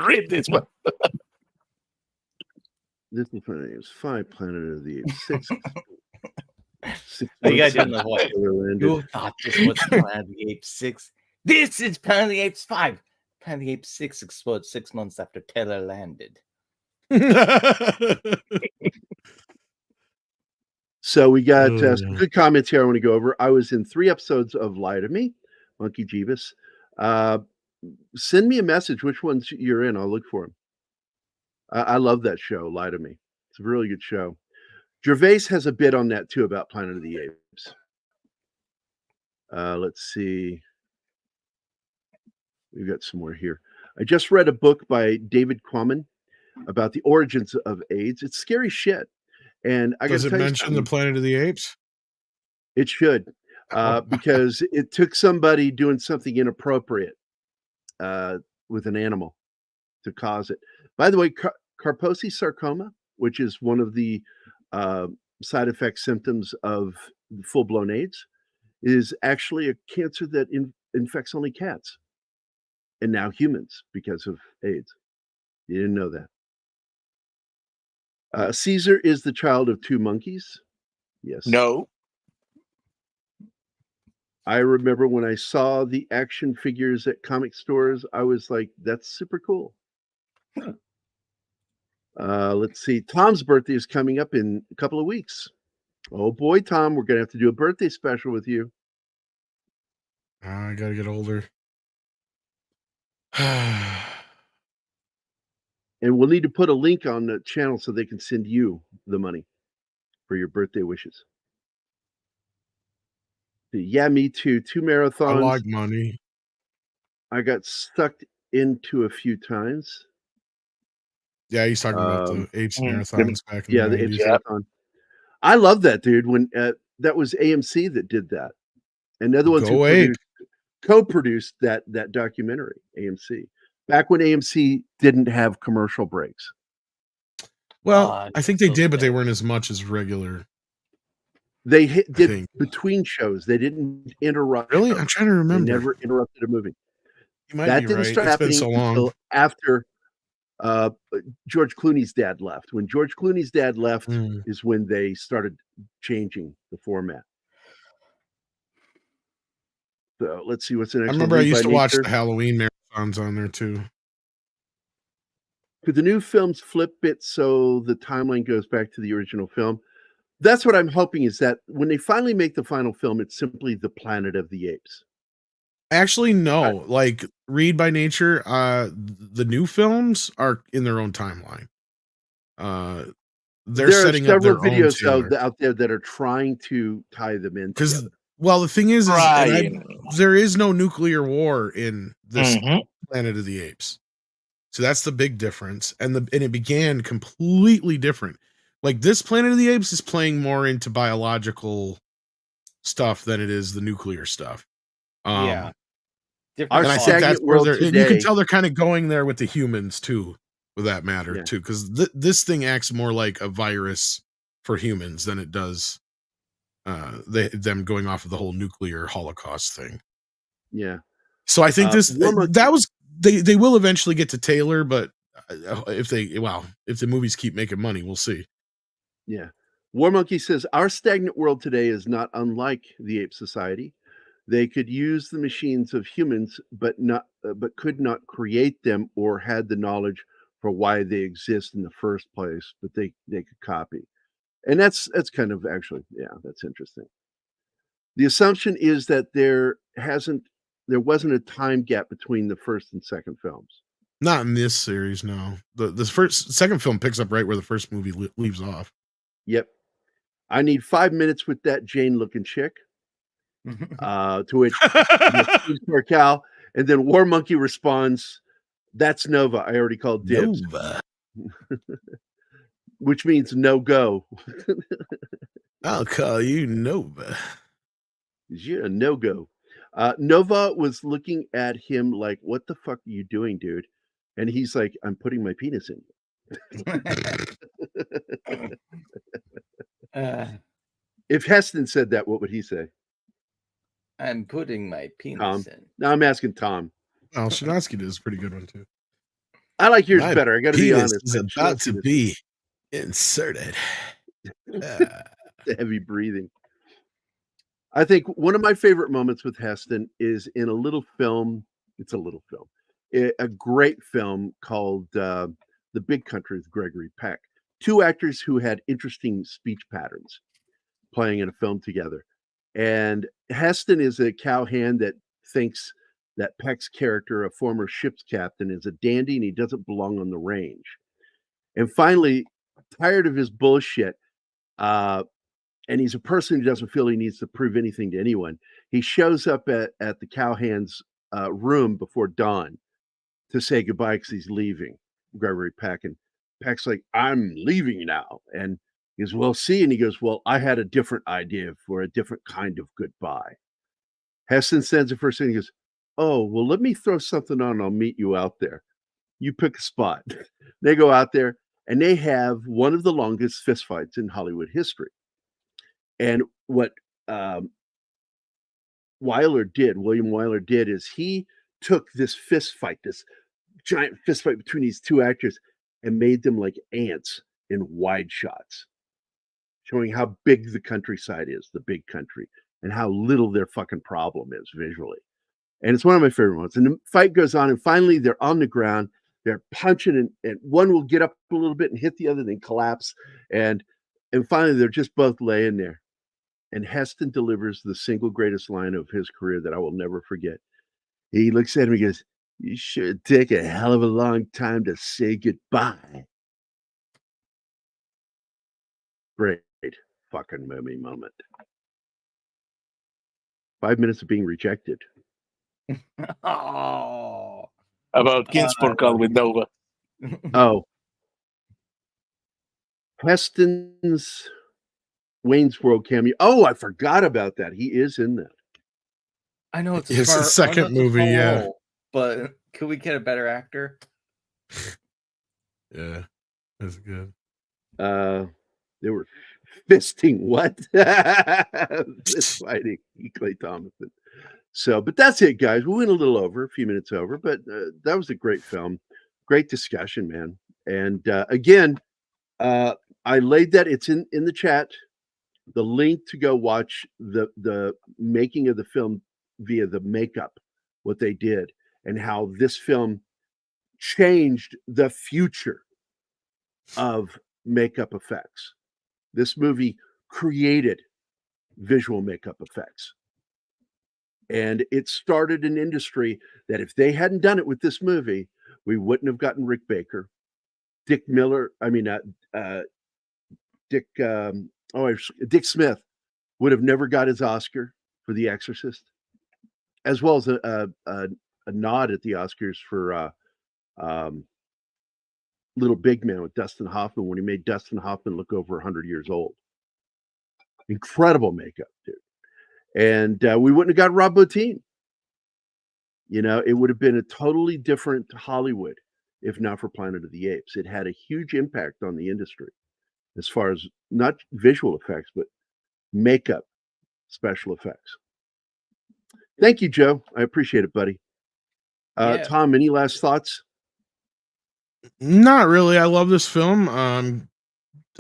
Read this one. This is Planet Apes 5, Planet of the Apes 6. You guys done the voice. You thought this was Planet of the Apes 6. This is Planet of the Apes 5. Planet of the Apes 6 exploded 6 months after Taylor landed. So we got some good comments here I want to go over. I was in 3 episodes of Lie to Me, Monkey Jeebus. Send me a message which ones you're in. I'll look for them. I love that show, Lie to Me. It's a really good show. Gervais has a bit on that too about Planet of the Apes. Let's see. We've got some more here. I just read a book by David Quammen about the origins of AIDS. It's scary shit. And I does it mention the Planet of the Apes? It should, because it took somebody doing something inappropriate with an animal to cause it. By the way, Kaposi sarcoma, which is one of the side effect symptoms of full-blown AIDS, is actually a cancer that infects only cats and now humans because of AIDS. You didn't know that. Caesar is the child of 2 monkeys. Yes. No. I remember when I saw the action figures at comic stores, I was like, that's super cool. Let's see. Tom's birthday is coming up in a couple of weeks. Oh boy, Tom, we're going to have to do a birthday special with you. I got to get older. And we'll need to put a link on the channel so they can send you the money for your birthday wishes. Yeah, me too. 2 marathons. I like money. I got sucked into a few times. Yeah, he's talking about the Apes marathons back in the 90s. Apes marathon. I love that, dude. When that was AMC that did that, and they're the ones who co-produced that documentary. AMC, back when AMC didn't have commercial breaks. Well, I think they did, but they weren't as much as regular. They did between shows. They didn't interrupt. Really? I'm trying to remember. They never interrupted a movie. You might be right. Start happening until after George Clooney's dad left. When George Clooney's dad left is when they started changing the format. So let's see what's the next. I remember I used to watch the Halloween marathons on there too. Could the new films flip it so the timeline goes back to the original film? That's what I'm hoping, is that when they finally make the final film, it's simply the Planet of the Apes. Actually, no. Like Read by Nature, the new films are in their own timeline. There setting up their videos out there that are trying to tie them in. Because, well, the thing is there is no nuclear war in this Planet of the Apes. So that's the big difference. And it began completely different. Like this Planet of the Apes is playing more into biological stuff than it is the nuclear stuff. Yeah. Our and I think that's where you can tell they're kind of going there with the humans too, with that matter too, because this thing acts more like a virus for humans than it does them going off of the whole nuclear holocaust thing. Yeah. So I think they will eventually get to Taylor, but if the movies keep making money, we'll see. Yeah. War Monkey says our stagnant world today is not unlike the ape society. They could use the machines of humans, but could not create them or had the knowledge for why they exist in the first place, but they could copy. And that's kind of actually, that's interesting. The assumption is that there wasn't a time gap between the first and second films. Not in this series, no. The second film picks up right where the first movie leaves off. Yep. I need 5 minutes with that Jane-looking chick. To which Cal, and then War Monkey responds, "That's Nova. I already called dibs." Nova. Which means no go. I'll call you Nova. Yeah, no go. Nova was looking at him like, "What the fuck are you doing, dude?" And he's like, "I'm putting my penis in." If Heston said that, what would he say? I'm putting my penis in. Now I'm asking Tom. Oh, Shinatsky does a pretty good one too. I like yours better. I got to be honest. Is about to be Inserted. The heavy breathing. I think one of my favorite moments with Heston is in a little film. It's a little film, a great film called The Big Country with Gregory Peck. Two actors who had interesting speech patterns playing in a film together. And Heston is a cowhand that thinks that Peck's character, a former ship's captain, is a dandy and he doesn't belong on the range. And finally, tired of his bullshit, and he's a person who doesn't feel he needs to prove anything to anyone. He shows up at the cowhand's room before dawn to say goodbye because he's leaving, Gregory Peck. And Peck's like, I'm leaving now. And he goes, well, see. And he goes, well, I had a different idea for a different kind of goodbye. Heston sends it first thing. He goes, oh, well, let me throw something on. I'll meet you out there. You pick a spot. They go out there and they have one of the longest fistfights in Hollywood history. And what William Wyler did is he took this fist fight, this giant fist fight between these two actors, and made them like ants in wide shots, showing how big the countryside is, the big country, and how little their fucking problem is visually. And it's one of my favorite ones. And the fight goes on, and finally they're on the ground, they're punching, and one will get up a little bit and hit the other, then collapse. And finally they're just both laying there. And Heston delivers the single greatest line of his career that I will never forget. He looks at him and goes, you should take a hell of a long time to say goodbye. Great fucking movie moment. 5 minutes of being rejected. Oh. About Kingsport with Nova. Oh. Heston's Wayne's World cameo. Oh, I forgot about that. He is in that. I know it's the second movie, yeah. But could we get a better actor? Yeah, that's good. They were fisting what? Fist fighting Clay Thomason. So, but that's it, guys. We went a little over, a few minutes over, but that was a great film. Great discussion, man. And again, I laid that. It's in the chat. The link to go watch the making of the film via the makeup, what they did, and how this film changed the future of makeup effects. This movie created visual makeup effects. And it started an industry that if they hadn't done it with this movie, we wouldn't have gotten Rick Baker, Dick Smith would have never got his Oscar for The Exorcist, as well as a nod at the Oscars for Little Big Man with Dustin Hoffman when he made Dustin Hoffman look over 100 years old. Incredible makeup, dude. And we wouldn't have got Rob Bottin. You know, it would have been a totally different Hollywood if not for Planet of the Apes. It had a huge impact on the industry as far as not visual effects, but makeup, special effects. Thank you, Joe. I appreciate it, buddy. Tom, any last thoughts? Not really. I love this film. I'm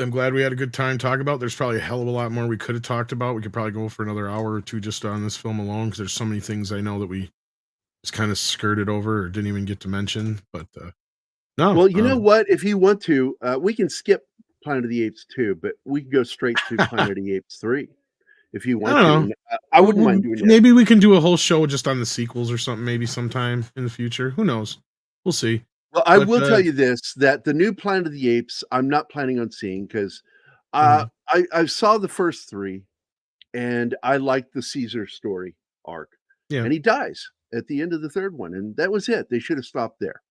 glad we had a good time talking about it. There's probably a hell of a lot more we could have talked about. We could probably go for another hour or two just on this film alone because there's so many things I know that we just kind of skirted over or didn't even get to mention. But no. Well, you know what? If you want to, we can skip Planet of the Apes 2, but we can go straight to Planet of the Apes 3 if you want to. I wouldn't mind doing that. Maybe we can do a whole show just on the sequels or something, maybe sometime in the future. Who knows? We'll see. Well, I will tell you this, that the new Planet of the Apes, I'm not planning on seeing because I saw the first three and I liked the Caesar story arc. Yeah. And he dies at the end of the third one. And that was it. They should have stopped there.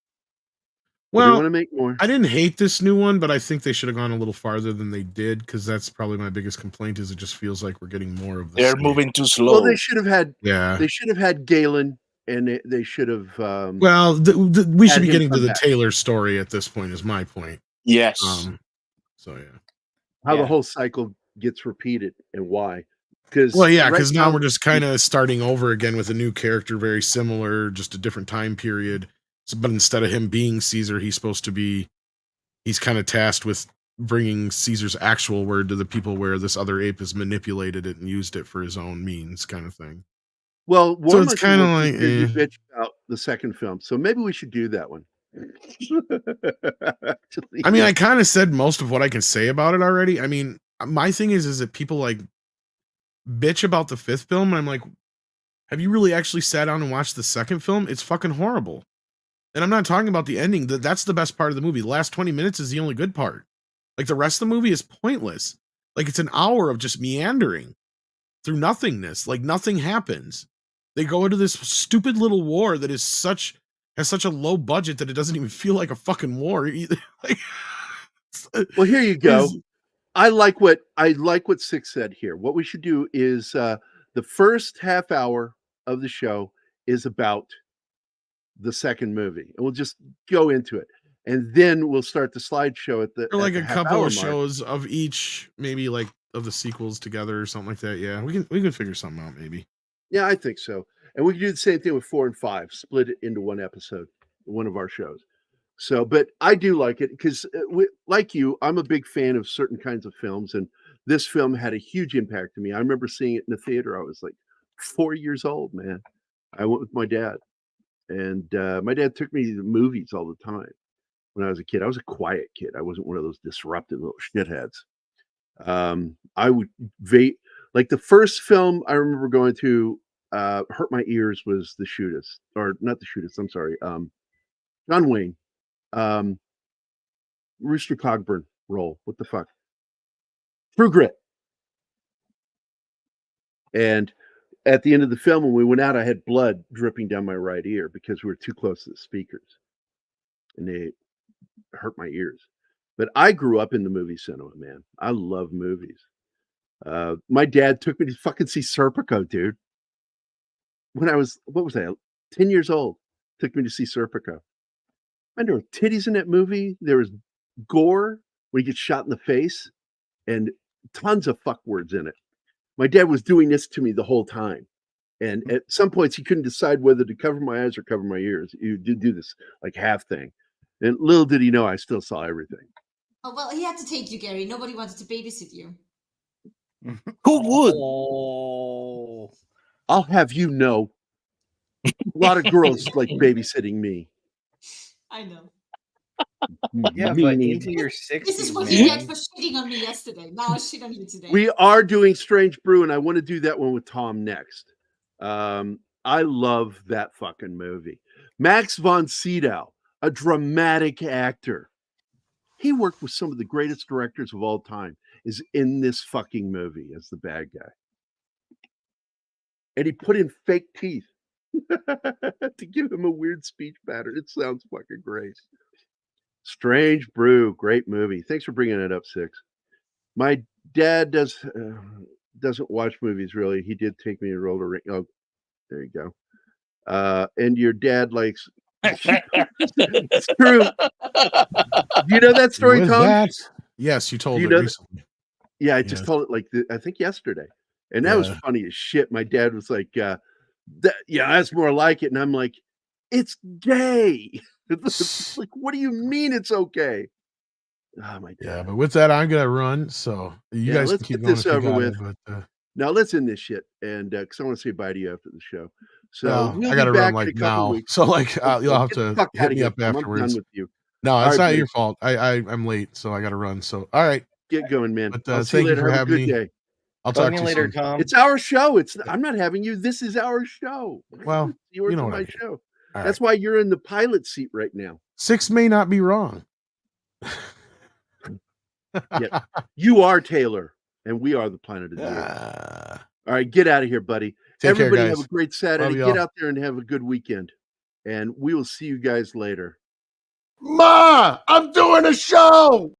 Well, want to make more. I didn't hate this new one, but I think they should have gone a little farther than they did because that's probably my biggest complaint is it just feels like we're getting more of the They're moving too slow. Well, they should have had they should have had Galen and they should have we should be getting to the Taylor story at this point is my point. Yes. So yeah. How the whole cycle gets repeated and why. Because now we're just kind of starting over again with a new character, very similar, just a different time period. So, but instead of him being Caesar, he's kind of tasked with bringing Caesar's actual word to the people where this other ape has manipulated it and used it for his own means, kind of thing. Well, so it's kind of like bitch about the second film, so maybe we should do that one. I mean, I kind of said most of what I can say about it already. I mean, my thing is that people like bitch about the fifth film, and I'm like, have you really actually sat down and watched the second film? It's fucking horrible. And I'm not talking about the ending. That's the best part of the movie. The last 20 minutes is the only good part. Like the rest of the movie is pointless. Like it's an hour of just meandering through nothingness. Like nothing happens. They go into this stupid little war that has such a low budget that it doesn't even feel like a fucking war either. Like, well, here you go. I like what Six said here. What we should do is the first half hour of the show is about the second movie, and we'll just go into it, and then we'll start the slideshow at the or like a couple of shows of each, maybe like of the sequels together or something like that. Yeah, we can figure something out maybe. Yeah, I think so. And we can do the same thing with 4 and 5, split it into one episode, one of our shows. So, but I do like it because, like you, I'm a big fan of certain kinds of films, and this film had a huge impact on me. I remember seeing it in the theater. I was like 4 years old, man. I went with my dad, and my dad took me to the movies all the time when I was a kid. I was a quiet kid. I wasn't one of those disruptive little shitheads. I would like the first film I remember going to hurt my ears was The Shootist, or not The Shootist. I'm sorry, John Wayne, Rooster Cogburn role. What the fuck? True Grit. And at the end of the film, when we went out, I had blood dripping down my right ear because we were too close to the speakers, and they hurt my ears. But I grew up in the movie cinema, man. I love movies. My dad took me to fucking see Serpico, dude. When I was, 10 years old, took me to see Serpico. And there were titties in that movie. There was gore when he gets shot in the face, and tons of fuck words in it. My dad was doing this to me the whole time. And at some points, he couldn't decide whether to cover my eyes or cover my ears. You did do this like half thing. And little did he know, I still saw everything. Oh, well, he had to take you, Gerry. Nobody wanted to babysit you. Who would? Oh. I'll have you know, a lot of girls like babysitting me. I know. Yeah, but into your 60s. This is what you get for shitting on me yesterday. Now I shit on you today. We are doing Strange Brew, and I want to do that one with Tom next. I love that fucking movie. Max von Sydow, a dramatic actor. He worked with some of the greatest directors of all time, is in this fucking movie as the bad guy. And he put in fake teeth to give him a weird speech pattern. It sounds fucking great. Strange Brew, great movie. Thanks for bringing it up, Six. My dad doesn't watch movies really. He did take me to roll the ring. Oh, there you go. And your dad likes. It's true. Do you know that story, With Tom? that, yes, you told it recently. Yeah, I just told it like I think yesterday, and that was funny as shit. My dad was like, "Yeah, that's more like it," and I'm like, "It's gay." It's like, what do you mean it's okay? Oh my God. Yeah, but with that, I'm gonna run. So you guys let's can keep get going this if you over got with. it, but now let's end this shit, and because I want to say bye to you after the show. So I gotta run like now. weeks. So like you'll have Get the to fuck hit outta me here, up Tom. I'm afterwards. done with you. No, All it's right, not buddy. your fault. I'm late, so I gotta run. So all right, get going, man. But I'll see you thank you later. for Have a having good me. day. I'll talk to you later, soon. Tom. It's our show. I'm not having you. This is our show. Well, yours you know and what I my mean. show. All That's why you're in the pilot seat right now. Six may not be wrong. Yeah, you are Taylor, and we are the planet of the Apes. All right, get out of here, buddy. Take care, Everybody guys. have a great Saturday. Love Get y'all. out there and have a good weekend. And we will see you guys later. Ma, I'm doing a show.